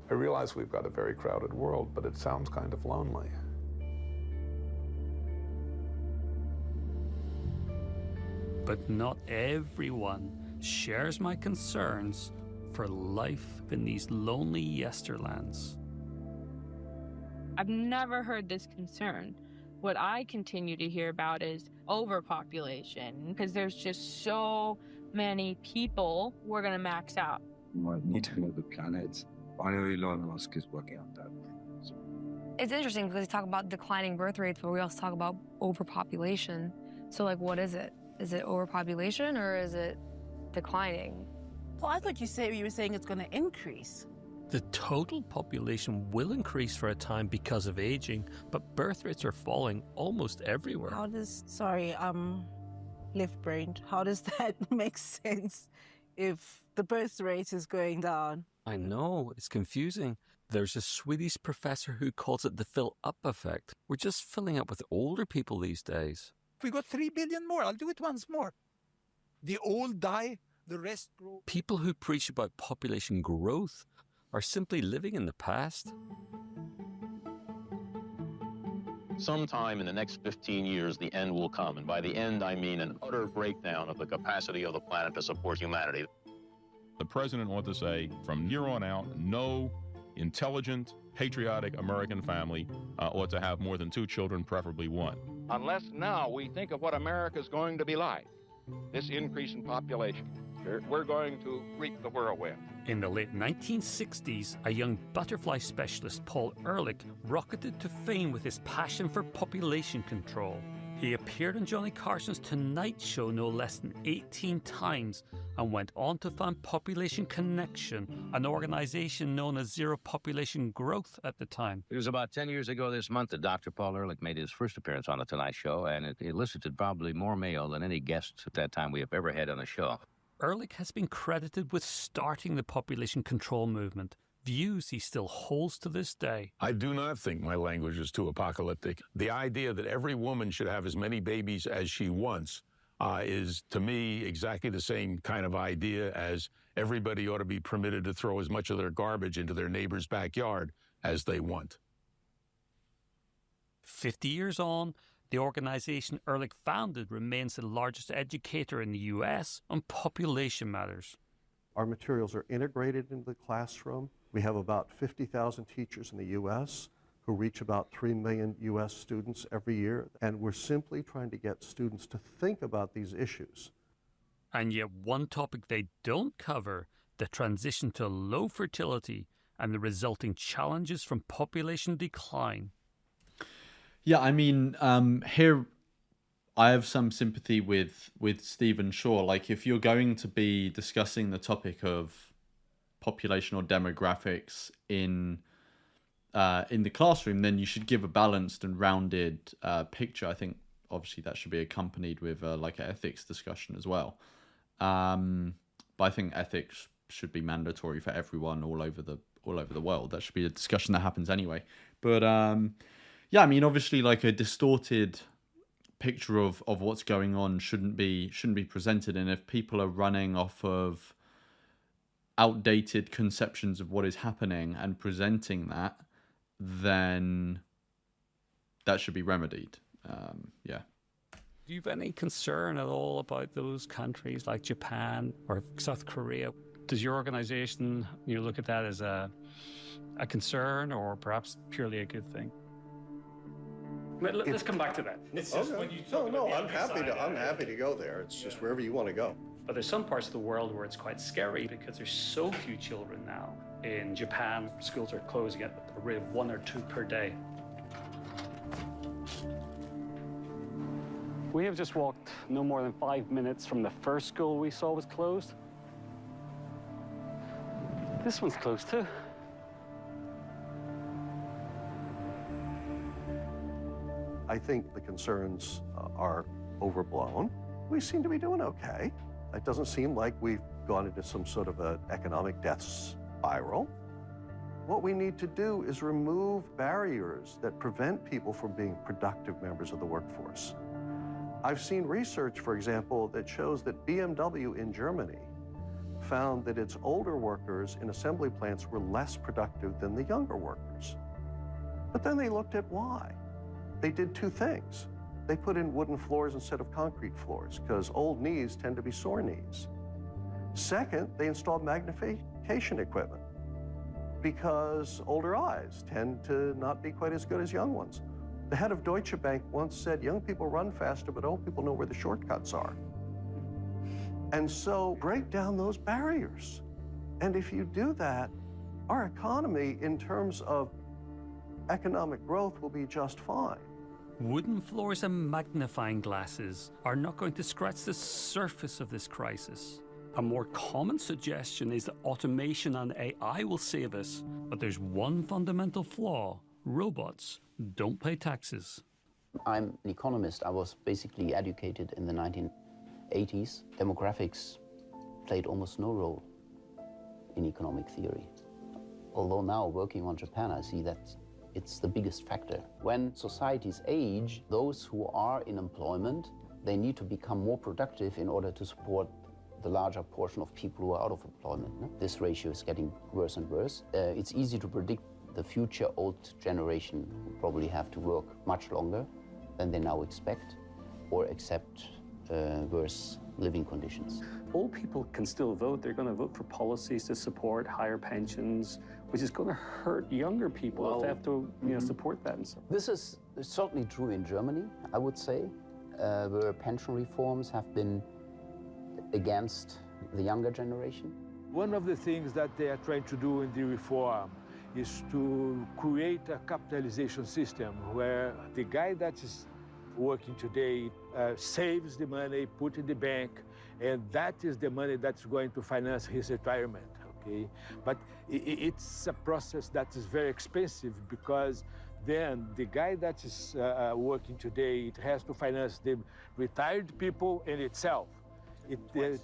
I realize we've got a very crowded world, but it sounds kind of lonely. But not everyone shares my concerns for life in these lonely yesterlands. I've never heard this concern. What I continue to hear about is overpopulation, because there's just so many people, we're going to max out. We need to know the planet. I know Elon Musk is working on that. It's interesting because we talk about declining birth rates, but we also talk about overpopulation. So, like, what is it? Is it overpopulation or is it declining? Well, I thought you were saying it's going to increase. The total population will increase for a time because of aging, but birth rates are falling almost everywhere. How does, left-brained, how does that make sense if the birth rate is going down? I know, it's confusing. There's a Swedish professor who calls it the fill-up effect. We're just filling up with older people these days. If we got 3 billion more, I'll do it once more. The old die, the rest grow. People who preach about population growth are simply living in the past. Sometime in the next 15 years, the end will come. And by the end, I mean an utter breakdown of the capacity of the planet to support humanity. The president ought to say, from here on out, no intelligent, patriotic American family ought to have more than 2 children, preferably 1. Unless now we think of what America's going to be like, this increase in population, we're going to reap the whirlwind. In the late 1960s, a young butterfly specialist, Paul Ehrlich, rocketed to fame with his passion for population control. He appeared on Johnny Carson's Tonight Show no less than 18 times and went on to found Population Connection, an organization known as Zero Population Growth at the time. It was about 10 years ago this month that Dr. Paul Ehrlich made his first appearance on The Tonight Show, and it elicited probably more mail than any guest at that time we have ever had on the show. Ehrlich has been credited with starting the population control movement, views he still holds to this day. I do not think my language is too apocalyptic. The idea that every woman should have as many babies as she wants is, to me, exactly the same kind of idea as everybody ought to be permitted to throw as much of their garbage into their neighbor's backyard as they want. 50 years on, the organization Ehrlich founded remains the largest educator in the US on population matters. Our materials are integrated into the classroom. We have about 50,000 teachers in the US who reach about 3 million US students every year. And we're simply trying to get students to think about these issues. And yet one topic they don't cover, the transition to low fertility and the resulting challenges from population decline. Yeah, I mean, here I have some sympathy with Stephen Shaw. Like, if you're going to be discussing the topic of population or demographics in in the classroom, then you should give a balanced and rounded picture. I think obviously that should be accompanied with like an ethics discussion as well. But I think ethics should be mandatory for everyone all over the world. That should be a discussion that happens anyway. But yeah, I mean, obviously, like a distorted picture of what's going on shouldn't be presented. And if people are running off of outdated conceptions of what is happening and presenting that, then that should be remedied. Yeah. Do you have any concern at all about those countries like Japan or South Korea? Does your organization, you look at that as a concern or perhaps purely a good thing? Let's come back to that. It's just when you talk about the I'm other happy side, I'm happy to go there. It's just wherever you want to go. But there's some parts of the world where it's quite scary because there's so few children now. In Japan, schools are closing at a rate of 1 or 2 per day. We have just walked no more than 5 minutes from the first school we saw was closed. This one's closed too. I think the concerns are overblown. We seem to be doing okay. It doesn't seem like we've gone into some sort of an economic death spiral. What we need to do is remove barriers that prevent people from being productive members of the workforce. I've seen research, for example, that shows that BMW in Germany found that its older workers in assembly plants were less productive than the younger workers. But then they looked at why. They did 2 things. They put in wooden floors instead of concrete floors because old knees tend to be sore knees. Second, they installed magnification equipment because older eyes tend to not be quite as good as young ones. The head of Deutsche Bank once said, young people run faster, but old people know where the shortcuts are. And so break down those barriers. And if you do that, our economy in terms of economic growth will be just fine. Wooden floors and magnifying glasses are not going to scratch the surface of this crisis. A more common suggestion is that automation and AI will save us, but there's one fundamental flaw: robots don't pay taxes. I'm an economist. I was basically educated in the 1980s. Demographics played almost no role in economic theory. Although now, working on Japan, I see that it's the biggest factor. When societies age, those who are in employment, they need to become more productive in order to support the larger portion of people who are out of employment. This ratio is getting worse and worse. It's easy to predict the future old generation will probably have to work much longer than they now expect or accept worse living conditions. Old people can still vote. They're going to vote for policies to support higher pensions, which is going to hurt younger people if they have to support that. And so. This is certainly true in Germany, I would say, where pension reforms have been against the younger generation. One of the things that they are trying to do in the reform is to create a capitalization system where the guy that is working today saves the money, put in the bank, and that is the money that's going to finance his retirement, okay? But it's a process that is very expensive because then the guy that is working today, it has to finance the retired people and itself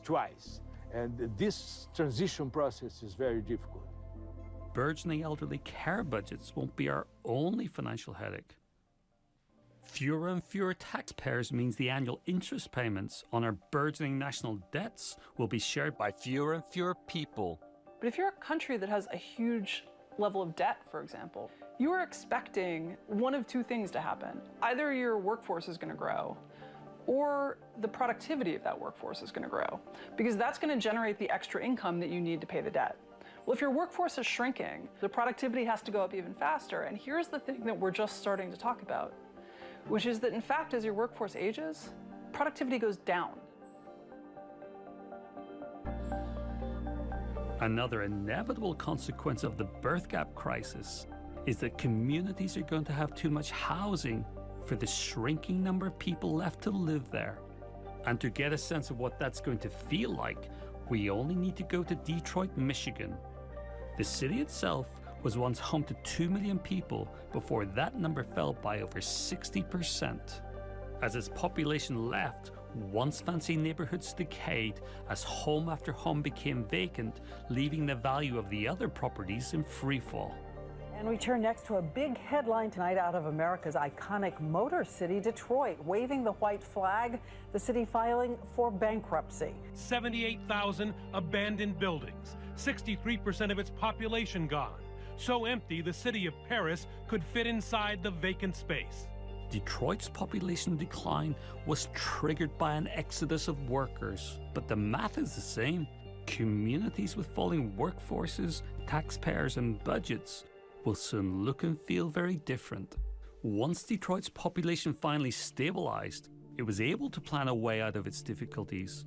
twice. And this transition process is very difficult. Burgeoning elderly care budgets won't be our only financial headache. Fewer and fewer taxpayers means the annual interest payments on our burgeoning national debts will be shared by fewer and fewer people. But if you're a country that has a huge level of debt, for example, you are expecting one of 2 things to happen. Either your workforce is going to grow, or the productivity of that workforce is going to grow, because that's going to generate the extra income that you need to pay the debt. Well, if your workforce is shrinking, the productivity has to go up even faster. And here's the thing that we're just starting to talk about, which is that, in fact, as your workforce ages, productivity goes down. Another inevitable consequence of the BirthGap crisis is that communities are going to have too much housing for the shrinking number of people left to live there. And to get a sense of what that's going to feel like, we only need to go to Detroit, Michigan. The city itself was once home to 2 million people before that number fell by over 60%. As its population left, once fancy neighborhoods decayed as home after home became vacant, leaving the value of the other properties in freefall. And we turn next to a big headline tonight out of America's iconic motor city, Detroit, waving the white flag, the city filing for bankruptcy. 78,000 abandoned buildings, 63% of its population gone. So empty, the city of Paris could fit inside the vacant space. Detroit's population decline was triggered by an exodus of workers, but the math is the same. Communities with falling workforces, taxpayers, and budgets will soon look and feel very different. Once Detroit's population finally stabilized, it was able to plan a way out of its difficulties.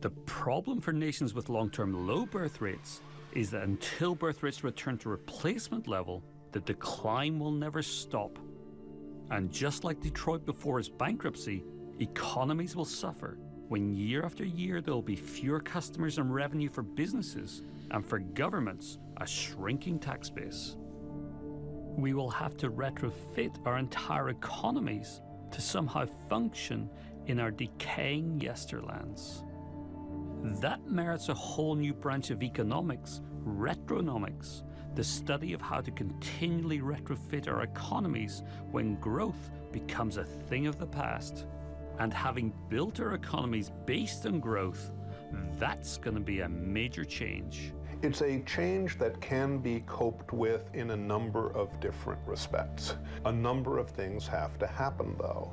The problem for nations with long-term low birth rates is that until birth rates return to replacement level, the decline will never stop. And just like Detroit before its bankruptcy, economies will suffer when year after year there will be fewer customers and revenue for businesses, and for governments, a shrinking tax base. We will have to retrofit our entire economies to somehow function in our decaying yesterlands. That merits a whole new branch of economics, retronomics, the study of how to continually retrofit our economies when growth becomes a thing of the past. And having built our economies based on growth, that's going to be a major change. It's a change that can be coped with in a number of different respects. A number of things have to happen, though.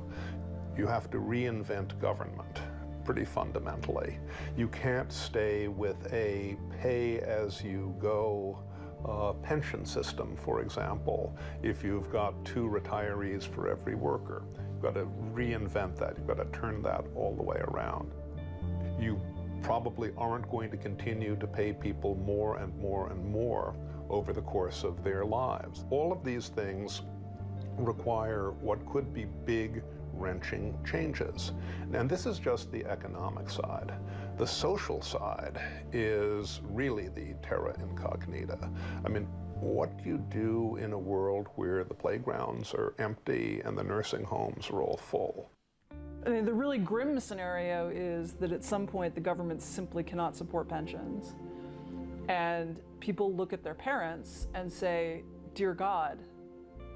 You have to reinvent government, pretty fundamentally. You can't stay with a pay-as-you-go pension system, for example, if you've got 2 retirees for every worker. You've got to reinvent that. You've got to turn that all the way around. You probably aren't going to continue to pay people more and more and more over the course of their lives. All of these things require what could be big, wrenching changes. And this is just the economic side. The social side is really the terra incognita. I mean, what do you do in a world where the playgrounds are empty and the nursing homes are all full? I mean, the really grim scenario is that at some point the government simply cannot support pensions. And people look at their parents and say, dear God,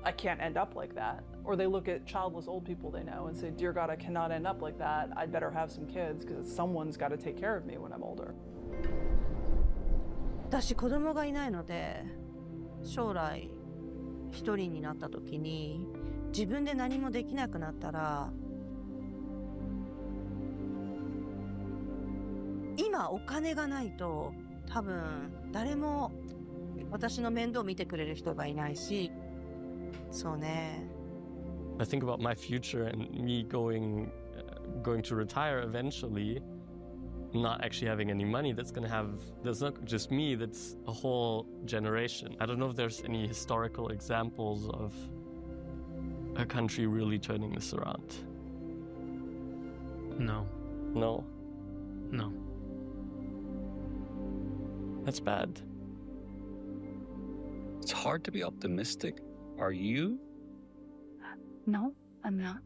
I can't end up like that. Or they look at childless old people they know and say, dear God, I cannot end up like that. I'd better have some kids because someone's got to take care of me when I'm older. 私子供がいないので、将来一人になった時に自分で何もできなくなったら、今お金がないと多分誰も私の面倒を見てくれる人がいないし、そうね。I think about my future and me going to retire eventually, not actually having any money. That's not just me, that's a whole generation. I don't know if there's any historical examples of a country really turning this around. No. No? No. That's bad. It's hard to be optimistic. Are you? No, I'm not.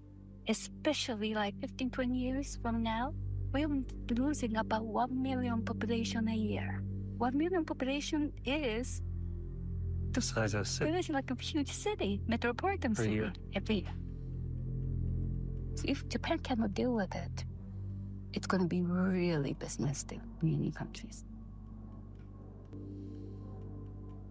Especially like 15, 20 years from now, we're losing about 1 million population a year. 1 million population is the size of a city. It is like a huge city, metropolitan city every year. So if Japan cannot deal with it, it's going to be really pessimistic in many countries.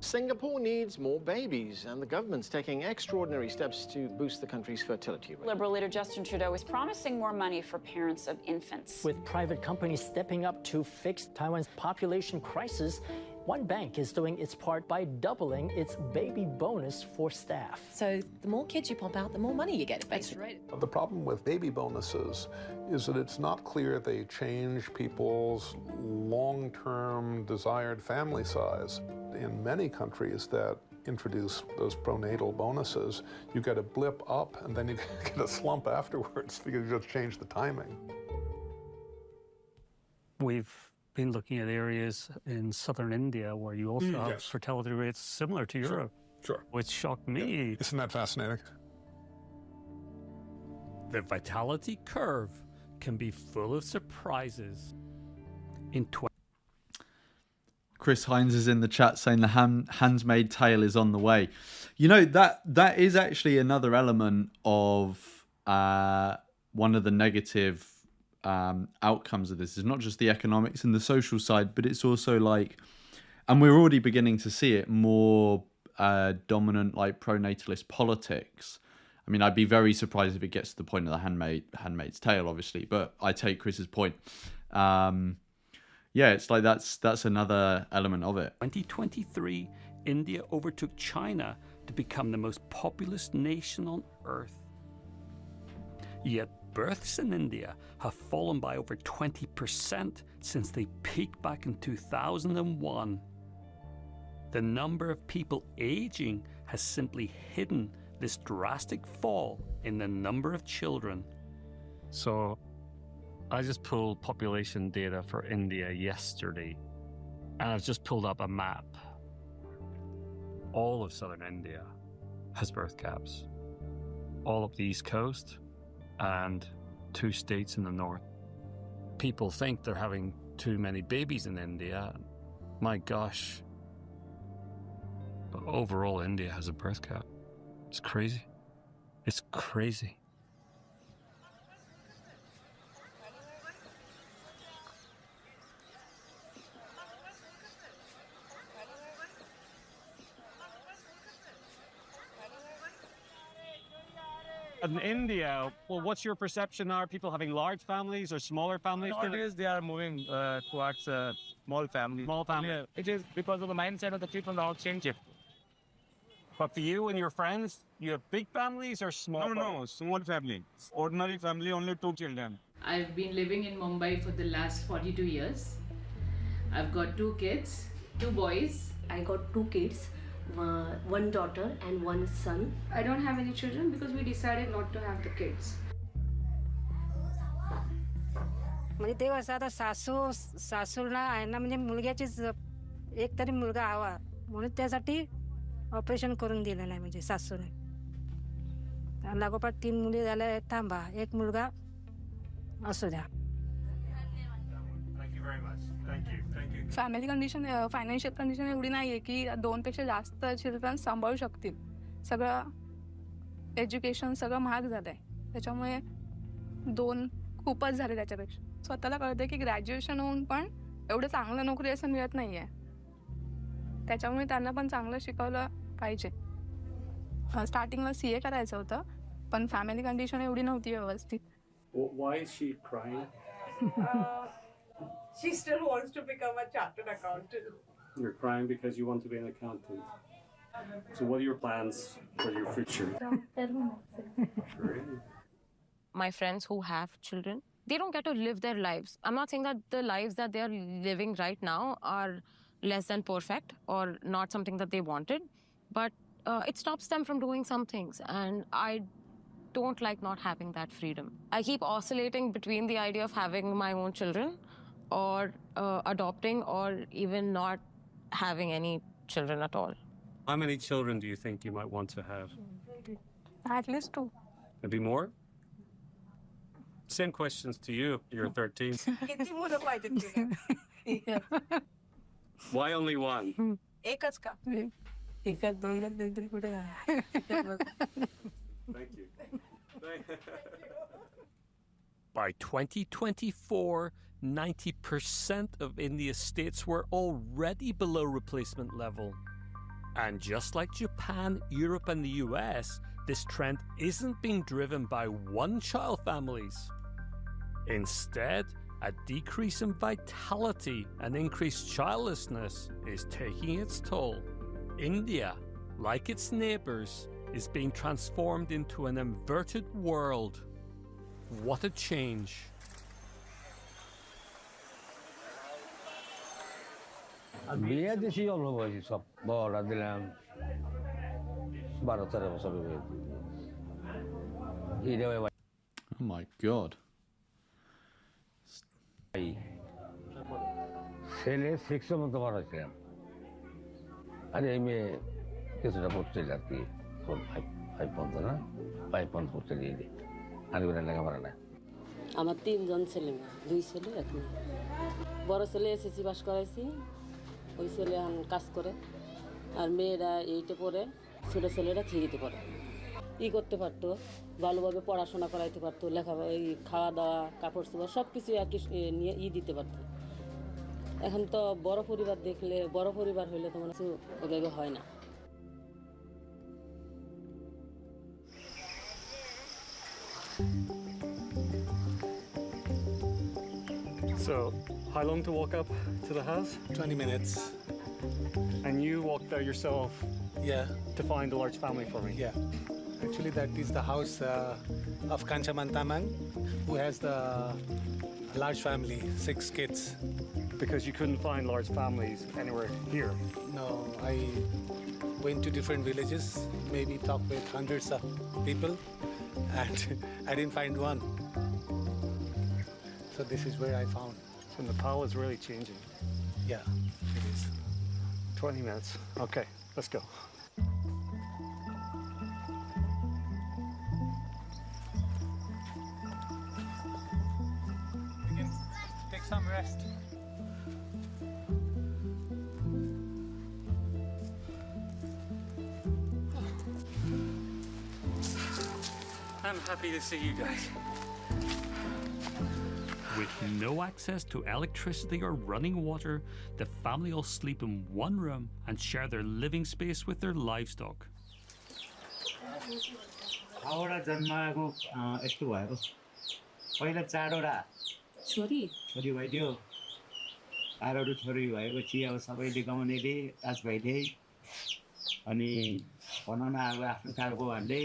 Singapore needs more babies, and the government's taking extraordinary steps to boost the country's fertility rate. Liberal leader Justin Trudeau is promising more money for parents of infants. With private companies stepping up to fix Taiwan's population crisis, one bank is doing its part by doubling its baby bonus for staff. So the more kids you pump out, the more money you get, basically. The problem with baby bonuses is that it's not clear they change people's long-term desired family size. In many countries that introduce those pronatal bonuses, you get a blip up and then you get a slump afterwards because you just change the timing. We've been looking at areas in southern India where you also have Yes. fertility rates similar to Europe. Sure. Which shocked me. Isn't that fascinating? The vitality curve can be full of surprises. In Chris Hines is in the chat saying the Handmaid's Tale is on the way. You know, that is actually another element of one of the negative outcomes of this. It's not just the economics and the social side, but it's also like, and we're already beginning to see it, more dominant like pro-natalist politics. I mean, I'd be very surprised if it gets to the point of the Handmaid's Tale, obviously, but I take Chris's point. Yeah, it's like that's another element of it. 2023, India overtook China to become the most populous nation on Earth. Yet births in India have fallen by over 20% since they peaked back in 2001. The number of people aging has simply hidden this drastic fall in the number of children. So I just pulled population data for India yesterday, and I've just pulled up a map. All of southern India has birth gaps. All of the East Coast and 2 states in the north. People think they're having too many babies in India. My gosh. But overall, India has a birth gap. It's crazy. It's crazy. In India, well, what's your perception? Are people having large families or smaller families? Nowadays, they are moving towards small families. Small family. Yeah, it is because of the mindset of the people now changing. But for you and your friends, you have big families or small? No, small family. Ordinary family, only 2 children. I've been living in Mumbai for the last 42 years. I've got 2 kids, 2 boys. I got 2 kids. 1 daughter and 1 son. I don't have any children because we decided not to have the kids. म्हणजे ते असं आता सासूला आहे ना, म्हणजे मुलग्याचीच एक तरी मुलगा हवा म्हणून त्यासाठी ऑपरेशन करून दिलं नाही म्हणजे सासूने. लागोपाठ 3 मुली झाल्या, थांबा 1 मुलगा असू द्या. फॅमिली कंडिशन, फायनान्शियल कंडिशन एवढी नाही आहे की 2 पेक्षा जास्त चिल्ड्रन सांभाळू शकतील. सगळं एज्युकेशन सगळं महाग झालं आहे, त्याच्यामुळे 2 खूपच झाले त्याच्यापेक्षा. स्वतःला कळतं की ग्रॅज्युएशन होऊन पण एवढं चांगलं नोकरी असं मिळत नाही आहे, त्याच्यामुळे त्यांना पण चांगलं शिकवलं पाहिजे. स्टार्टिंगला CA करायचं होतं, पण फॅमिली कंडिशन एवढी नव्हती व्यवस्थित. Why is she crying? She still wants to become a chartered accountant. You're crying because you want to be an accountant. So what are your plans for your future? My friends who have children, they don't get to live their lives. I'm not saying that the lives that they are living right now are less than perfect or not something that they wanted, but it stops them from doing some things, and I don't like not having that freedom. I keep oscillating between the idea of having my own children or adopting or even not having any children at all. How many children do you think you might want to have? At least 2. Maybe more? Same questions to you. You're 13. किती मुलं पाहिजेत तुला? Why only 1? एकच का? एकाच 2 तरी कुठे Thank you. By 2024, 90% of India's states were already below replacement level. And just like Japan, Europe, and the US, this trend isn't being driven by one-child families. Instead, a decrease in vitality and increased childlessness is taking its toll. India, like its neighbors, is being transformed into an inverted world. What a change. বিয়ে দিছি অল্প বয়সী সব বড়রা দিলাম 12-13 বছর Oh my god. ছেলে 6 মতো বড় ছিলাম আর এই মেয়ে কিছুটা পড়তে আর কি 5 পর্যন্ত না 5 পর্যন্ত পড়তে দিয়ে দিই আর ওরা লেখাপড়া না আমার 3 জন ছেলে মেয়ে 2 ছেলে 1 মেয়ে বড় ছেলে এসএসসি পাস করাইছি ওই ছেলে এখন কাজ করে আর মেয়েরা 8-এ পড়ে ছোট ছেলেরা 3-তে পড়ে করতে পারতো ভালোভাবে পড়াশোনা করাইতে পারতো লেখাপড়া খাওয়া দাওয়া কাপড় চোপড় সব কিছু আর কি নিয়ে দিতে পারতো এখন তো বড় পরিবার দেখলে বড় পরিবার হইলে তো মনে হয় ওইভাবে হয় না So, how long to walk up to the house? 20 minutes. And you walked there yourself? Yeah. To find a large family for me? Yeah. Actually, that is the house of Kanchamantamang, who has the large family, 6 kids. Because you couldn't find large families anywhere here? No, I went to different villages, maybe talked with hundreds of people, and I didn't find one. So this is where I found. So Nepal is really changing? Yeah, it is. 20 minutes. Okay, let's go. You can take some rest. I'm happy to see you guys. With no access to electricity or running water, the family all sleep in one room and share their living space with their livestock. Ahora जन्माएको यस्तो भएको पहिला 4वटा छोरी भइदियो 4वटा छोरी भएपछि अब सबैले गाउनेले दाजुभाइले अनि बनाउन अब आफ्नो खालको भन्दै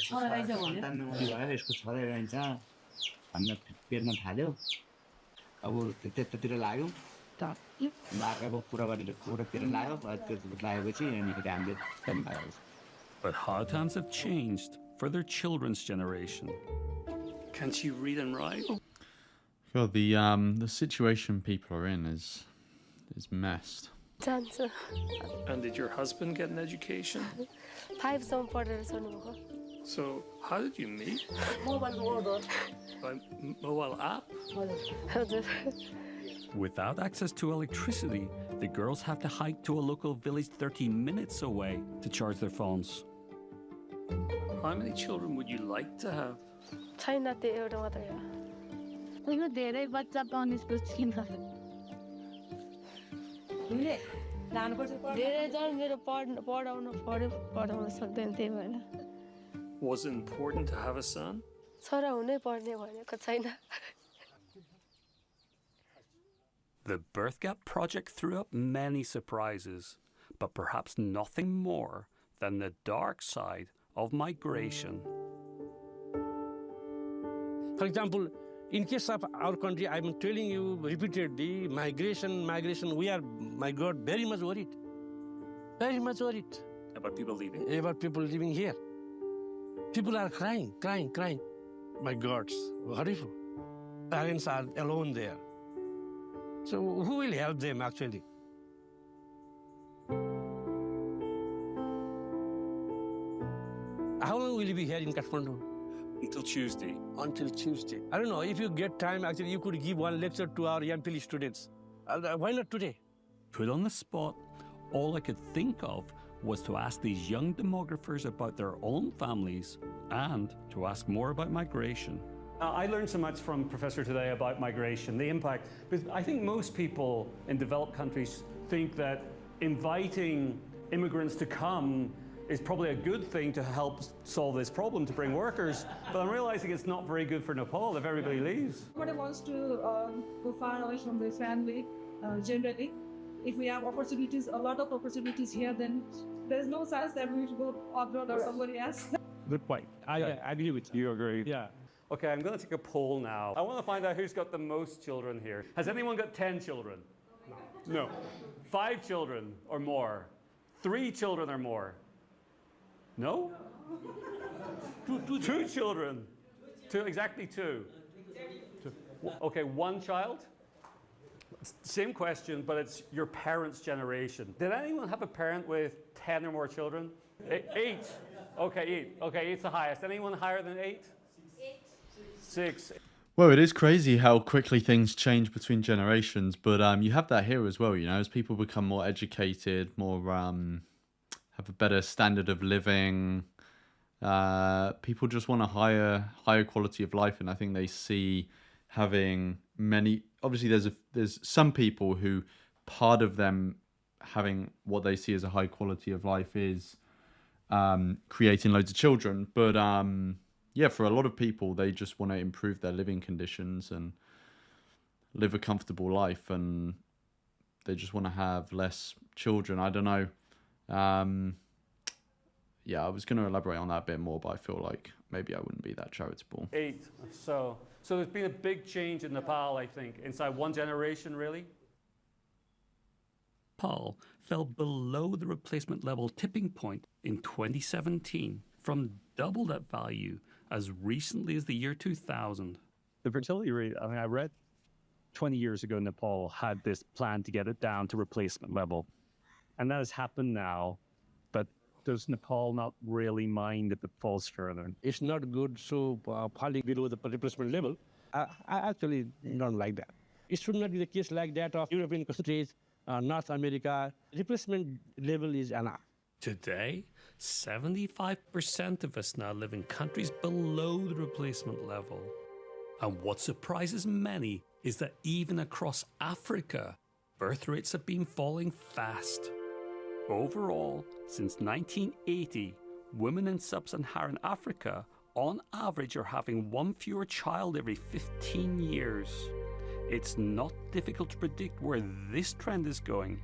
सन्तान नहुने भयो यसको छँदै रहन्छ भन्न पेर्न थाल्यो अब त्यतातिर लाग्यो मार्काको कुरा गरेर कुरातिर लाग्यो त्यो लागेपछि अनि हामीले जन्माएको But how times have changed for their children's generation. Can she read and write? God, the situation people are in is messed. And did your husband get an education? 5 सम्म पढेर छोड्नुभएको So, how did you meet? By mobile app? हजुर Without access to electricity, the girls have to hike to a local village 30 minutes away to charge their phones. How many children would you like to have? छैन त्यो एउटा मात्रै हो यो धेरै बच्चा पाउने छैन धेरै जन मेरो पढाउन सक्दैन त्यही भएर Was it important to have a son? छोरा हुनै पर्ने भनेको छैन The BirthGap project threw up many surprises, but perhaps nothing more than the dark side of migration. For example, in case of our country, I'm telling you repeatedly, migration, we are, my God, very much worried. Very much worried. About people leaving? About people living here. People are crying. My God, horrible. Parents are alone there. So who will help them actually? How long will you be here in Kathmandu? Until Tuesday. Until Tuesday. I don't know, if you get time, actually, you could give one lecture to our young students. Why not today? Put on the spot, all I could think of was to ask these young demographers about their own families and to ask more about migration. I learned so much from Professor today about migration, the impact. Because I think most people in developed countries think that inviting immigrants to come is probably a good thing to help solve this problem, to bring workers. But I'm realizing it's not very good for Nepal if everybody leaves. Nobody wants to go far away from their family, generally. If we have opportunities, a lot of opportunities here, then there's no chance that we should go abroad or somebody else. Good point. I agree with you. You agree? Yeah. Okay, I'm going to take a poll now. I want to find out who's got the most children here. Has anyone got 10 children? No. 5 children or more? 3 children or more? No? 2 children? Exactly 2. Okay, 1 child? Same question, but it's your parents' generation. Did anyone have a parent with 10 or more children? 8. Okay, 8. Okay, 8's the highest. Anyone higher than 8? 6. Well, it is crazy how quickly things change between generations, but you have that here as well, you know, as people become more educated, more have a better standard of living, people just want a higher quality of life, and I think they see having many, obviously there's some people who part of them having what they see as a high quality of life is creating loads of children, but yeah, for a lot of people, they just want to improve their living conditions and live a comfortable life, and they just want to have less children. I don't know. Yeah, I was going to elaborate on that a bit more, but I feel like maybe I wouldn't be that charitable. 8. So there's been a big change in Nepal, I think, inside one generation, really. Nepal fell below the replacement level tipping point in 2017 from double that value as recently as the year 2000. The fertility rate, I mean, I read 20 years ago, Nepal had this plan to get it down to replacement level. And that has happened now, but does Nepal not really mind if it falls further? It's not good, so falling below the replacement level, I actually don't like that. It should not be the case like that of European countries, North America. Replacement level is enough. Today, 75% of us now live in countries below the replacement level. And what surprises many is that even across Africa, birth rates have been falling fast. Overall, since 1980, women in sub-Saharan Africa, on average, are having one fewer child every 15 years. It's not difficult to predict where this trend is going.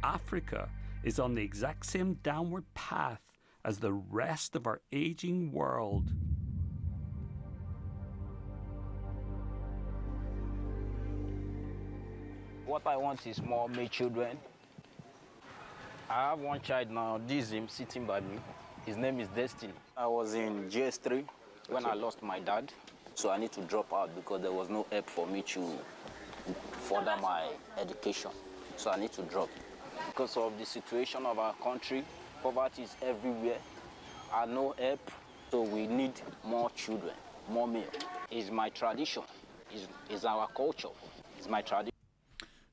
Africa is on the exact same downward path as the rest of our aging world. What I want is more male children. I have one child now, this is him sitting by me. His name is Destiny. I was in GS3 when I lost my dad, so I need to drop out because there was no help for me to further my education. So I need to drop. Because of the situation of our country, poverty is everywhere, and no help, so we need more children, more male. It's my tradition, it's our culture, it's my tradition.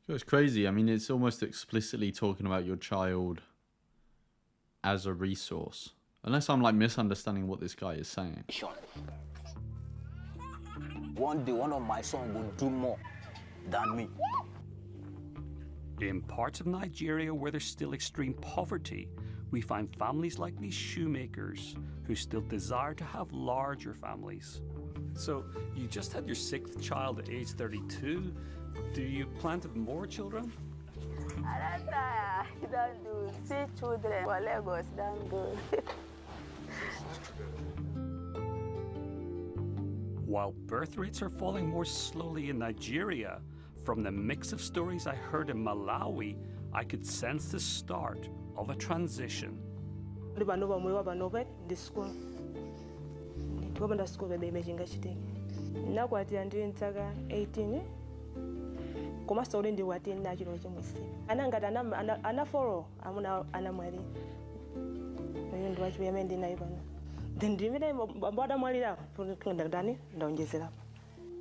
So it's crazy. I mean, it's almost explicitly talking about your child as a resource. Unless I'm like misunderstanding what this guy is saying. One day, one of my sons will do more than me. In parts of Nigeria where there's still extreme poverty, we find families like these shoemakers who still desire to have larger families. So you just had your 6th child at age 32. Do you plan to have more children? Don't do. See children for Lagos, don't do. While birth rates are falling more slowly in Nigeria, from the mix of stories I heard in Malawi, I could sense the start of a transition.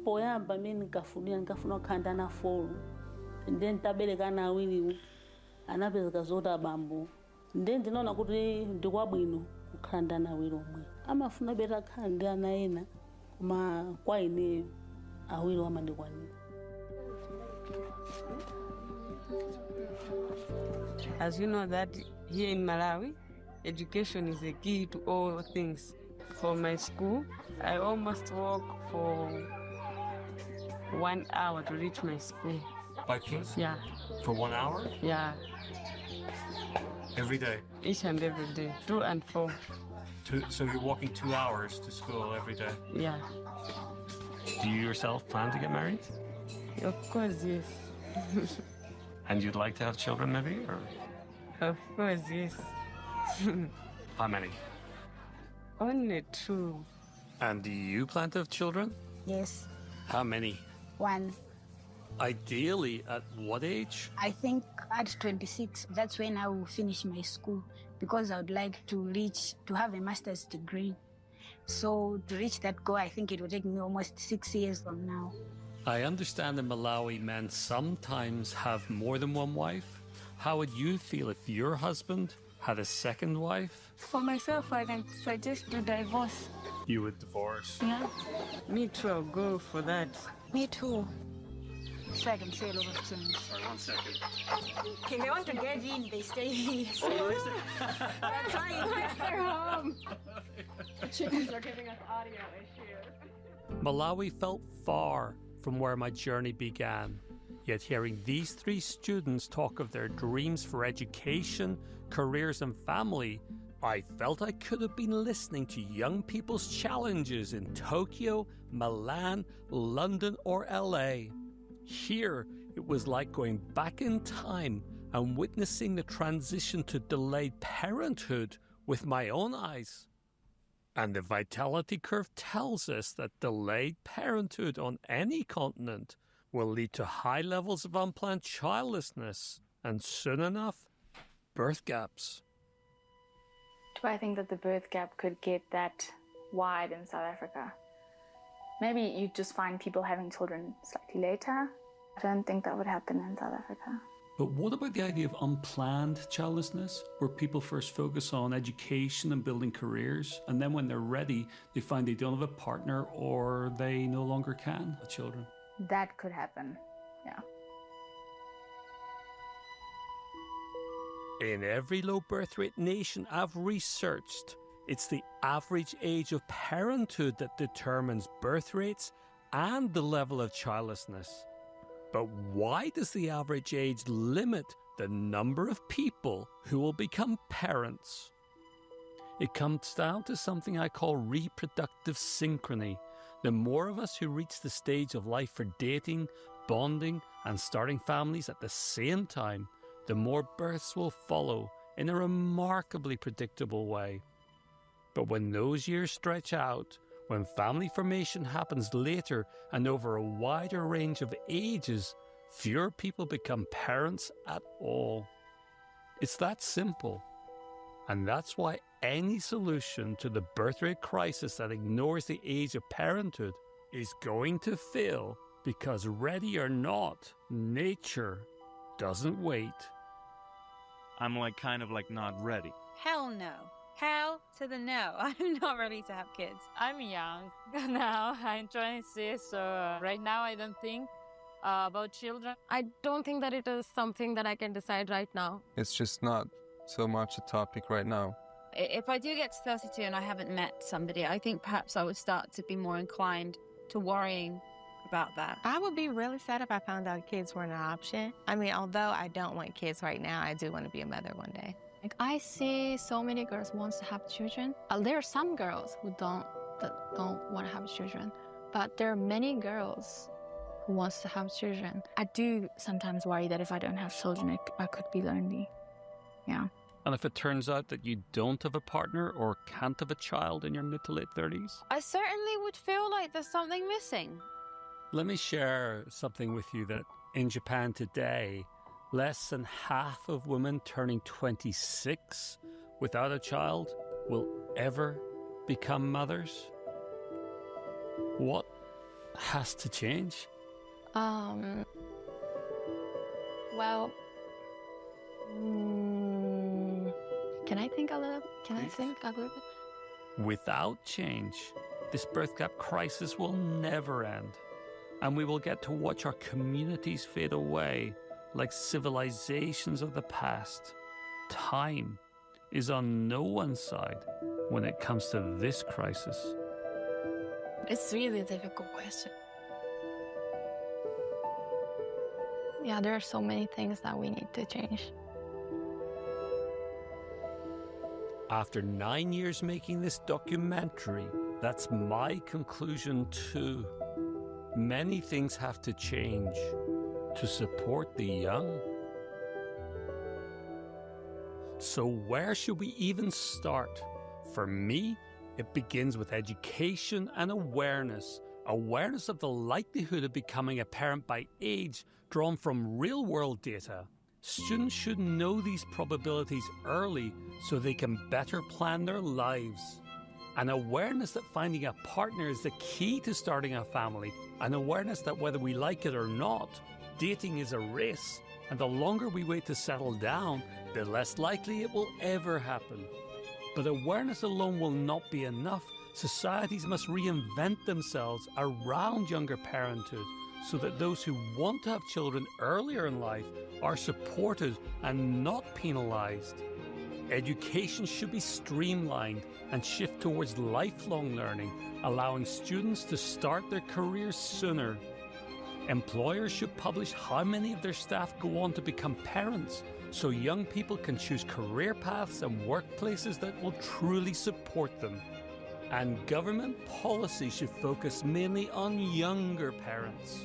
Poyamba mimi nikafuna ukhanda na 4 and then tabeleka na awiri anapezeka zota bambo then ndinaona kuti ndikwabwino kukhanda na awiri omwe amafuna beta khanda na ena koma kwa ineyo awiri amandikwanira. As you know that here in Malawi, education is the key to all things. For my school, I almost walk for 1 hour to reach my school. By foot? Yeah. For 1 hour? Yeah. Every day? Each and every day, 2 and 4. So you're walking 2 hours to school every day? Yeah. Do you yourself plan to get married? Of course, yes. And you'd like to have children maybe? Or? Of course, yes. How many? Only 2. And do you plan to have children? Yes. How many? 1. Ideally, at what age? I think at 26, that's when I will finish my school because I would like to have a master's degree. So to reach that goal, I think it will take me almost 6 years from now. I understand in Malawi men sometimes have more than one wife. How would you feel if your husband had a second wife? For myself, I can suggest to divorce. You would divorce? Yeah. Me too, I'll go for that. Me too. So I can say a lot of things. Sorry, 1 second. Okay, they want to get in, they stay here. So that's why it's their home. The chickens are giving us audio issues. Malawi felt far from where my journey began. Yet hearing these 3 students talk of their dreams for education, careers and family, I felt I could have been listening to young people's challenges in Tokyo, Milan, London or LA. Here, it was like going back in time and witnessing the transition to delayed parenthood with my own eyes. And the vitality curve tells us that delayed parenthood on any continent will lead to high levels of unplanned childlessness and soon enough, birth gaps. Do I think that the birth gap could get that wide in South Africa? Maybe you just find people having children slightly later. I don't think that would happen in South Africa. But what about the idea of unplanned childlessness, where people first focus on education and building careers, and then when they're ready, they find they don't have a partner or they no longer can have children? That could happen, yeah. In every low birth rate nation I've researched, it's the average age of parenthood that determines birth rates and the level of childlessness. But why does the average age limit the number of people who will become parents? It comes down to something I call reproductive synchrony. The more of us who reach the stage of life for dating, bonding, and starting families at the same time, the more births will follow in a remarkably predictable way. But when those years stretch out, when family formation happens later and over a wider range of ages, fewer people become parents at all. It's that simple. And that's why any solution to the birth rate crisis that ignores the age of parenthood is going to fail, because ready or not, nature doesn't wait. I'm kind of not ready. Hell no. Hell to the no. I'm not ready to have kids. I'm young now. I'm 26, so right now I don't think about children. I don't think that it is something that I can decide right now. It's just not so much a topic right now. If I do get to 32 and I haven't met somebody, I think perhaps I would start to be more inclined to worrying about that. I would be really sad if I found out kids were an option. I mean, although I don't want kids right now, I do want to be a mother one day. Like, I see so many girls want to have children. There are some girls who don't want to have children, but there are many girls who wants to have children. I do sometimes worry that if I don't have children, I could be lonely. Yeah. And if it turns out that you don't have a partner or can't have a child in your mid to late 30s? I certainly would feel like there's something missing. Let me share something with you that in Japan today, less than half of women turning 26 without a child will ever become mothers. What has to change? Well, can I think a little bit? Without change, this birth gap crisis will never end. And we will get to watch our communities fade away like civilizations of the past. Time is on no one's side when it comes to this crisis. It's really a difficult question. Yeah, there are so many things that we need to change. After 9 years making this documentary, that's my conclusion too. Many things have to change to support the young. So where should we even start? For me, it begins with education and awareness awareness of the likelihood of becoming a parent by age drawn from real-world data, students should know these probabilities early so they can better plan their lives. An awareness that finding a partner is the key to starting a family, an awareness that whether we like it or not, dating is a race, and the longer we wait to settle down, the less likely it will ever happen. But awareness alone will not be enough. Societies must reinvent themselves around younger parenthood so that those who want to have children earlier in life are supported and not penalized. Education should be streamlined and shift towards lifelong learning, allowing students to start their careers sooner. Employers should publish how many of their staff go on to become parents so young people can choose career paths and workplaces that will truly support them. And government policy should focus mainly on younger parents.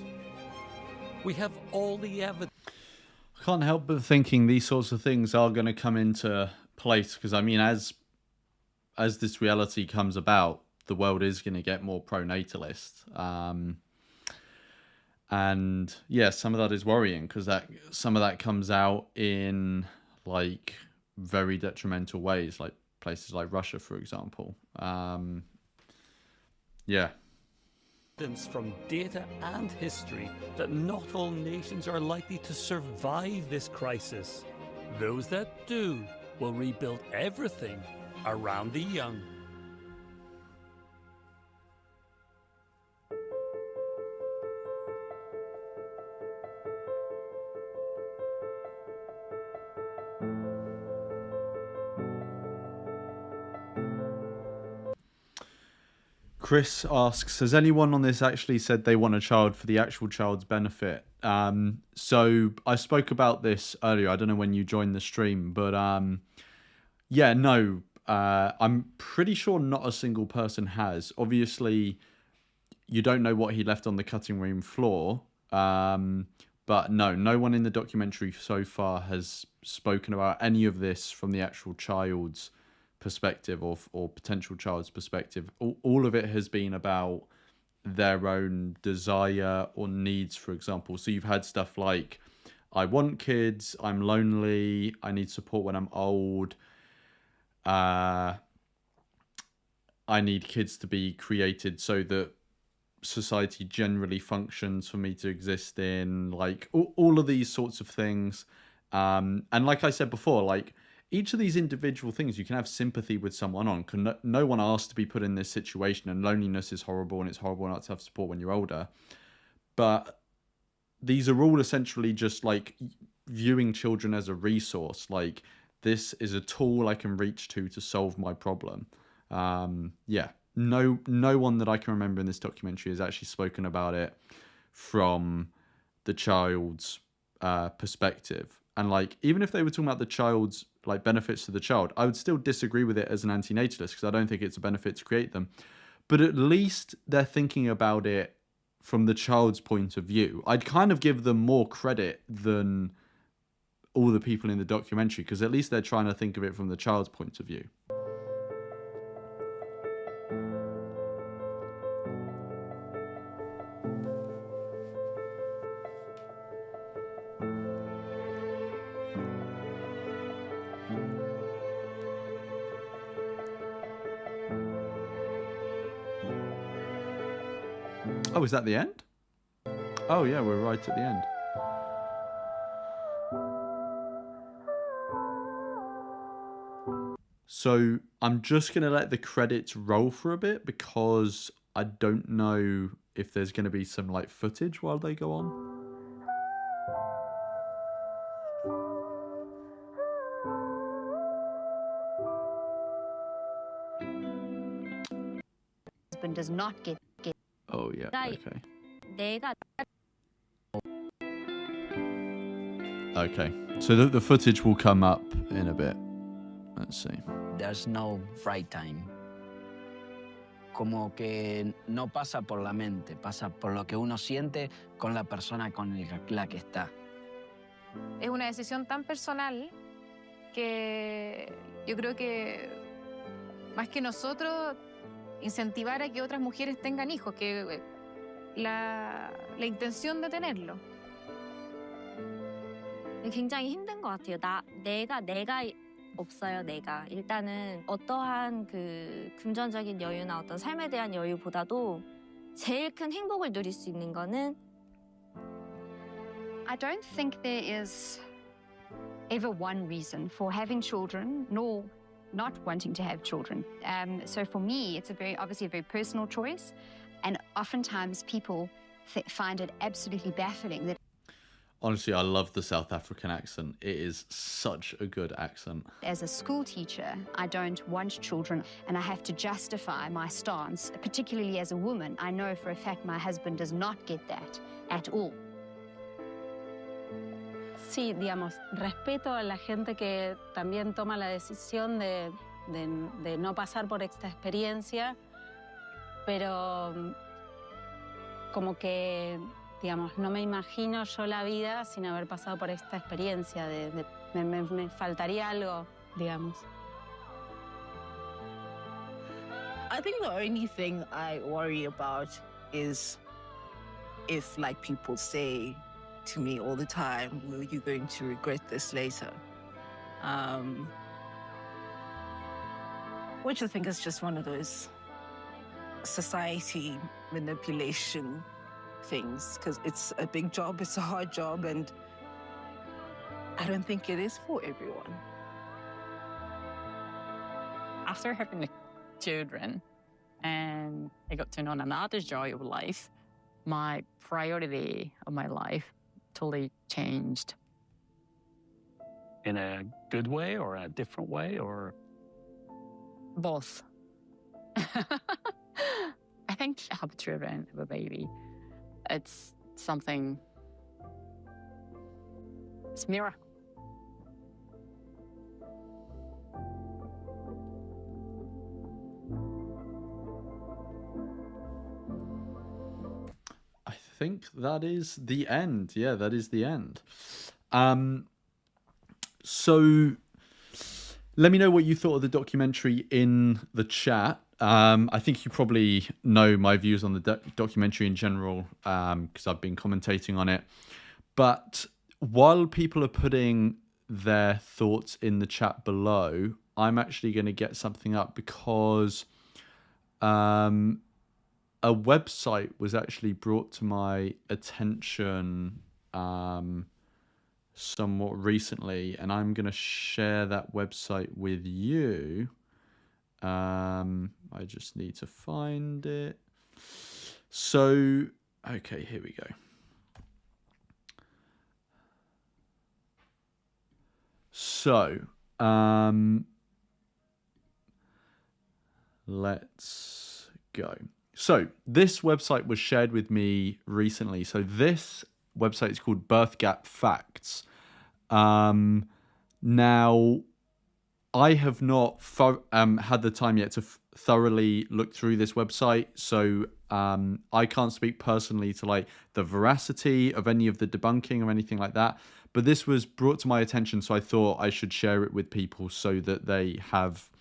We have all the evidence. I can't help but thinking these sorts of things are going to come into place because, I mean, as this reality comes about, the world is going to get more pro-natalist. And yeah, some of that is worrying because some of that comes out in like very detrimental ways, like places like Russia, for example. Yeah. Evidence from data and history that not all nations are likely to survive this crisis. Those that do will rebuild everything around the young. Chris asks, has anyone on this actually said they want a child for the actual child's benefit? So I spoke about this earlier. I don't know when you joined the stream, but yeah, no, I'm pretty sure not a single person has. Obviously, you don't know what he left on the cutting room floor, but no one in the documentary so far has spoken about any of this from the actual child's perspective or potential child's perspective. All of it has been about their own desire or needs, for example. So you've had stuff like, I want kids, I'm lonely, I need support when I'm old, I need kids to be created so that society generally functions for me to exist in, like all of these sorts of things. And like I said before, like each of these individual things you can have sympathy with someone on. No one asked to be put in this situation, and loneliness is horrible, and it's horrible not to have support when you're older. But these are all essentially just like viewing children as a resource. Like, this is a tool I can reach to solve my problem. Yeah, no one that I can remember in this documentary has actually spoken about it from the child's perspective. And like, even if they were talking about the child's like benefits to the child, I would still disagree with it as an anti-natalist because I don't think it's a benefit to create them. But at least they're thinking about it from the child's point of view. I'd kind of give them more credit than all the people in the documentary because at least they're trying to think of it from the child's point of view. Oh, is that the end? Oh yeah, we're right at the end. So I'm just going to let the credits roll for a bit because I don't know if there's going to be some like footage while they go on. Husband does not get. Oh yeah, okay. Okay, so the footage will come up in a bit. Let's see. There's no right time. Como que no pasa por la mente, pasa por lo que uno siente con la persona con la que está. Es una decisión tan personal que yo creo que más que nosotros incentivar a que otras mujeres tengan hijos, que la intención de tenerlo. 굉장히 힘든 것 같아요. 내가 없어요. 내가 일단은 어떠한 그 금전적인 여유나 어떤 삶에 대한 여유보다도 제일 큰 행복을 누릴 수 있는 거는 I don't think there is ever one reason for having children, nor not wanting to have children. So for me, it's obviously a very personal choice, and oftentimes people find it absolutely baffling that. Honestly, I love the South African accent. It is such a good accent. As a school teacher, I don't want children, and I have to justify my stance, particularly as a woman. I know for a fact my husband does not get that at all. Sí, digamos, respeto a la gente que también toma la decisión de no pasar por esta experiencia, pero como que, digamos, no me imagino yo la vida sin haber pasado por esta experiencia. Me faltaría algo, digamos. I think the only thing I worry about is if, like, people say to me all the time, well, you're going to regret this later. Which I think is just one of those society manipulation things, because it's a big job, it's a hard job, and I don't think it is for everyone. After having the children and I got to know another joy of life, my priority of my life totally changed. In a good way or a different way, or? Both. I think to have children, have a baby, it's something, it's a miracle. I think that is the end. Yeah, that is the end. So let me know what you thought of the documentary in the chat. I think you probably know my views on the documentary in general, because I've been commentating on it. But while people are putting their thoughts in the chat below, I'm actually going to get something up, because a website was actually brought to my attention somewhat recently, and I'm going to share that website with you. I just need to find it. So, okay, here we go. So, let's go. So, this website was shared with me recently. So, this website is called BirthGap Facts. Now, I have not had the time yet to thoroughly look through this website, so I can't speak personally to like the veracity of any of the debunking or anything like that. But this was brought to my attention, so I thought I should share it with people so that they have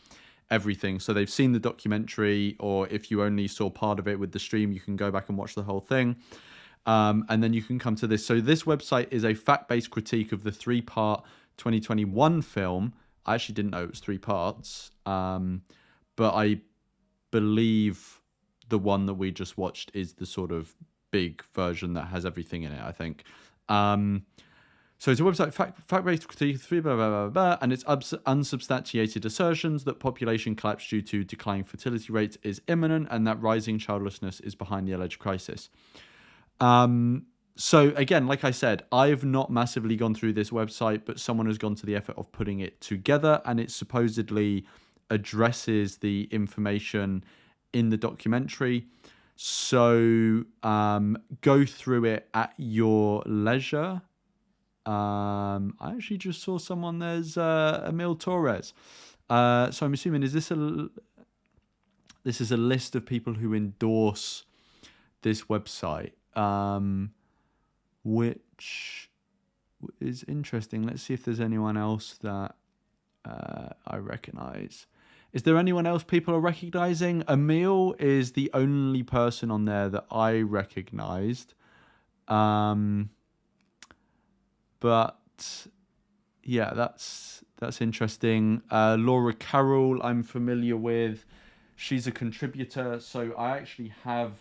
everything. So they've seen the documentary, or if you only saw part of it with the stream, you can go back and watch the whole thing. And then you can come to this. So this website is a fact-based critique of the 3-part 2021 film. I actually didn't know it was 3 parts, but I believe the one that we just watched is the sort of big version that has everything in it, I think. So it's a website, fact-based critique, blah, blah, blah, blah, and it's unsubstantiated assertions that population collapse due to declining fertility rates is imminent, and that rising childlessness is behind the alleged crisis. So again, like I said, I've not massively gone through this website, but someone has gone to the effort of putting it together, and it supposedly addresses the information in the documentary. So go through it at your leisure. I actually just saw someone, there's Emil Torres. So I'm assuming, this is a list of people who endorse this website. Which is interesting. Let's see if there's anyone else that I recognize. Is there anyone else people are recognizing? Emil is the only person on there that I recognized. But yeah, that's interesting. Laura Carroll, I'm familiar with. She's a contributor, so I actually have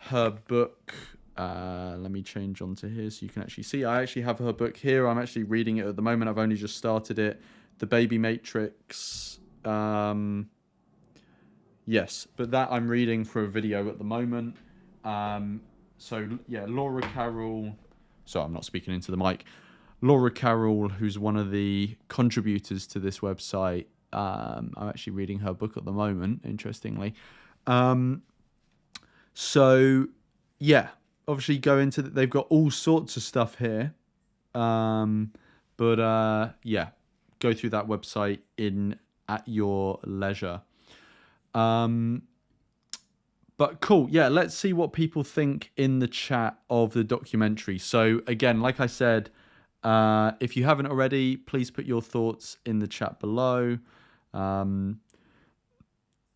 her book. Let me change onto here so you can actually see. I actually have her book here. I'm actually reading it at the moment. I've only just started it. The Baby Matrix. Yes, but that I'm reading for a video at the moment. So yeah, Laura Carroll. Sorry, I'm not speaking into the mic. Laura Carroll, who's one of the contributors to this website. I'm actually reading her book at the moment, interestingly. So yeah, obviously go into they've got all sorts of stuff here. But yeah, go through that website at your leisure. But cool, yeah, let's see what people think in the chat of the documentary. So again, like I said, if you haven't already, please put your thoughts in the chat below.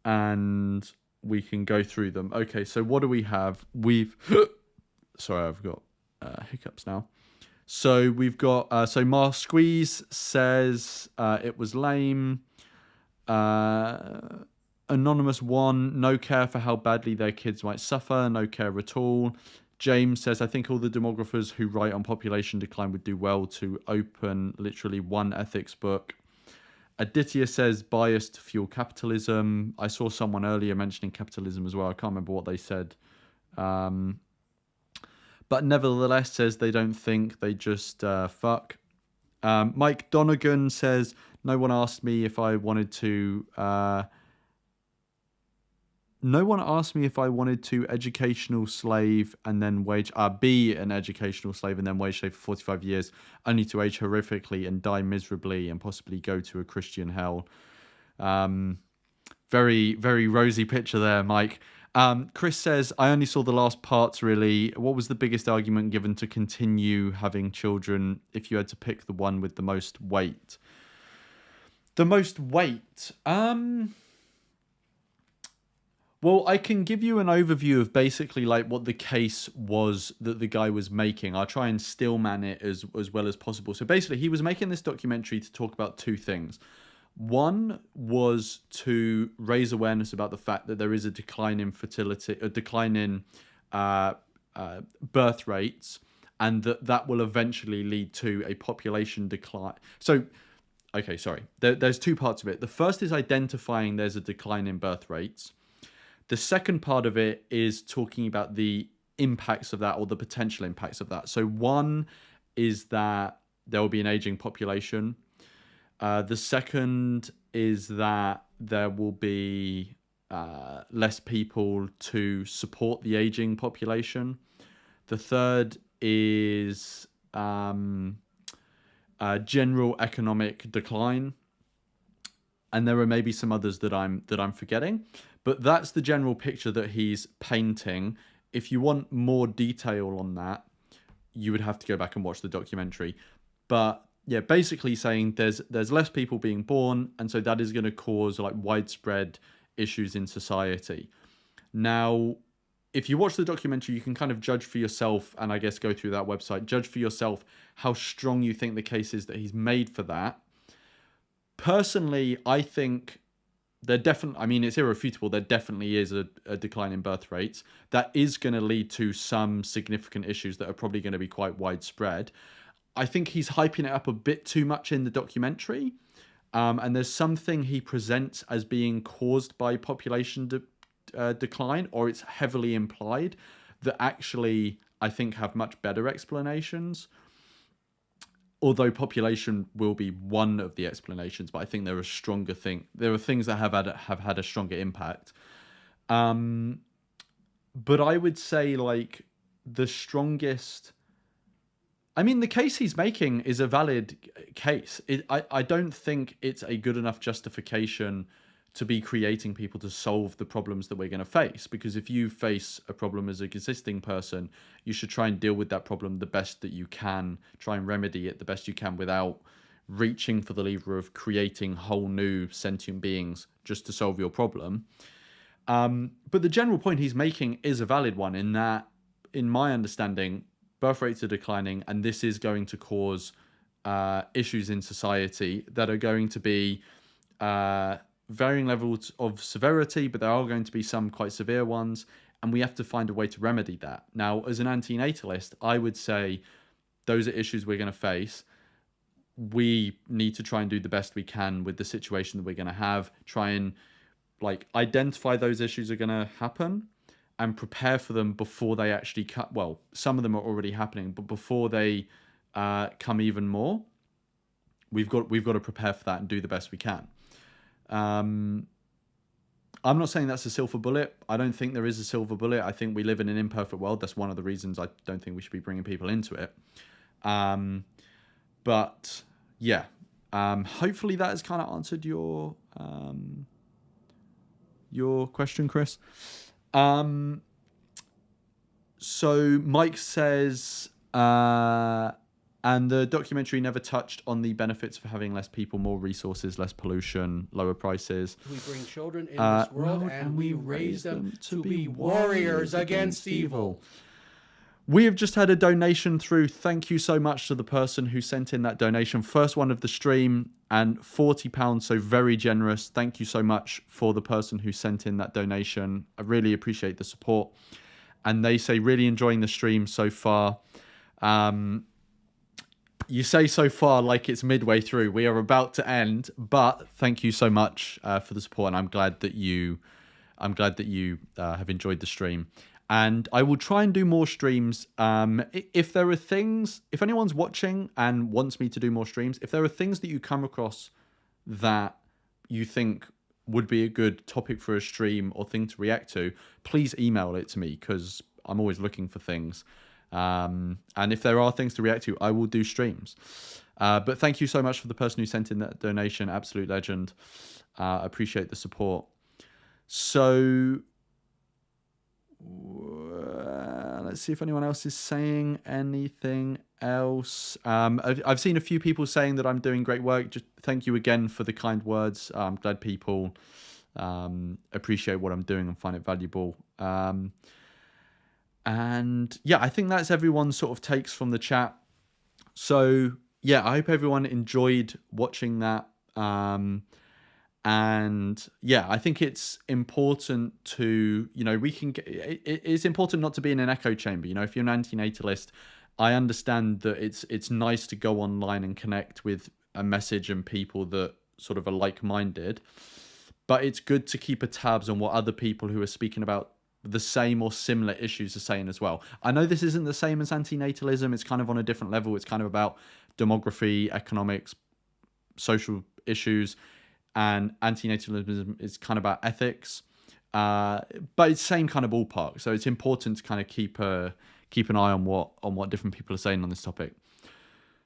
And we can go through them. Okay, so what do we have? Sorry, I've got hiccups now. So we've got, so Mar Squeeze says it was lame. Anonymous 1, no care for how badly their kids might suffer, no care at all. James says, I think all the demographers who write on population decline would do well to open literally one ethics book. Aditya says, biased to fuel capitalism. I saw someone earlier mentioning capitalism as well. I can't remember what they said. But nevertheless says they don't think, they just fuck. Mike Donegan says, no one asked me if I wanted to... No one asked me if I wanted to educational slave and then be an educational slave and then wage slave for 45 years, only to age horrifically and die miserably and possibly go to a Christian hell. Very, very rosy picture there, Mike. Chris says, I only saw the last parts really. What was the biggest argument given to continue having children if you had to pick the one with the most weight? The most weight? Well, I can give you an overview of basically like what the case was that the guy was making. I'll try and stillman it as well as possible. So basically, he was making this documentary to talk about two things. One was to raise awareness about the fact that there is a decline in fertility, a decline in birth rates, and that will eventually lead to a population decline. So, okay, sorry. There's two parts of it. The first is identifying there's a decline in birth rates. The second part of it is talking about the impacts of that or the potential impacts of that. So one is that there will be an aging population. The second is that there will be less people to support the aging population. The third is general economic decline. And there are maybe some others that I'm forgetting. But that's the general picture that he's painting. If you want more detail on that, you would have to go back and watch the documentary. But yeah, basically saying there's less people being born, and so that is going to cause like widespread issues in society. Now, if you watch the documentary, you can kind of judge for yourself, and I guess go through that website, judge for yourself how strong you think the case is that he's made for that. Personally, I think it's irrefutable, there definitely is a decline in birth rates. That is going to lead to some significant issues that are probably going to be quite widespread. I think he's hyping it up a bit too much in the documentary. And there's something he presents as being caused by population decline, or it's heavily implied, that actually I think have much better explanations. Although population will be one of the explanations, but I think there are stronger things. There are things that have had a stronger impact. But I would say like the strongest. I mean, the case he's making is a valid case. I don't think it's a good enough justification to be creating people to solve the problems that we're going to face. Because if you face a problem as an existing person, you should try and deal with that problem the best that you can, try and remedy it the best you can without reaching for the lever of creating whole new sentient beings just to solve your problem. But the general point he's making is a valid one, in that, in my understanding, birth rates are declining, and this is going to cause issues in society that are going to be varying levels of severity, but there are going to be some quite severe ones, and we have to find a way to remedy that. Now, as an anti-natalist, I would say those are issues we're going to face. We need to try and do the best we can with the situation that we're going to have, try and identify those issues are going to happen and prepare for them before they actually cut. Well, some of them are already happening, but before they come even more, we've got to prepare for that and do the best we can. I'm not saying that's a silver bullet. I don't think there is a silver bullet. I think we live in an imperfect world. That's one of the reasons I don't think we should be bringing people into it. But yeah, hopefully that has kind of answered your question, Chris. So Mike says, and the documentary never touched on the benefits of having less people, more resources, less pollution, lower prices. We bring children in this world and we raise them to be warriors against evil. We have just had a donation through. Thank you so much to the person who sent in that donation. First one of the stream, and £40, so very generous. Thank you so much for the person who sent in that donation. I really appreciate the support. And they say, really enjoying the stream so far. You say so far like it's midway through. We are about to end, but thank you so much for the support, and I'm glad that you have enjoyed the stream. And I will try and do more streams. If there are things, if anyone's watching and wants me to do more streams, if there are things that you come across that you think would be a good topic for a stream or thing to react to, please email it to me, because I'm always looking for things. And if there are things to react to, I will do streams. But thank you so much for the person who sent in that donation. Absolute legend. Appreciate the support. So let's see if anyone else is saying anything else. I've seen a few people saying that I'm doing great work. Just thank you again for the kind words. I'm glad people appreciate what I'm doing and find it valuable. And yeah, I think that's everyone's sort of takes from the chat. So yeah, I hope everyone enjoyed watching that. And yeah, I think it's important to, it's important not to be in an echo chamber. If you're an anti-natalist, I understand that it's nice to go online and connect with a message and people that sort of are like-minded, but it's good to keep a tabs on what other people who are speaking about the same or similar issues are saying as well. I know this isn't the same as anti-natalism. It's kind of on a different level. It's kind of about demography, economics, social issues, and anti-natalism is kind of about ethics. But it's the same kind of ballpark. So it's important to kind of keep an eye on what different people are saying on this topic.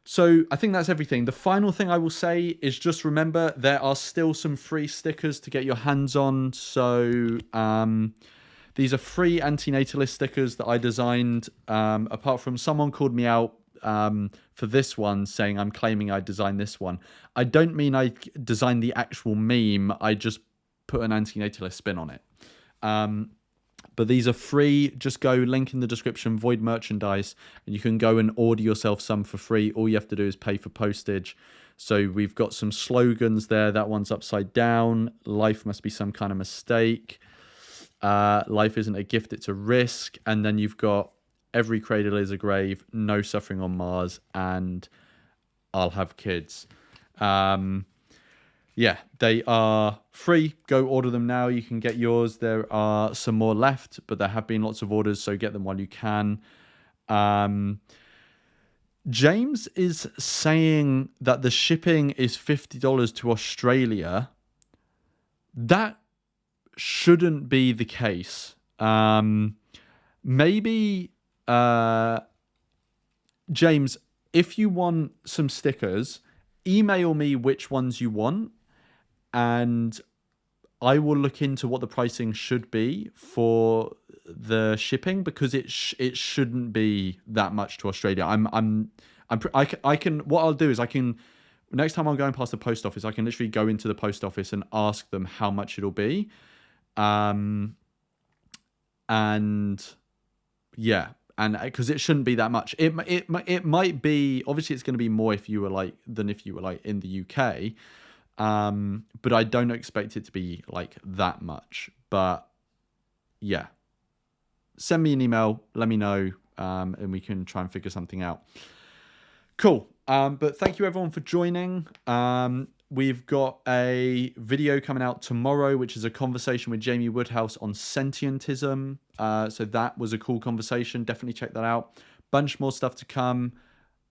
So I think that's everything. The final thing I will say is just remember there are still some free stickers to get your hands on. So these are free anti-natalist stickers that I designed. Apart from someone called me out for this one, saying I'm claiming I designed this one. I don't mean I designed the actual meme. I just put an anti-natalist spin on it. But these are free. Just go, link in the description, Void Merchandise, and you can go and order yourself some for free. All you have to do is pay for postage. So we've got some slogans there. That one's upside down. Life must be some kind of mistake. Life isn't a gift, it's a risk. And then you've got every cradle is a grave, no suffering on Mars, and I'll have kids. Yeah, they are free. Go order them now. You can get yours. There are some more left, but there have been lots of orders, so get them while you can. James is saying that the shipping is $50 to Australia. That shouldn't be the case. Maybe, James, if you want some stickers, email me which ones you want, and I will look into what the pricing should be for the shipping, because it shouldn't be that much to Australia. I can, what I'll do is I can next time I'm going past the post office, I can literally go into the post office and ask them how much it'll be. And yeah, and because it shouldn't be that much. It might be, obviously it's going to be more if you were like in the UK. But I don't expect it to be like that much. But yeah, send me an email, let me know, and we can try and figure something out. Cool. But thank you everyone for joining. We've got a video coming out tomorrow, which is a conversation with Jamie Woodhouse on sentientism. So that was a cool conversation. Definitely check that out. Bunch more stuff to come.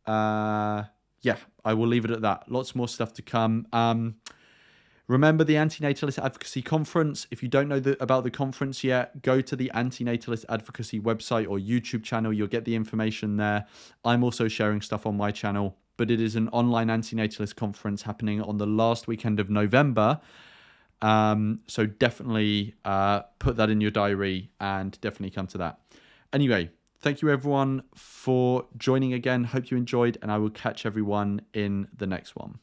Yeah, I will leave it at that. Lots more stuff to come. Remember the Antinatalist Advocacy Conference. If you don't know about the conference yet, go to the Antinatalist Advocacy website or YouTube channel. You'll get the information there. I'm also sharing stuff on my channel, but it is an online antinatalist conference happening on the last weekend of November. So definitely put that in your diary and definitely come to that. Anyway, thank you everyone for joining again. Hope you enjoyed, and I will catch everyone in the next one.